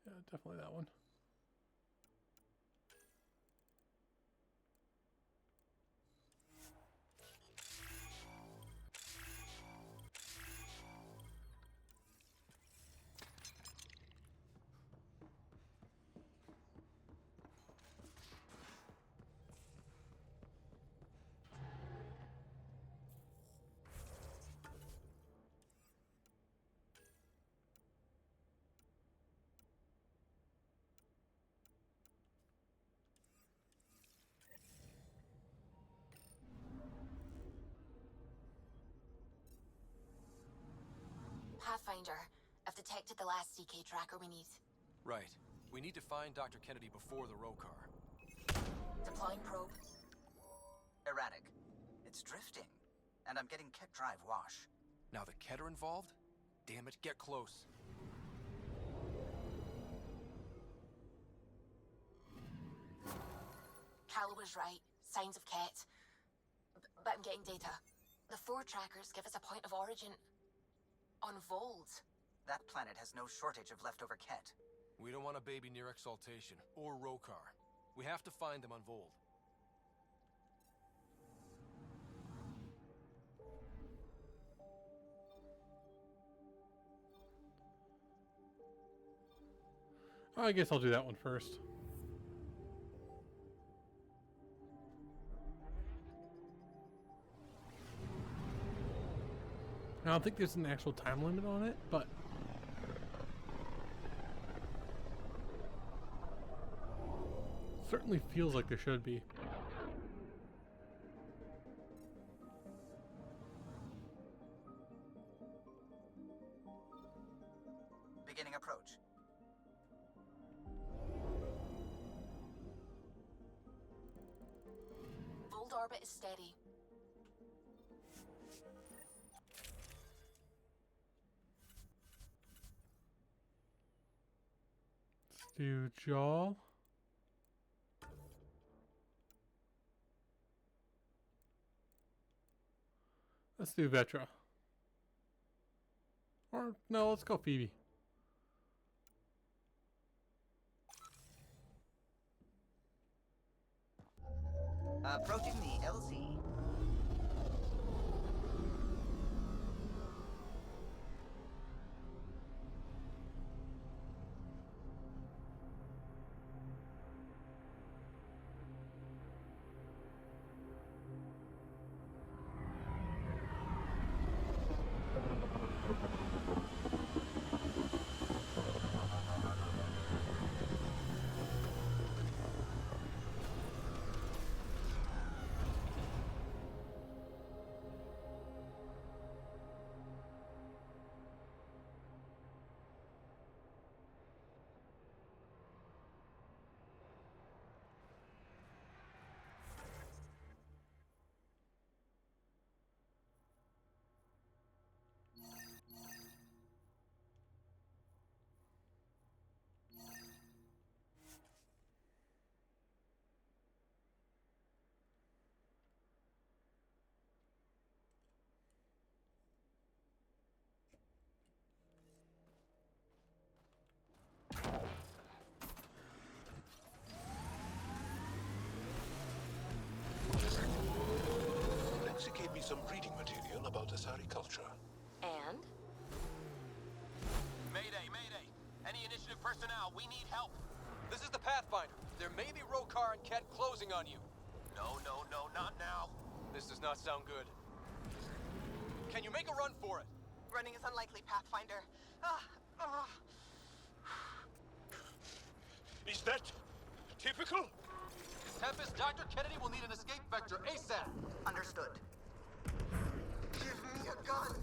Yeah, definitely that one. Pathfinder, I've detected the last CK tracker we need. Right. We need to find Dr. Kennedy before the Rokar. Deploying probe. Erratic. It's drifting, and I'm getting Ket drive wash. Now the Ket are involved? Damn it, get close. Cal was right. Signs of Ket. But I'm getting data. The 4 trackers give us a point of origin on Vold. That planet has no shortage of leftover Ket. We don't want a baby near Exaltation, or Rokar. We have to find them on Vold. I guess I'll do that one first. I don't think there's an actual time limit on it, but certainly feels like there should be. Beginning approach. Vold orbit is steady. Let's do Jaw. Let's do Vetra. Or, no, let's go Phoebe. Approaching the LZ. Lexi gave me some reading material about Asari culture. And? Mayday, mayday! Any initiative personnel, we need help! This is the Pathfinder. There may be Rokar and Ket closing on you. No, no, no, not now. This does not sound good. Can you make a run for it? Running is unlikely, Pathfinder. Is that typical? Tempest, Dr. Kennedy will need an escape vector ASAP. Understood. Give me a gun.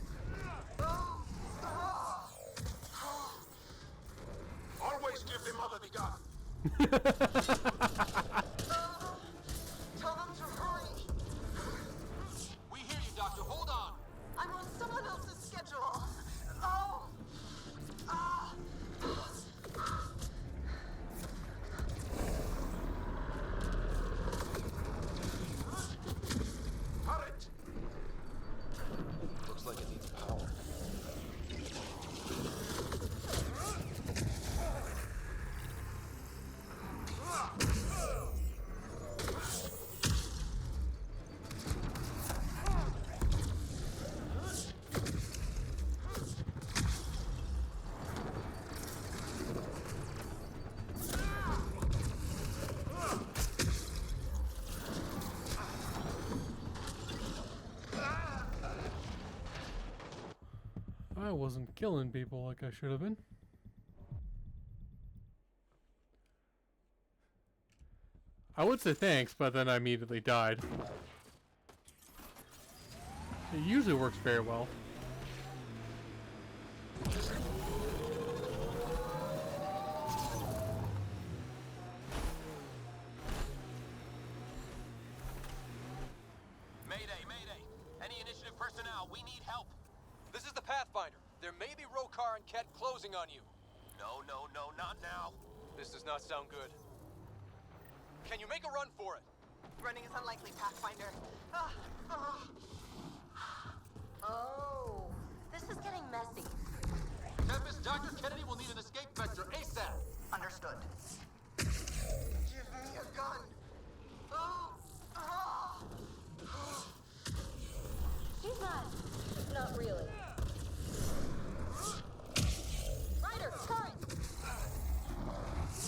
Always give the mother the gun. Tell them to hurry. We hear you, Doctor. Hold on. I'm on someone else's wasn't killing people like I should have been. I would say thanks, but then I immediately died. It usually works very well. Mayday, mayday! Any initiative personnel, we need help! This is the Pathfinder. There may be Rokar and Ket closing on you. No, no, no, not now. This does not sound good. Can you make a run for it? Running is unlikely, Pathfinder. Oh, this is getting messy. Tempest, Dr. Kennedy will need an escape vector ASAP. Understood. Give me a gun. She's not really. Ryder, current!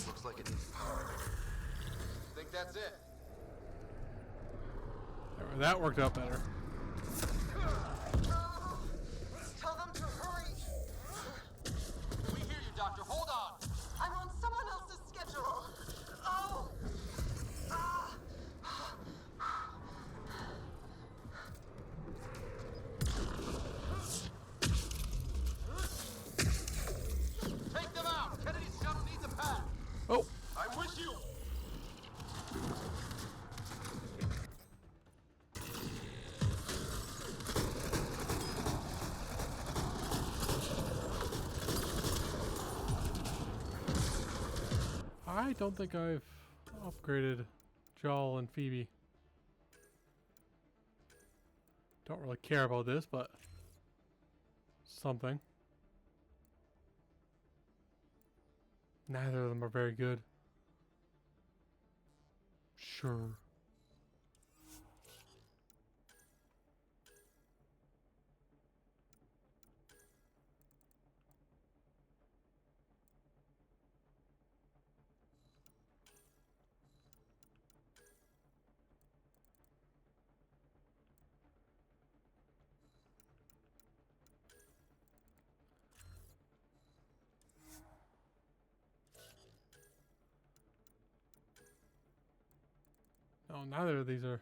Looks like it needs power. Think that's it? That worked out better. Tell them to hurry. We hear you, Doctor. Hold on. I'm on someone else's schedule. Oh. Take them out. Kennedy's shuttle needs a pad. Oh. I'm with you. I don't think I've upgraded Joel and Phoebe. Don't really care about this, but something. Neither of them are very good. Sure. No, neither of these are.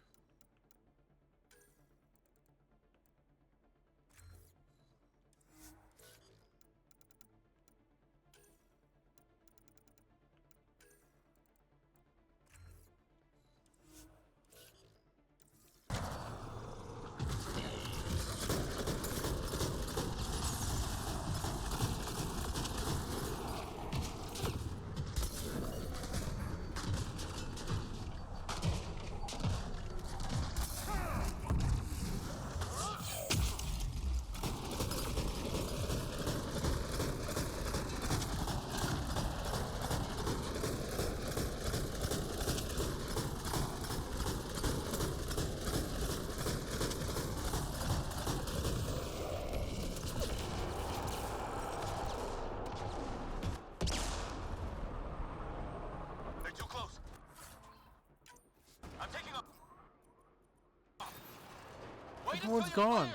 Everyone's gone.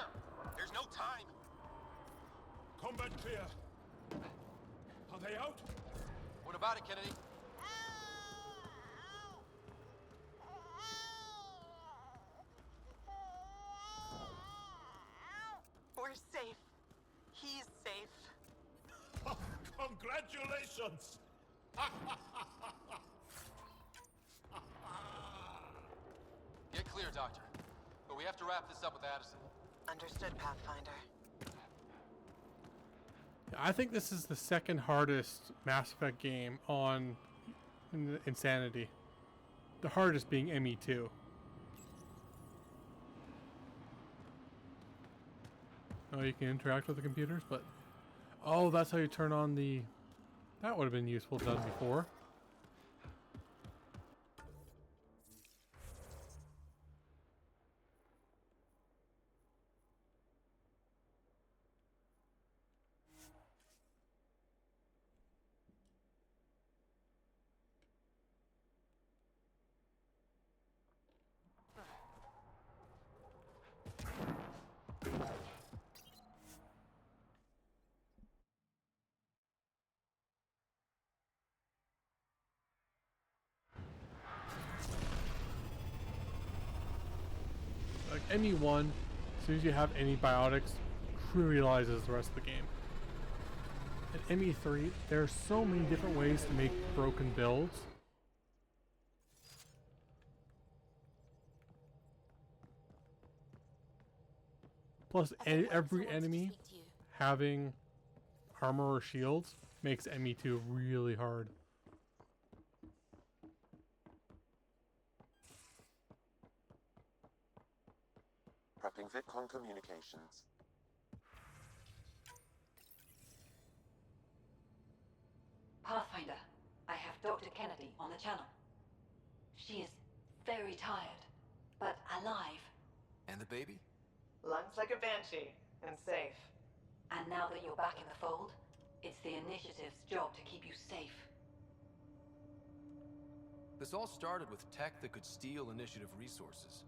There's no time. Combat clear. Are they out? What about it, Kennedy? We're safe. He's safe. Congratulations! Get clear, Doctor. But we have to wrap this up with Addison. Understood, Pathfinder. I think this is the second hardest Mass Effect game on Insanity. The hardest being ME2. Oh, you can interact with the computers, but... Oh, that's how you turn on the... That would have been useful done before. ME1, as soon as you have antibiotics, trivializes the rest of the game. At ME3, there are so many different ways to make broken builds. Plus, every enemy having armor or shields makes ME2 really hard. Prepping VidCon communications. Pathfinder, I have Dr. Kennedy on the channel. She is very tired, but alive. And the baby? Lungs like a banshee, and safe. And now that you're back in the fold, it's the Initiative's job to keep you safe. This all started with tech that could steal Initiative resources.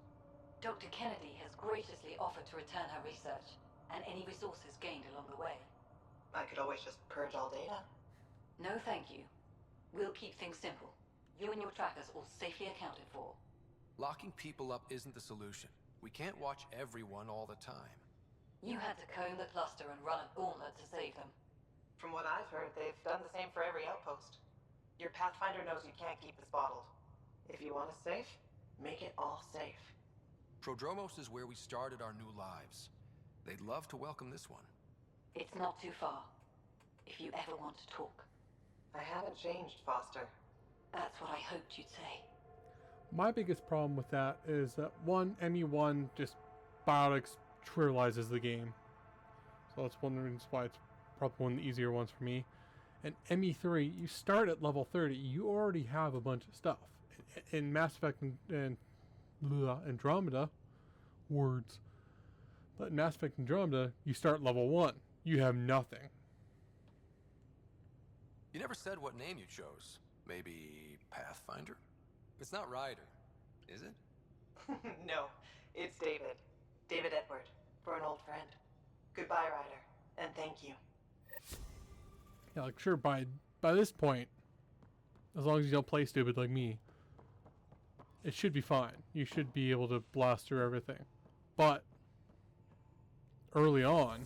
Dr. Kennedy has graciously offered to return her research, and any resources gained along the way. I could always just purge all data. No thank you. We'll keep things simple. You and your trackers all safely accounted for. Locking people up isn't the solution. We can't watch everyone all the time. You had to comb the cluster and run a gauntlet to save them. From what I've heard, they've done the same for every outpost. Your Pathfinder knows you can't keep this bottled. If you want us safe, make it all safe. Prodromos is where we started our new lives. They'd love to welcome this one. It's not too far, if you ever want to talk. I haven't changed, Foster. That's what I hoped you'd say. My biggest problem with that is that one, ME1 just biotics trivializes the game. So that's one of the reasons why it's probably one of the easier ones for me. And ME3, you start at level 30, you already have a bunch of stuff. In Mass Effect and Andromeda, words. But in Mass Effect Andromeda, you start level 1. You have nothing. You never said what name you chose. Maybe Pathfinder? It's not Ryder, is it? No, it's David. David Edward, for an old friend. Goodbye, Ryder, and thank you. Yeah, like sure, by this point, as long as you don't play stupid like me, it should be fine. You should be able to blast through everything. But early on,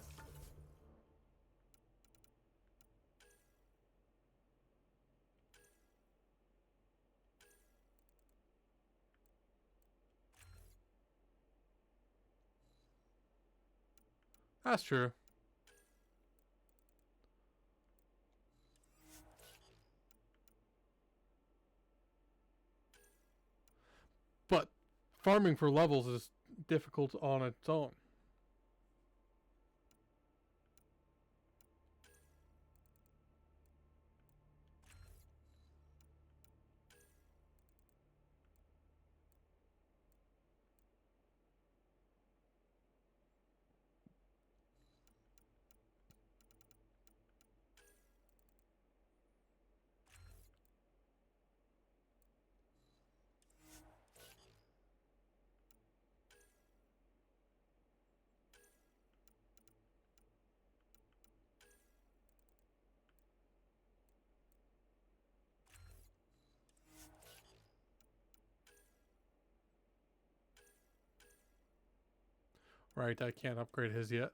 that's true. But farming for levels is difficult on its own. Right, I can't upgrade his yet.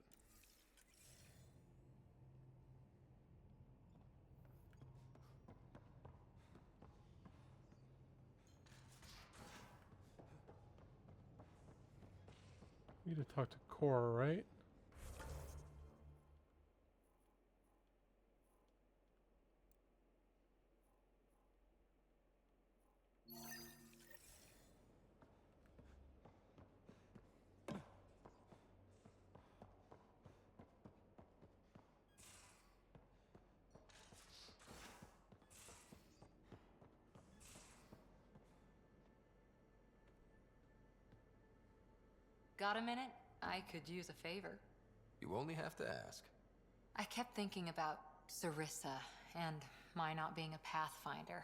Need to talk to Cora, right? Got a minute? I could use a favor. You only have to ask. I kept thinking about Sarissa and my not being a Pathfinder.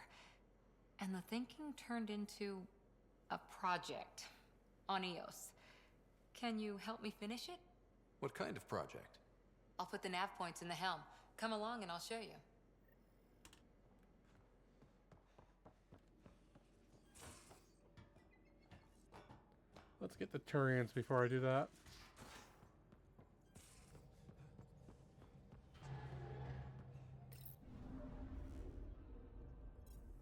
And the thinking turned into a project on Eos. Can you help me finish it? What kind of project? I'll put the nav points in the helm. Come along and I'll show you. Let's get the Turians before I do that.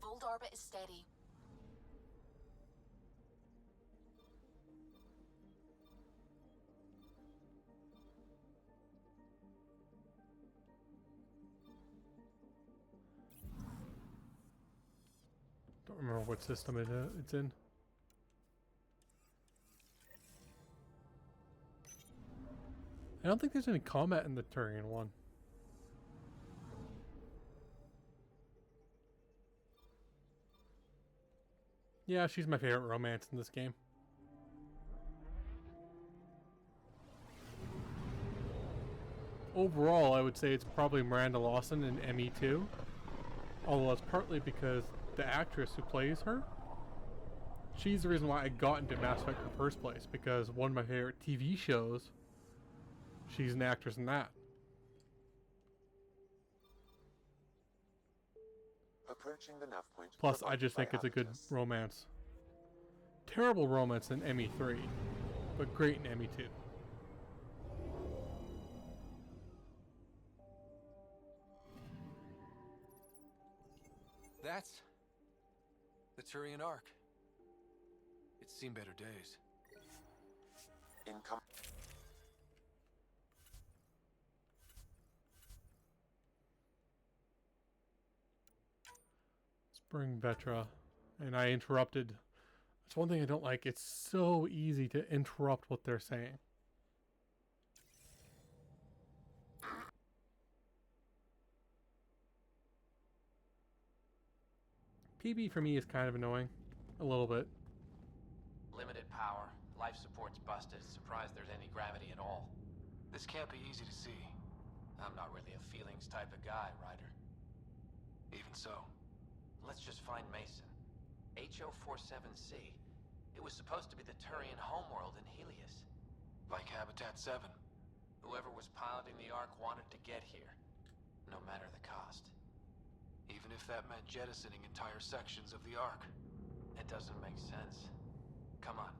Old orbit is steady. Don't remember what system it's in. I don't think there's any combat in the Turian one. Yeah, she's my favorite romance in this game. Overall, I would say it's probably Miranda Lawson in ME2. Although that's partly because the actress who plays her, she's the reason why I got into Mass Effect in the first place, because one of my favorite TV shows, she's an actress in that. Approaching the nav point. Plus, I just think it's a good romance. Terrible romance in ME3, but great in ME2. That's the Turian Arc. It's seen better days. Income. Spring Vetra, and I interrupted. That's one thing I don't like. It's so easy to interrupt what they're saying. PB for me is kind of annoying. A little bit. Limited power. Life support's busted. Surprised there's any gravity at all. This can't be easy to see. I'm not really a feelings type of guy, Ryder. Even so. Let's just find Mason. HO47C. It was supposed to be the Turian homeworld in Helios. Like Habitat 7. Whoever was piloting the Ark wanted to get here. No matter the cost. Even if that meant jettisoning entire sections of the Ark. It doesn't make sense. Come on.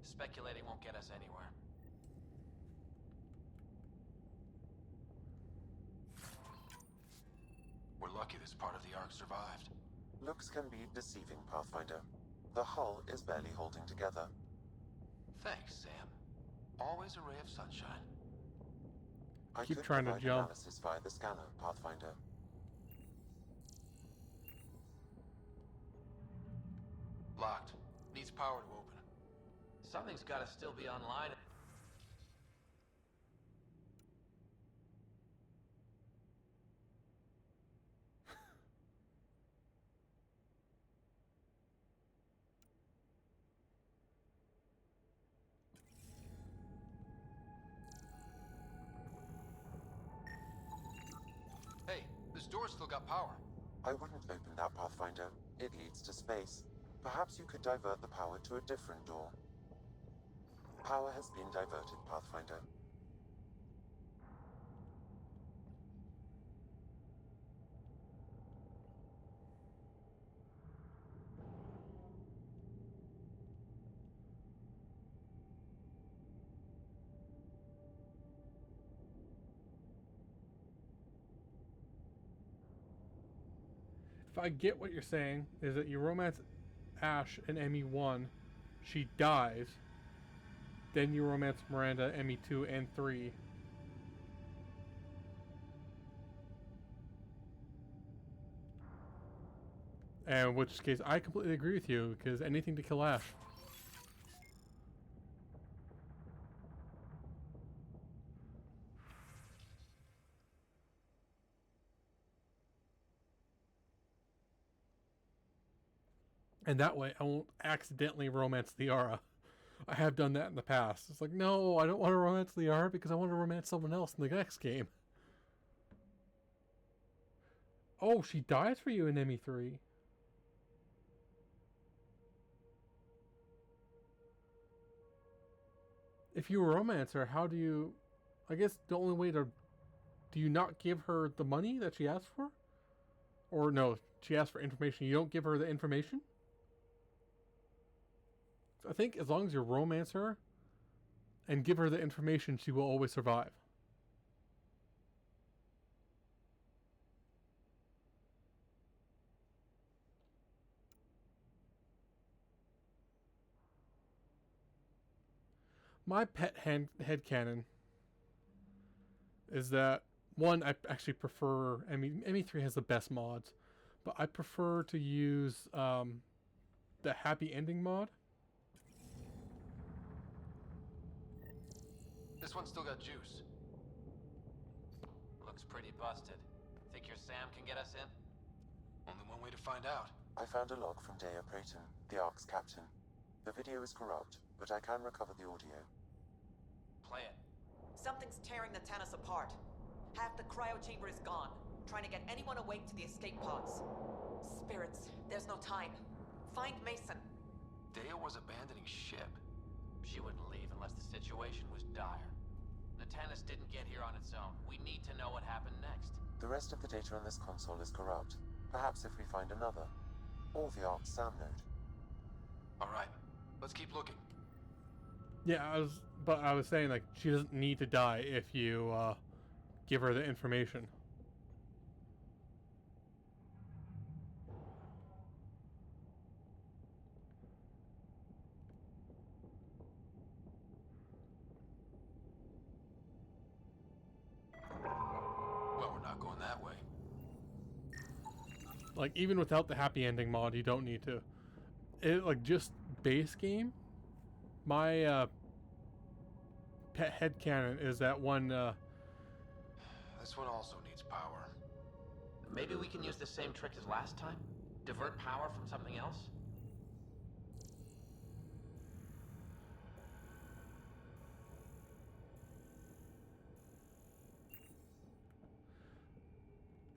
Speculating won't get us anywhere. We're lucky this part of the Ark survived. Looks can be deceiving, Pathfinder. The hull is barely holding together. Thanks, Sam. Always a ray of sunshine. I Keep could trying to provide jump. analysis via the scanner, Pathfinder. Locked. Needs power to open. Something's gotta still be online. Hey, this door's still got power. I wouldn't open that, Pathfinder. It leads to space. Perhaps you could divert the power to a different door. Power has been diverted, Pathfinder. If I get what you're saying, is that you romance Ash in ME1, she dies, then you romance Miranda ME2 and 3. And in which case, I completely agree with you, because anything to kill Ash. And that way, I won't accidentally romance Liara. I have done that in the past. It's like, no, I don't want to romance Liara because I want to romance someone else in the next game. Oh, she dies for you in ME3. If you romance her, how do you... I guess the only way to... Do you not give her the money that she asked for? Or no, she asked for information. You don't give her the information? I think as long as you romance her and give her the information, she will always survive. My pet headcanon is that, one, I actually prefer, ME3 has the best mods, but I prefer to use the happy ending mod. This one's still got juice. Looks pretty busted. Think your Sam can get us in? Only one way to find out. I found a log from Dea Prayton, the Ark's captain. The video is corrupt, but I can recover the audio. Play it. Something's tearing the Tannis apart. Half the cryo chamber is gone, trying to get anyone awake to the escape pods. Spirits, there's no time. Find Mason. Dea was abandoning ship. She wouldn't leave unless the situation was dire. The Tannis didn't get here on its own. We need to know what happened next. The rest of the data on this console is corrupt. Perhaps if we find another. Or the Ark's SAM node. Alright, let's keep looking. Yeah, I was saying, like, she doesn't need to die if you give her the information. Well, we're not going that way. Like, even without the happy ending mod, you don't need to. It, like, just base game, my pet headcanon is that one. This one also needs power. Maybe we can use the same trick as last time? Divert power from something else?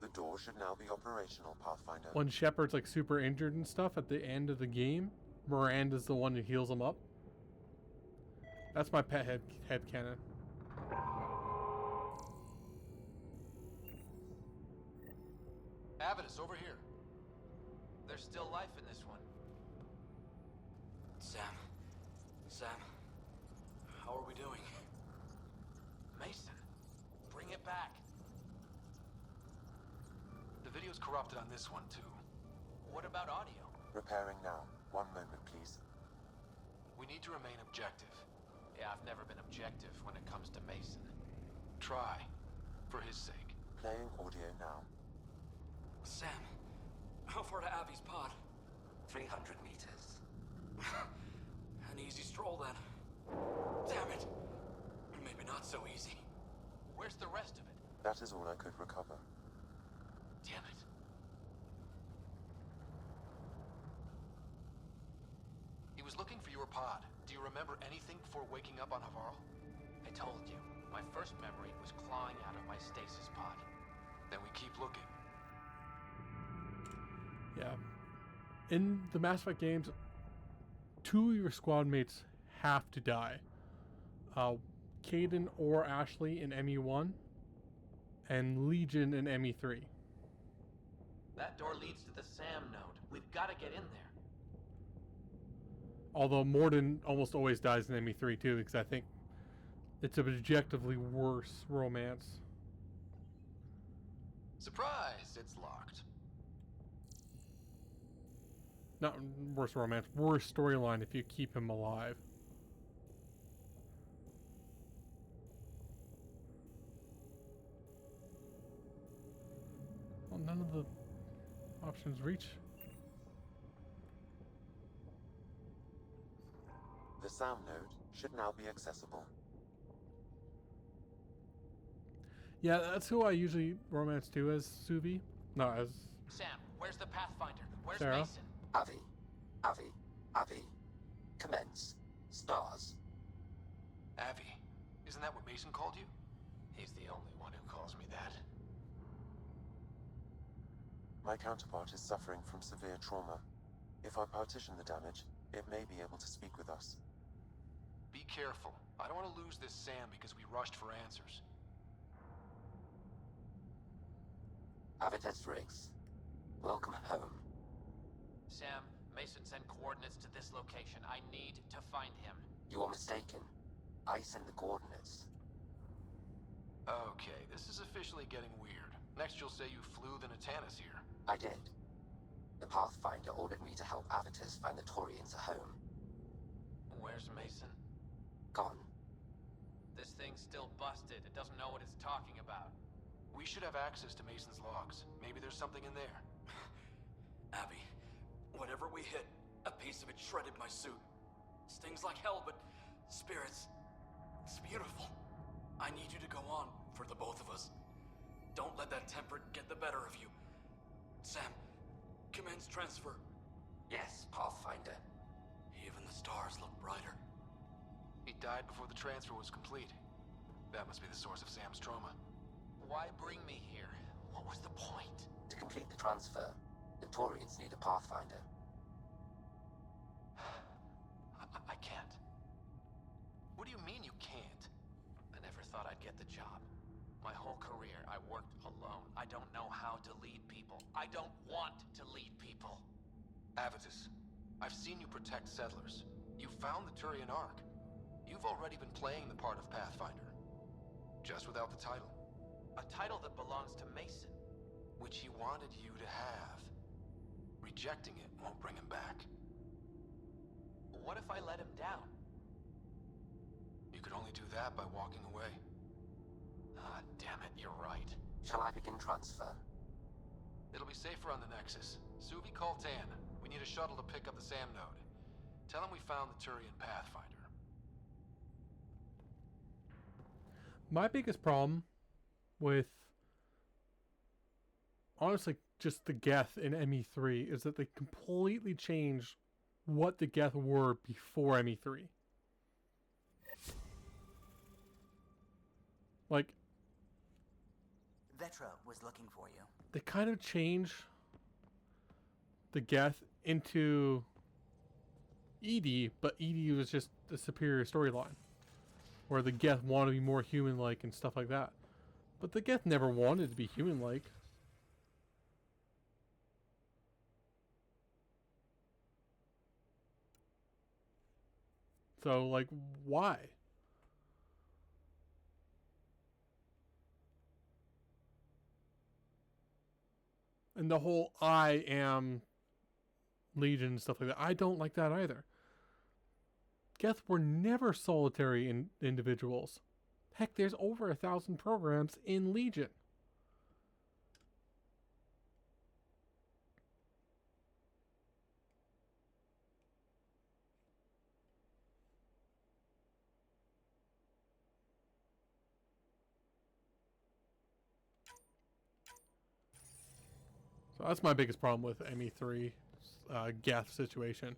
The door should now be operational, Pathfinder. When Shepard's like super injured and stuff at the end of the game, Miranda's the one who heals him up. That's my pet headcanon. Avidus, over here. There's still life in this one. Sam, how are we doing? Mason, bring it back. The video's corrupted on this one, too. What about audio? Repairing now. 1 moment, please. We need to remain objective. Yeah, I've never been objective when it comes to Mason. Try, for his sake. Playing audio now. Sam, how far to Avi's pod? 300 meters. An easy stroll then. Damn it! Maybe not so easy. Where's the rest of it? That is all I could recover. Damn it. He was looking for your pod. Do you remember anything before waking up on Havarl? I told you. My first memory was clawing out of my stasis pod. Then we keep looking. Yeah. In the Mass Effect games, 2 of your squad mates have to die. Kaidan or Ashley in ME1, and Legion in ME3. That door leads to the SAM node. We've got to get in there. Although Morden almost always dies in ME3 too, because I think it's an objectively worse romance. Surprise! It's locked. Not worse romance, worse storyline if you keep him alive. Well, none of the options reach. The SAM node should now be accessible. Yeah, that's who I usually romance too, as Suvi. No, as... Sam, where's the Pathfinder? Where's Sarah? Mason? Avi. Commence. Stars. Avi. Isn't that what Mason called you? He's the only one who calls me that. My counterpart is suffering from severe trauma. If I partition the damage, it may be able to speak with us. Be careful. I don't want to lose this Sam because we rushed for answers. Avitus Riggs. Welcome home. Sam, Mason sent coordinates to this location. I need to find him. You are mistaken. I send the coordinates. Okay, this is officially getting weird. Next you'll say you flew the Natanus here. I did. The Pathfinder ordered me to help Avitus find the Turians a home. Where's Mason? Gone. This thing's still busted. It doesn't know what it's talking about. We should have access to Mason's logs. Maybe there's something in there. Abby, whatever we hit, a piece of it shredded my suit. Stings like hell, but spirits, it's beautiful. I need you to go on for the both of us. Don't let that temper get the better of you. Sam, commence transfer. Yes, Pathfinder. Even the stars look brighter. He died before the transfer was complete. That must be the source of Sam's trauma. Why bring me here? What was the point? To complete the transfer, the Turians need a Pathfinder. I can't. What do you mean you can't? I never thought I'd get the job. My whole career, I worked alone. I don't know how to lead people. I don't want to lead people. Avitus, I've seen you protect settlers. You found the Turian Arc. You've already been playing the part of Pathfinder. Just without the title. A title that belongs to Mason. Which he wanted you to have. Rejecting it won't bring him back. What if I let him down? You could only do that by walking away. Ah, damn it, you're right. Shall I begin transfer? It'll be safer on the Nexus. Suvi, call Tan. We need a shuttle to pick up the SAM node. Tell him we found the Turian Pathfinder. My biggest problem with, honestly, just the Geth in ME3 is that they completely changed what the Geth were before ME3. Like, Vetra was looking for you. they kind of changed the Geth into ED, but ED was just the superior storyline. Where the Geth want to be more human-like and stuff like that. But the Geth never wanted to be human-like. So, like, why? And the whole I am Legion and stuff like that, I don't like that either. Geth were never solitary individuals. Heck, there's over 1,000 programs in Legion. So that's my biggest problem with ME3 Geth situation.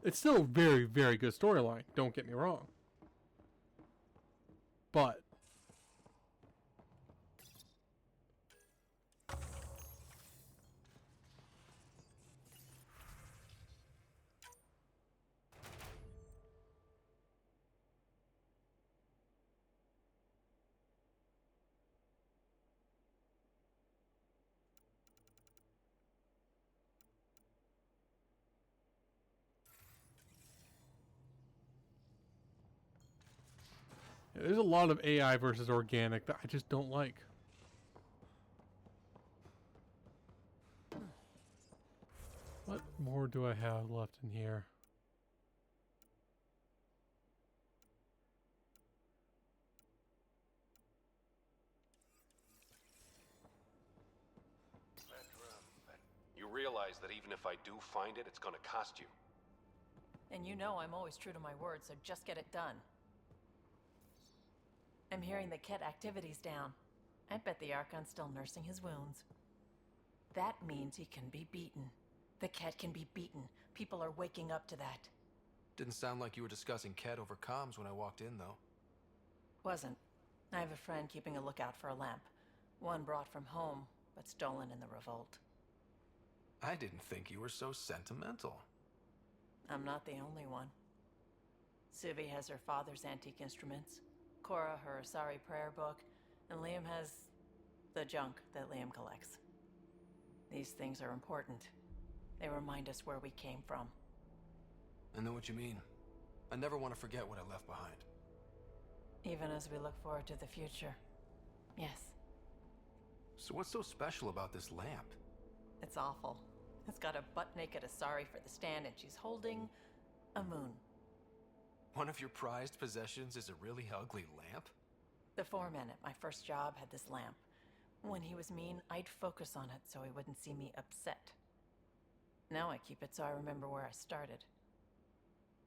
It's still a very, very good storyline. Don't get me wrong. But there's a lot of AI versus organic that I just don't like. What more do I have left in here? You realize that even if I do find it, it's gonna cost you. And you know I'm always true to my word, so just get it done. I'm hearing the Ket activity's down. I bet the Archon's still nursing his wounds. That means he can be beaten. The Ket can be beaten. People are waking up to that. Didn't sound like you were discussing Ket over comms when I walked in, though. Wasn't. I have a friend keeping a lookout for a lamp. One brought from home, but stolen in the revolt. I didn't think you were so sentimental. I'm not the only one. Suvi has her father's antique instruments, Cora her Asari prayer book, and Liam has the junk that Liam collects. These things are important. They remind us where we came from. I know what you mean. I never want to forget what I left behind. Even as we look forward to the future. Yes. So what's so special about this lamp? It's awful. It's got a butt-naked Asari for the stand, and she's holding a moon. One of your prized possessions is a really ugly lamp? The foreman at my first job had this lamp. When he was mean, I'd focus on it so he wouldn't see me upset. Now I keep it so I remember where I started.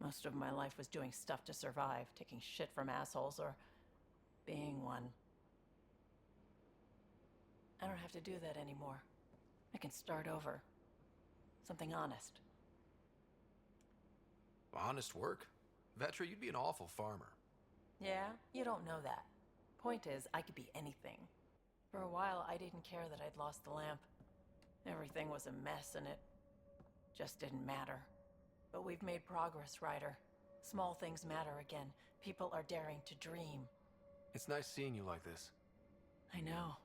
Most of my life was doing stuff to survive, taking shit from assholes, or being one. I don't have to do that anymore. I can start over. Something honest. Honest work? Vetra, you'd be an awful farmer. Yeah, you don't know that. Point is, I could be anything. For a while, I didn't care that I'd lost the lamp. Everything was a mess, and it just didn't matter. But we've made progress, Ryder. Small things matter again. People are daring to dream. It's nice seeing you like this. I know.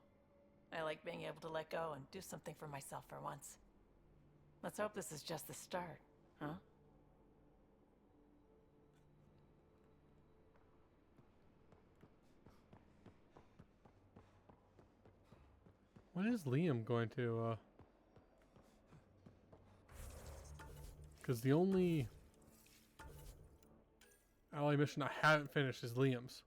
I like being able to let go and do something for myself for once. Let's hope this is just the start, huh? When is Liam going to, because the only ally mission I haven't finished is Liam's.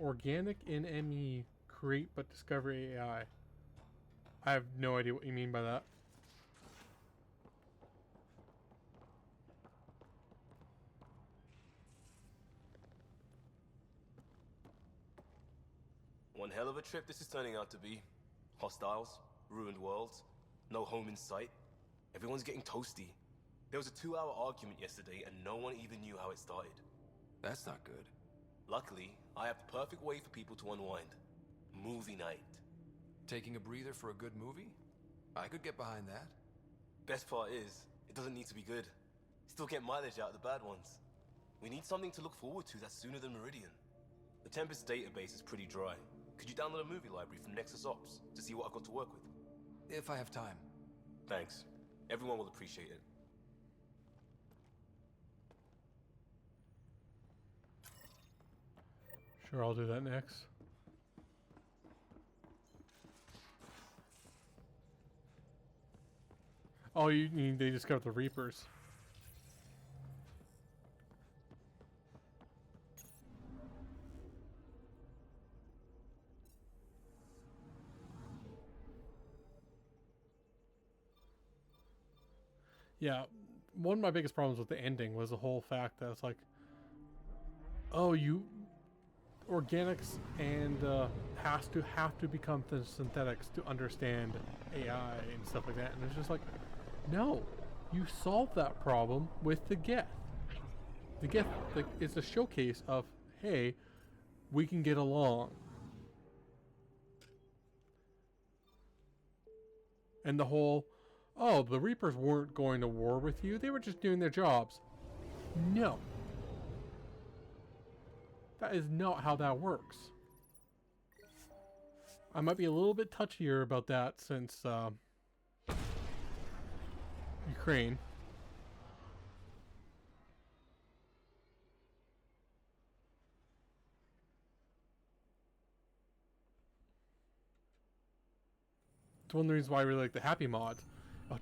Organic NME, create but discover AI. I have no idea what you mean by that. One hell of a trip this is turning out to be. Hostiles, ruined worlds, no home in sight. Everyone's getting toasty. There was a 2-hour argument yesterday and no one even knew how it started. That's not good. Luckily, I have the perfect way for people to unwind. Movie night. Taking a breather for a good movie? I could get behind that. Best part is, it doesn't need to be good. Still get mileage out of the bad ones. We need something to look forward to that's sooner than Meridian. The Tempest database is pretty dry. Could you download a movie library from Nexus Ops to see what I've got to work with? If I have time. Thanks. Everyone will appreciate it. Sure, I'll do that next. Oh, you mean they discovered the Reapers? Yeah, one of my biggest problems with the ending was the whole fact that it's like, oh, you organics and have to become the synthetics to understand AI and stuff like that, and it's just like, no, you solve that problem with the Geth. The Geth is a showcase of, hey, we can get along. And the whole, oh, the Reapers weren't going to war with you, they were just doing their jobs. No. That is not how that works. I might be a little bit touchier about that since Ukraine. It's one of the reasons why I really like the Happy mod.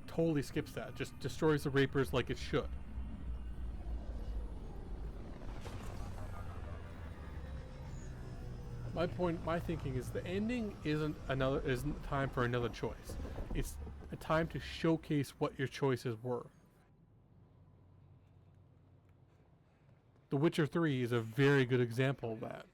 Totally skips that. Just destroys the Reapers like it should. My thinking is the ending isn't time for another choice. It's a time to showcase what your choices were. The Witcher 3 is a very good example of that.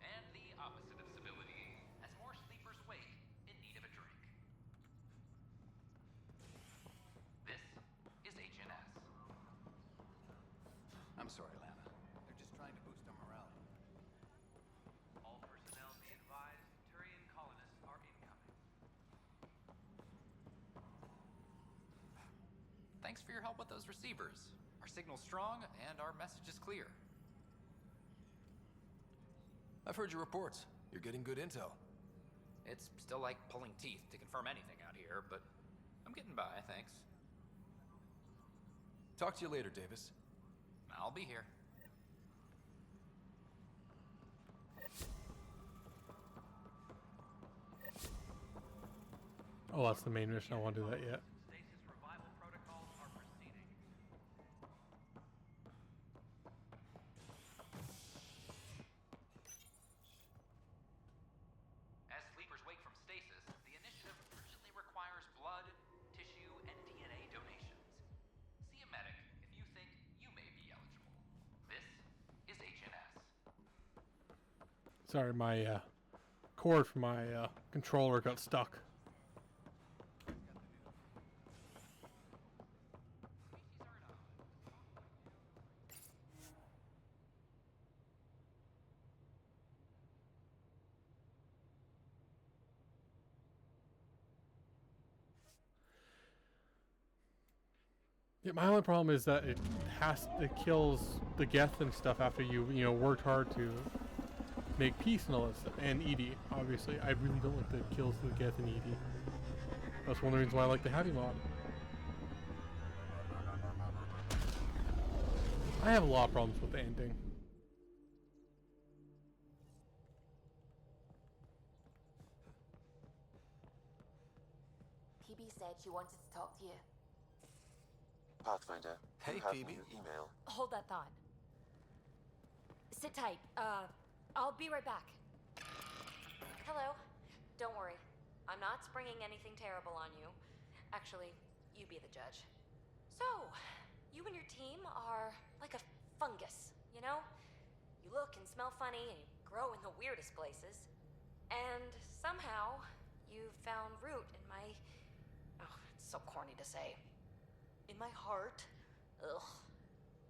And the opposite of civility, as more sleepers wake in need of a drink. thanks for your help with those receivers. Our signal's strong, and our message is clear. I've heard your reports. You're getting good intel. It's still like pulling teeth to confirm anything out here, but I'm getting by, thanks. Talk to you later, Davis. I'll be here. Oh, that's the main mission. I won't do that yet. As sleepers wake from stasis, the initiative urgently requires blood, tissue, and DNA donations. See a medic if you think you may be eligible. This is HNS. Sorry, my cord for my controller got stuck. Yeah, my only problem is that it kills the Geth and stuff after you worked hard to make peace and all this stuff. And Edie, obviously. I really don't like the kills of the Geth and Edie. That's one of the reasons why I like the heavy mod. I have a lot of problems with the ending. PB said she wanted to talk to you. Pathfinder, hey, you have PB. new email. Hold that thought. Sit tight. I'll be right back. Hello. Don't worry. I'm not springing anything terrible on you. Actually, you be the judge. So, you and your team are like a fungus, you know? You look and smell funny and you grow in the weirdest places. And somehow, you found root in my... Oh, it's so corny to say. In my heart. Ugh.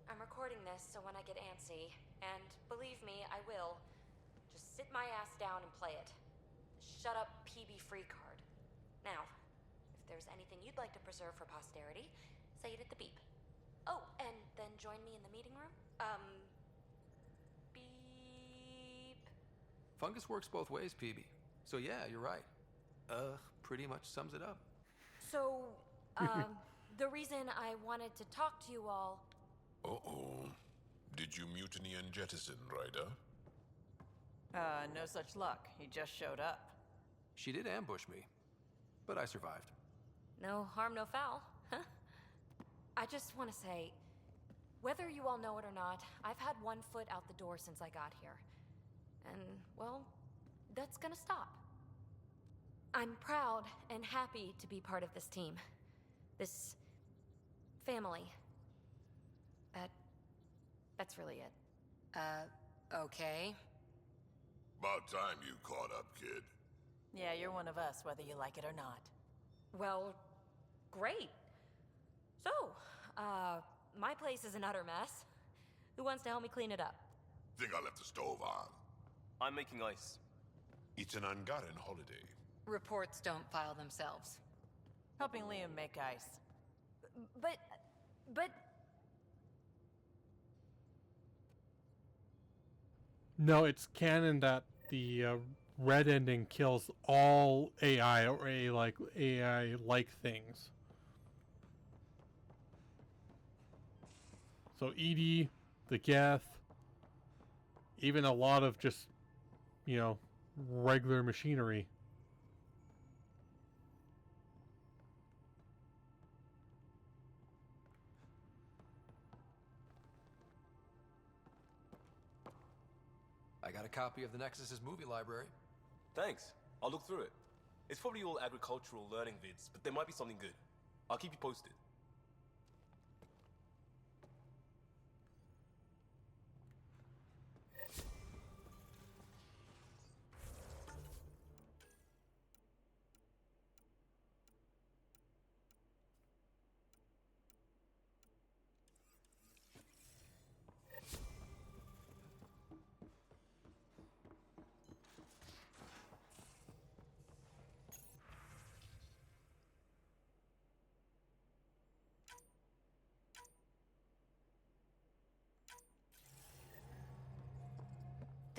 I'm recording this so when I get antsy, and believe me, I will, just sit my ass down and play it. Shut up PB free card. Now, if there's anything you'd like to preserve for posterity, say it at the beep. Oh, and then join me in the meeting room? Beep. Fungus works both ways, PB. So yeah, you're right. Pretty much sums it up. So, the reason I wanted to talk to you all... Uh-oh. Did you mutiny and jettison, Ryder? No such luck. He just showed up. She did ambush me, but I survived. No harm, no foul. Huh? I just want to say, whether you all know it or not, I've had one foot out the door since I got here. And, well, that's gonna stop. I'm proud and happy to be part of this team. This... family. That's really it. Okay. About time you caught up, kid. Yeah, you're one of us, whether you like it or not. Well, great. So, my place is an utter mess. Who wants to help me clean it up? Think I left the stove on. I'm making ice. It's an Angaran holiday. Reports don't file themselves. Helping Liam make ice. But... No, it's canon that the red ending kills all AI or AI-like things. So Edie, the Geth, even a lot of just, regular machinery. I got a copy of the Nexus's movie library. Thanks. I'll look through it. It's probably all agricultural learning vids, but there might be something good. I'll keep you posted.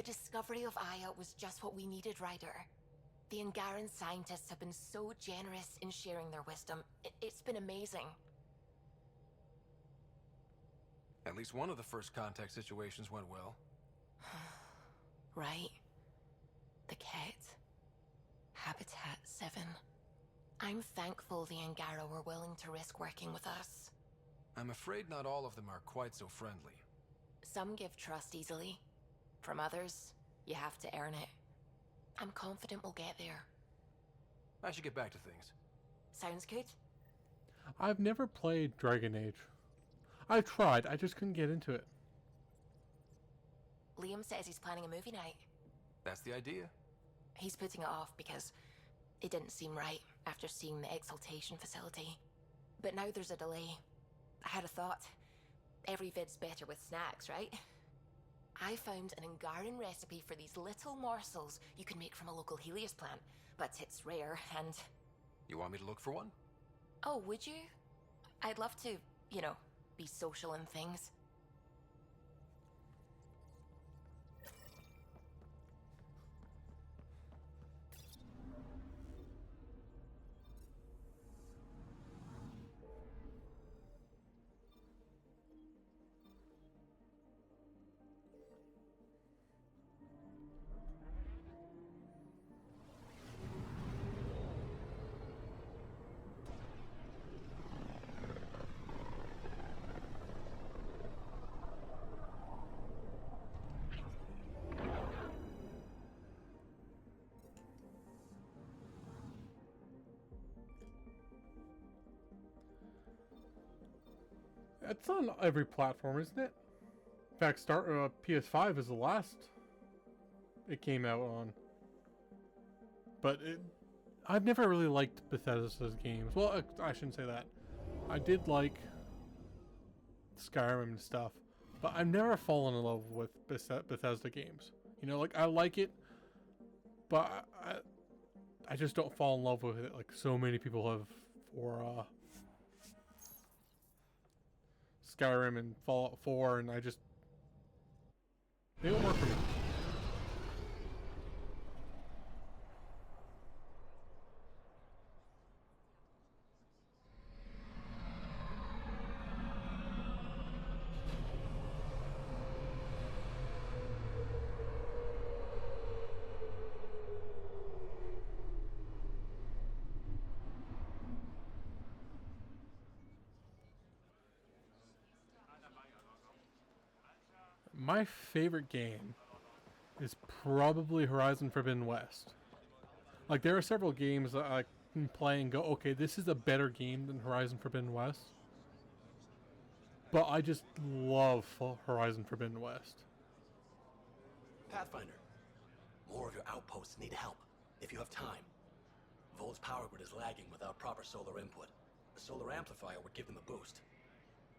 The discovery of Aya was just what we needed, Ryder. The Angaran scientists have been so generous in sharing their wisdom. It's been amazing. At least one of the first contact situations went well. Right. The Ket. Habitat 7. I'm thankful the Angara were willing to risk working with us. I'm afraid not all of them are quite so friendly. Some give trust easily. From others, you have to earn it. I'm confident we'll get there. I should get back to things. Sounds good. I've never played Dragon Age. I've tried, I just couldn't get into it. Liam says he's planning a movie night. That's the idea. He's putting it off because it didn't seem right after seeing the exaltation facility. But now there's a delay. I had a thought. Every vid's better with snacks, right? I found an Angaran recipe for these little morsels you can make from a local Helios plant, but it's rare and... You want me to look for one? Oh, would you? I'd love to, you know, be social and things. It's on every platform, isn't it? In fact, PS5 is the last it came out on. But I've never really liked Bethesda's games. Well, I shouldn't say that. I did like Skyrim and stuff, but I've never fallen in love with Bethesda games. You know, like, I like it, but I just don't fall in love with it like so many people have for Skyrim and Fallout 4, and they don't work for me. My favorite game is probably Horizon Forbidden West. Like, there are several games that I can play and go, okay, this is a better game than Horizon Forbidden West. But I just love Horizon Forbidden West. Pathfinder, more of your outposts need help, if you have time. Vol's power grid is lagging without proper solar input. A solar amplifier would give them a boost.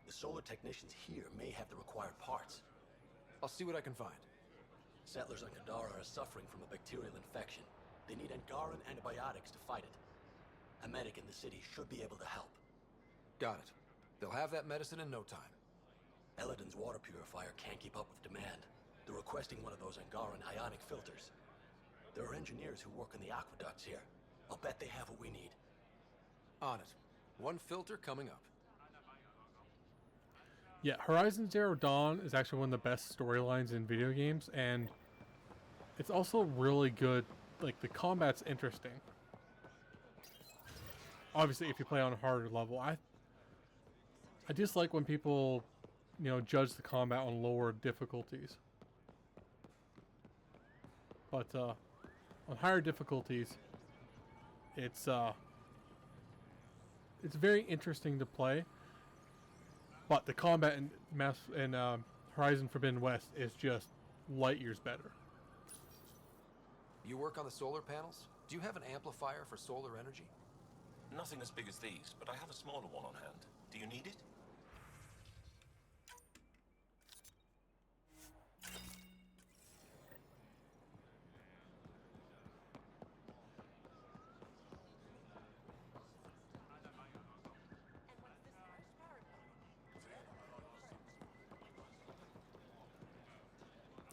The solar technicians here may have the required parts. I'll see what I can find. Settlers on Kadara are suffering from a bacterial infection. They need Angaran antibiotics to fight it. A medic in the city should be able to help. Got it. They'll have that medicine in no time. Eleedon's water purifier can't keep up with demand. They're requesting one of those Angaran ionic filters. There are engineers who work in the aqueducts here. I'll bet they have what we need. On it. One filter coming up. Yeah, Horizon Zero Dawn is actually one of the best storylines in video games, and it's also really good. Like, the combat's interesting. Obviously, if you play on a harder level, I just like when people, you know, judge the combat on lower difficulties. But on higher difficulties, it's very interesting to play. But the combat in Horizon Forbidden West is just light years better. You work on the solar panels? Do you have an amplifier for solar energy? Nothing as big as these, but I have a smaller one on hand. Do you need it?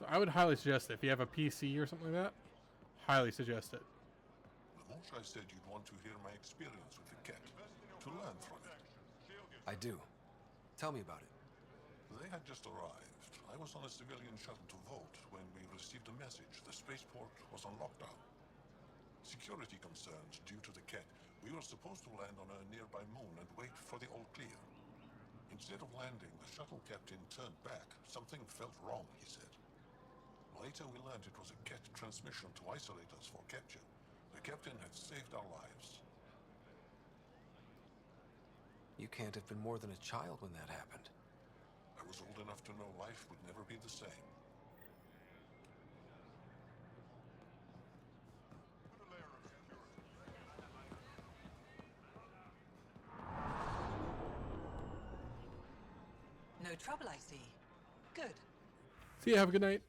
I would highly suggest it. If you have a PC or something like that, highly suggest it. I said you'd want to hear my experience with the cat, to learn from it. I do. Tell me about it. They had just arrived. I was on a civilian shuttle to Volt when we received a message. The spaceport was on lockdown. Security concerns due to the cat. We were supposed to land on a nearby moon and wait for the all clear. Instead of landing, the shuttle captain turned back. Something felt wrong, he said. Later we learned it was a cat transmission to isolate us for capture. The captain had saved our lives. You can't have been more than a child when that happened. I was old enough to know life would never be the same. No trouble, I see. Good. See you. Have a good night.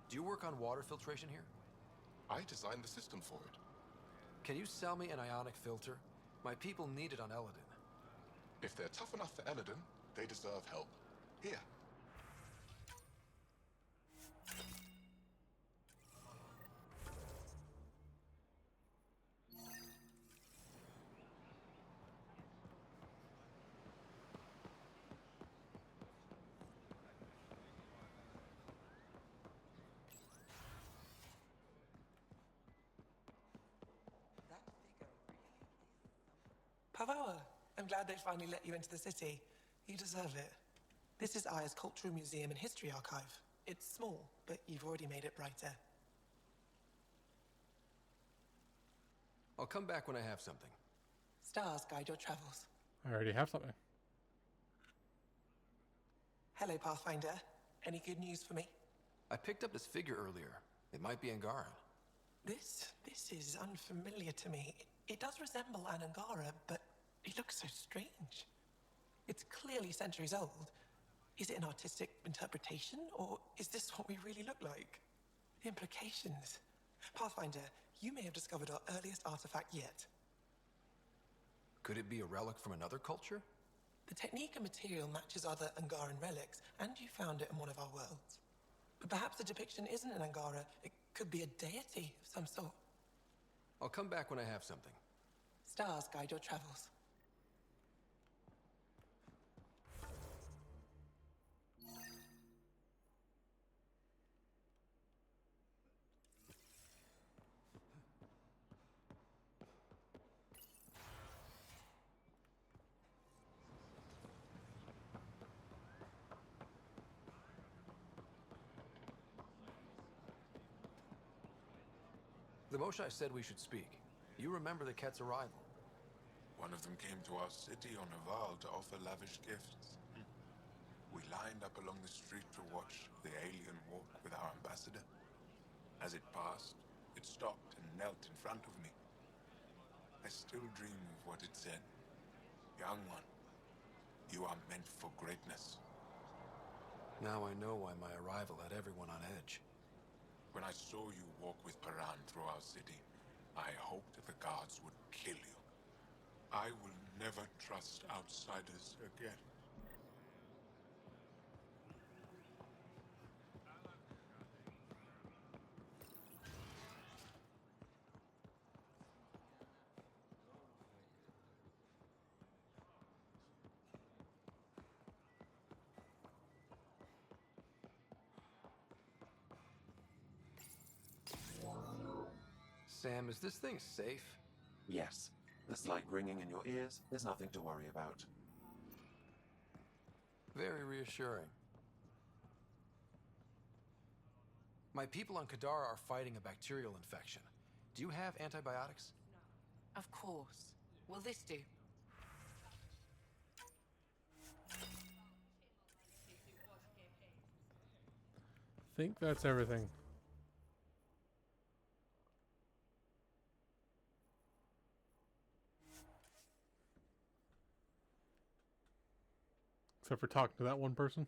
Do you work on water filtration here? I designed the system for it. Can you sell me an ionic filter? My people need it on Eleedon. If they're tough enough for Eleedon, they deserve help. Here. Pavawa, I'm glad they finally let you into the city. You deserve it. This is Aya's Cultural Museum and History Archive. It's small, but you've already made it brighter. I'll come back when I have something. Stars guide your travels. I already have something. Hello, Pathfinder. Any good news for me? I picked up this figure earlier. It might be Angaran. This is unfamiliar to me. It does resemble an Angara, but it looks so strange. It's clearly centuries old. Is it an artistic interpretation, or is this what we really look like? Implications. Pathfinder, you may have discovered our earliest artifact yet. Could it be a relic from another culture? The technique and material matches other Angaran relics, and you found it in one of our worlds. But perhaps the depiction isn't an Angara. It could be a deity of some sort. I'll come back when I have something. Stars guide your travels. The Moshai said we should speak. You remember the cat's arrival. One of them came to our city on a vow to offer lavish gifts. We lined up along the street to watch the alien walk with our ambassador. As it passed, it stopped and knelt in front of me. I still dream of what it said. Young one, you are meant for greatness. Now I know why my arrival had everyone on edge. When I saw you walk with Paran through our city, I hoped that the guards would kill you. I will never trust outsiders again. Sam, is this thing safe? Yes. The slight ringing in your ears is nothing to worry about. Very reassuring. My people on Kadara are fighting a bacterial infection. Do you have antibiotics? Of course. Will this do? think that's everything. Except for talking to that one person.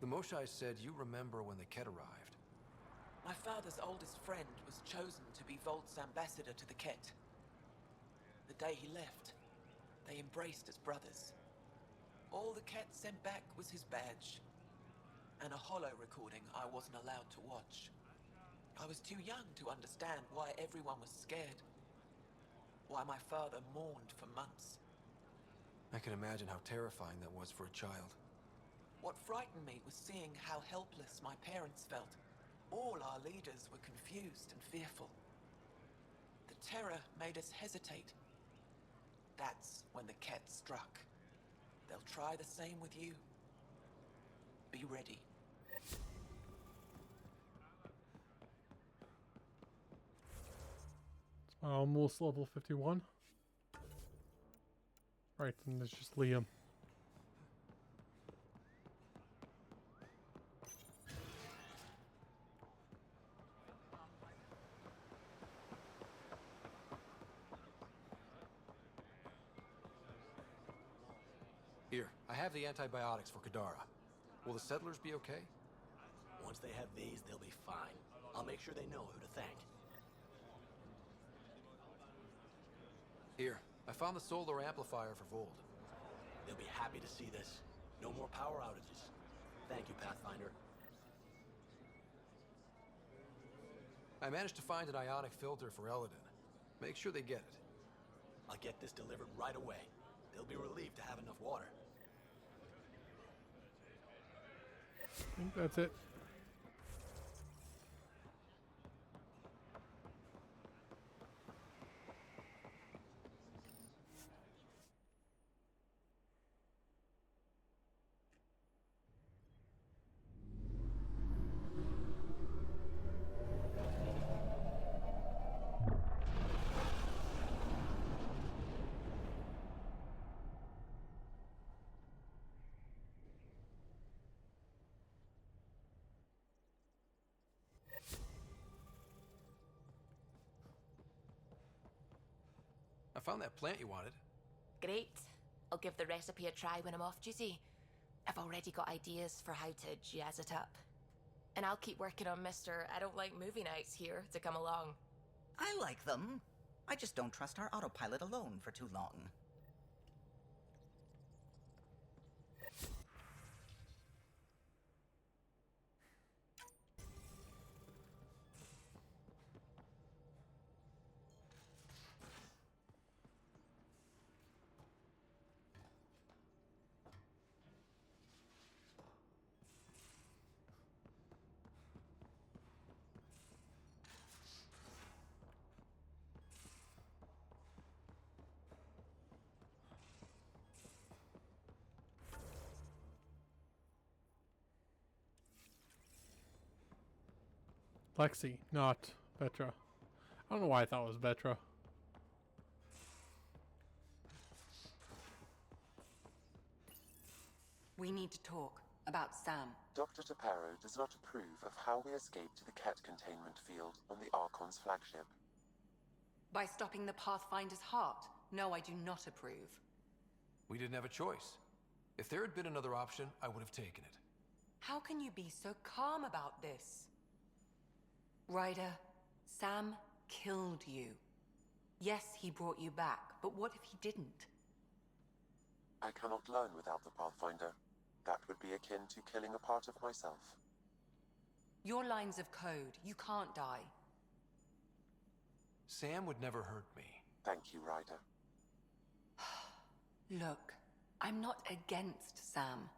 The Moshai said you remember when the Ket arrived. My father's oldest friend was chosen to be Volt's ambassador to the Ket. The day he left, they embraced as brothers. All the Ket sent back was his badge, and a holo recording I wasn't allowed to watch. I was too young to understand why everyone was scared, why my father mourned for months. I can imagine how terrifying that was for a child. What frightened me was seeing how helpless my parents felt. All our leaders were confused and fearful. The terror made us hesitate. That's when the Ket struck. They'll try the same with you. Be ready. Almost level 51. Right, and it's just Liam. Here, I have the antibiotics for Kadara. Will the settlers be okay? Once they have these, they'll be fine. I'll make sure they know who to thank. Here, I found the solar amplifier for Vold. They'll be happy to see this. No more power outages. Thank you, Pathfinder. I managed to find an ionic filter for Eleedon. Make sure they get it. I'll get this delivered right away. They'll be relieved to have enough water. I think that's it. I found that plant you wanted. Great. I'll give the recipe a try when I'm off duty. I've already got ideas for how to jazz it up. And I'll keep working on Mr. I don't like movie nights here to come along. I like them. I just don't trust our autopilot alone for too long. Lexi, not Petra. I don't know why I thought it was Petra. We need to talk about Sam. Dr. Taparo does not approve of how we escaped to the Ket containment field on the Archon's flagship. By stopping the Pathfinder's heart. No, I do not approve. We didn't have a choice. If there had been another option, I would have taken it. How can you be so calm about this? Ryder, Sam killed you. Yes, he brought you back, but what if he didn't? I cannot learn without the Pathfinder. That would be akin to killing a part of myself. Your lines of code, you can't die. Sam would never hurt me. Thank you, Ryder. Look, I'm not against Sam.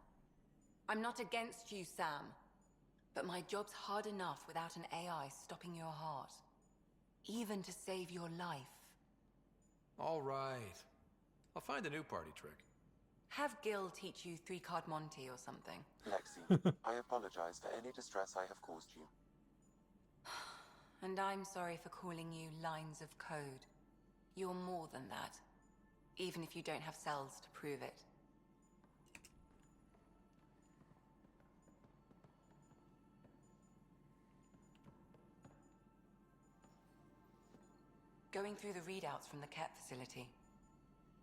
I'm not against you, Sam. But my job's hard enough without an AI stopping your heart. Even to save your life. All right. I'll find a new party trick. Have Gil teach you 3-card Monty or something. Lexi, I apologize for any distress I have caused you. And I'm sorry for calling you lines of code. You're more than that, even if you don't have cells to prove it. Going through the readouts from the Kett facility,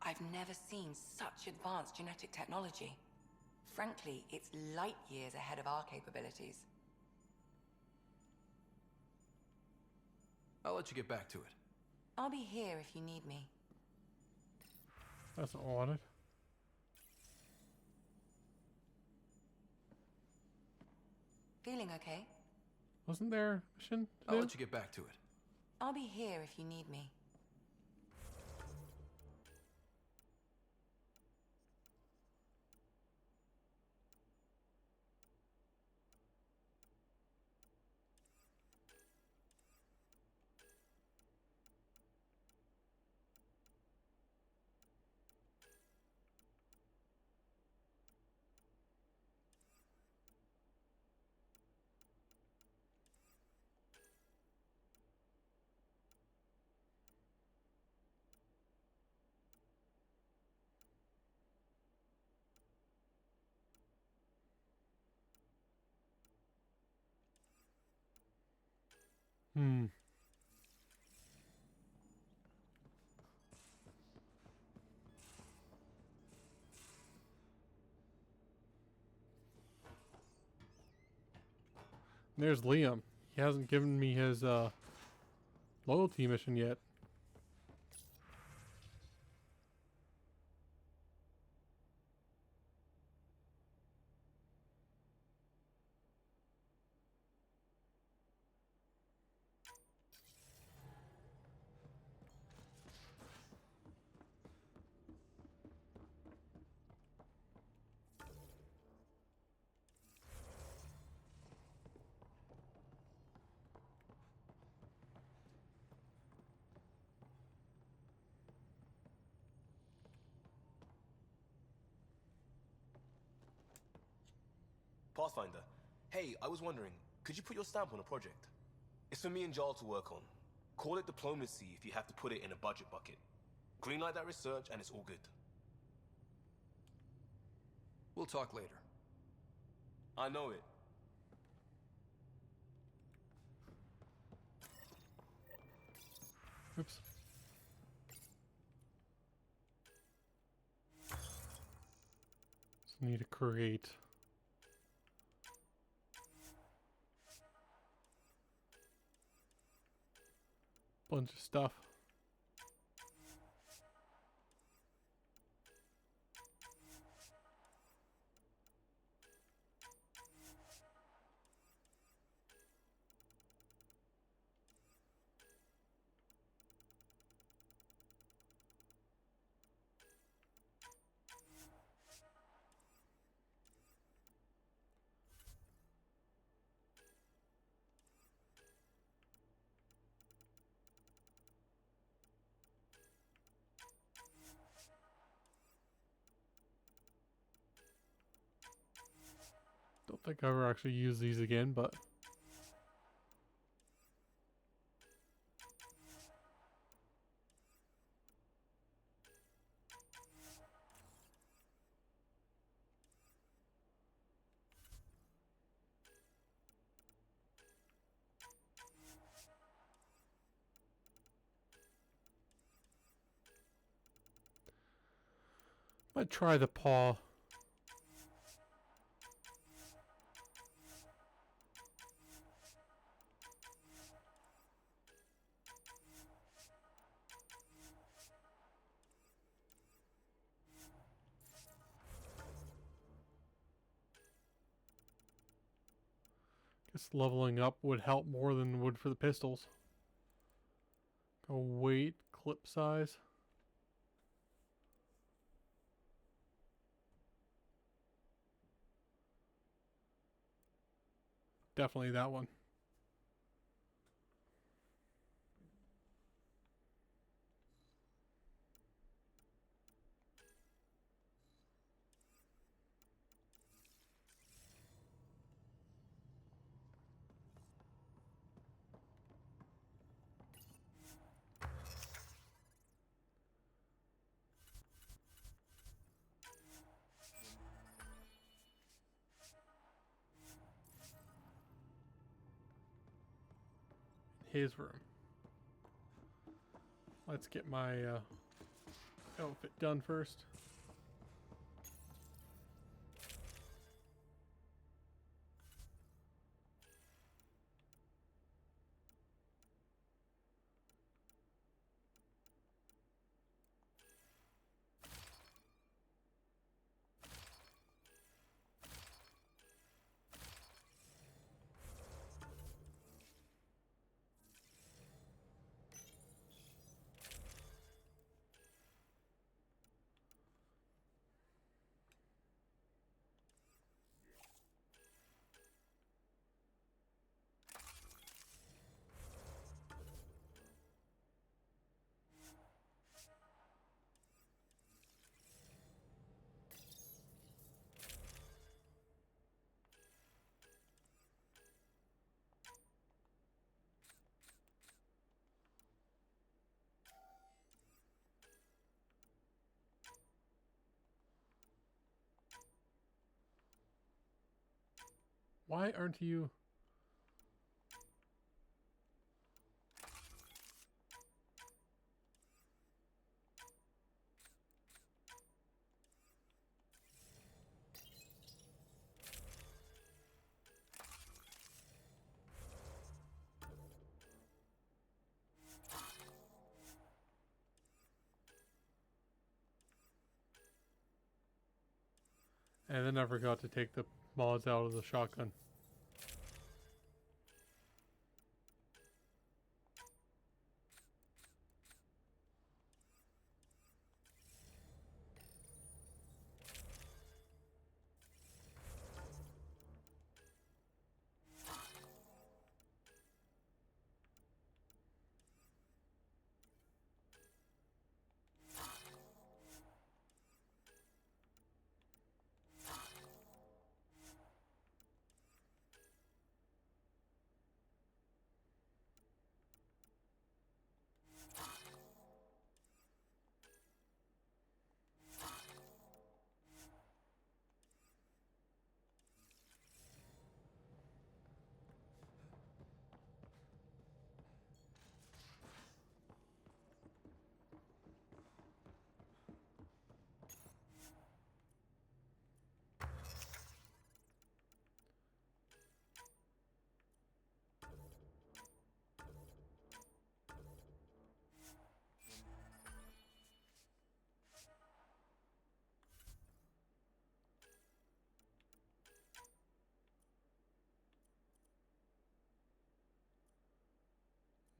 I've never seen such advanced genetic technology. Frankly, it's light years ahead of our capabilities. I'll let you get back to it. I'll be here if you need me. That's what I wanted. Feeling okay? Wasn't there a mission to I'll do? let you get back to it. I'll be here if you need me. There's Liam. He hasn't given me his loyalty mission yet. Pathfinder, hey, I was wondering, could you put your stamp on a project? It's for me and Jarl to work on. Call it diplomacy if you have to put it in a budget bucket. Greenlight that research and it's all good. We'll talk later. I know it. Oops. Just need to create bunch of stuff. Don't think I've ever actually used these again, but might try the paw. Guess leveling up would help more than would for the pistols. Go weight, clip size. Definitely that one. his room. Let's get my outfit done first. Why aren't you... And then I forgot to take the mods out of the shotgun.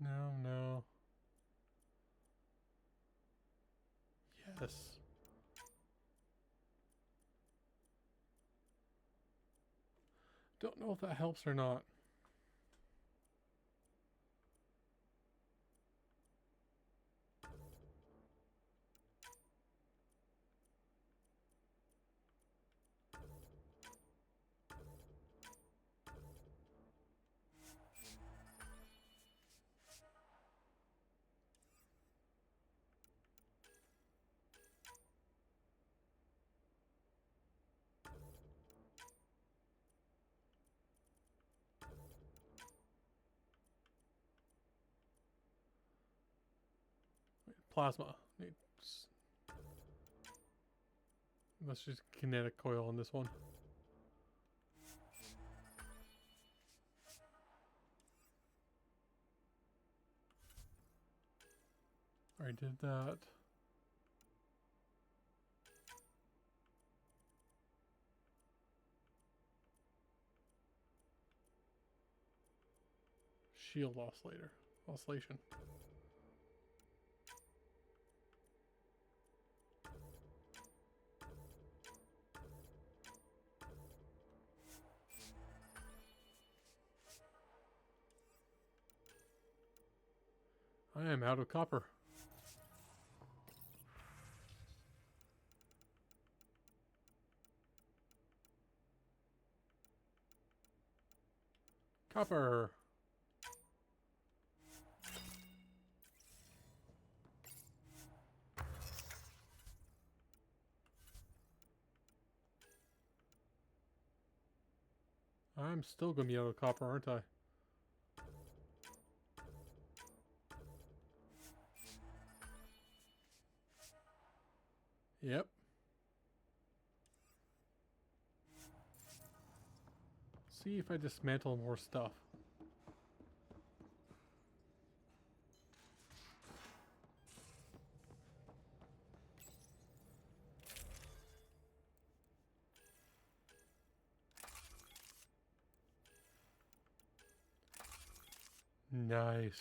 No, no. Yes. Don't know if that helps or not. Plasma. Let's just kinetic coil on this one. I did that. Shield oscillation. I am out of copper. Copper. I'm still gonna be out of copper, aren't I? Yep. See if I dismantle more stuff. Nice.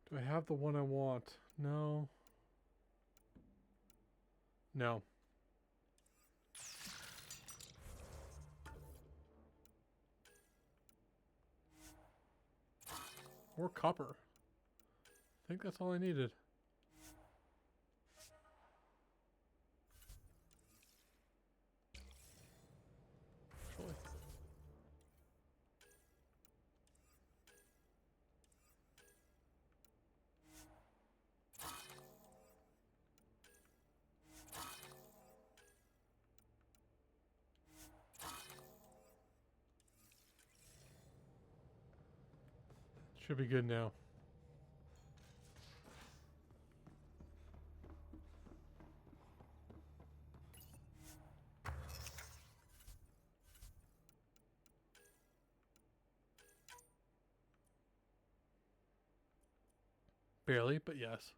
Do I have the one I want? No. No. More copper. I think that's all I needed. Actually. Should be good now. Barely, but yes.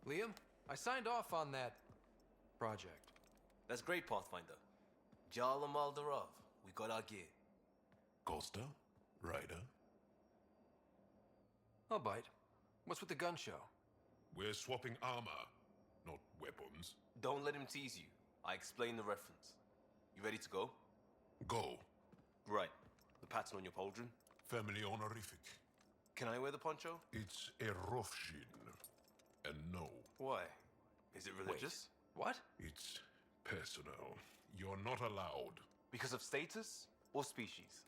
Liam, I signed off on that project. That's great, Pathfinder. Jala Maldarov, we got our gear. Costa? Ryder? I'll bite. What's with the gun show? We're swapping armor, not weapons. Don't let him tease you. I explained the reference. You ready to go? Go. Right. The pattern on your pauldron? Family honorific. Can I wear the poncho? It's a Rofshin. And no. Why? Is it religious? Wait, what? It's personal. You're not allowed. Because of status or species?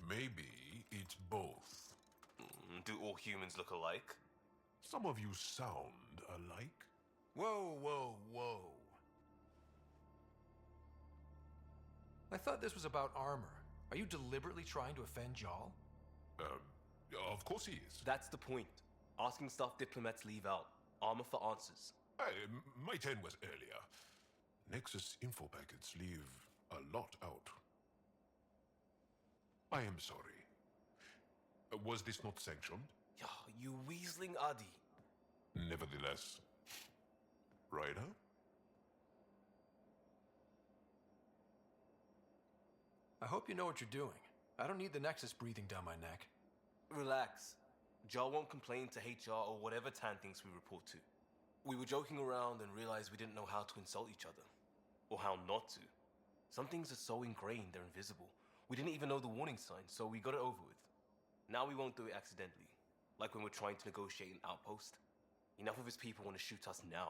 Maybe it's both. Do all humans look alike? Some of you sound alike. Whoa, whoa, whoa. I thought this was about armor. Are you deliberately trying to offend Jal? Of course he is. That's the point. Asking stuff diplomats leave out. Armor for answers. My turn was earlier. Nexus info packets leave a lot out. I am sorry. Was this not sanctioned? Yeah, you weaseling Adi. Nevertheless. Ryder? I hope you know what you're doing. I don't need the Nexus breathing down my neck. Relax. Jar won't complain to HR or whatever Tan thinks we report to. We were joking around and realized we didn't know how to insult each other. Or how not to. Some things are so ingrained they're invisible. We didn't even know the warning sign, so we got it over with. Now we won't do it accidentally. Like when we're trying to negotiate an outpost. Enough of his people want to shoot us now.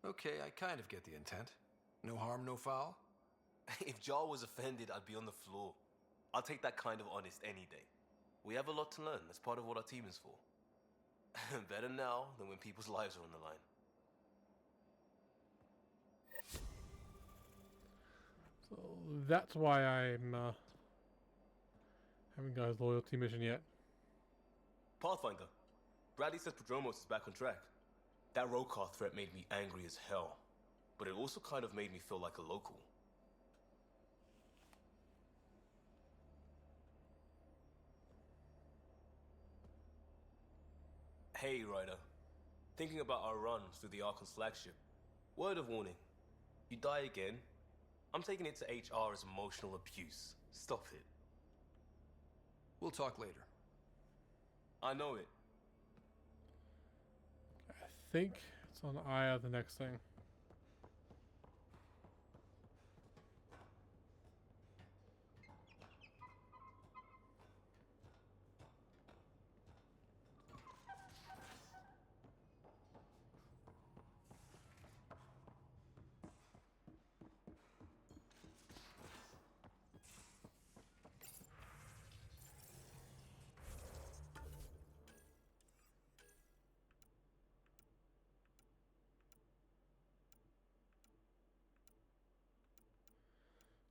Okay, I kind of get the intent. No harm, no foul. If Jar was offended, I'd be on the floor. I'll take that kind of honest any day. We have a lot to learn. That's part of what our team is for. Better now than when people's lives are on the line. So that's why I'm haven't got his loyalty mission yet. Pathfinder, Bradley says Prodromos is back on track. That Rokar threat made me angry as hell, but it also kind of made me feel like a local. Hey, Ryder. Thinking about our run through the Archon's flagship. Word of warning. You die again, I'm taking it to HR as emotional abuse. Stop it. We'll talk later. I know it. I think it's on Aya, the next thing.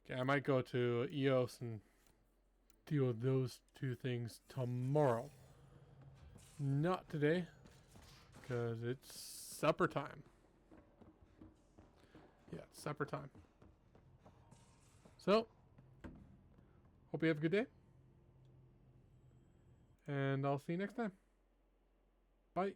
Okay, I might go to EOS and deal with those two things tomorrow. Not today, because it's supper time. Yeah, it's supper time. So, hope you have a good day. And I'll see you next time. Bye.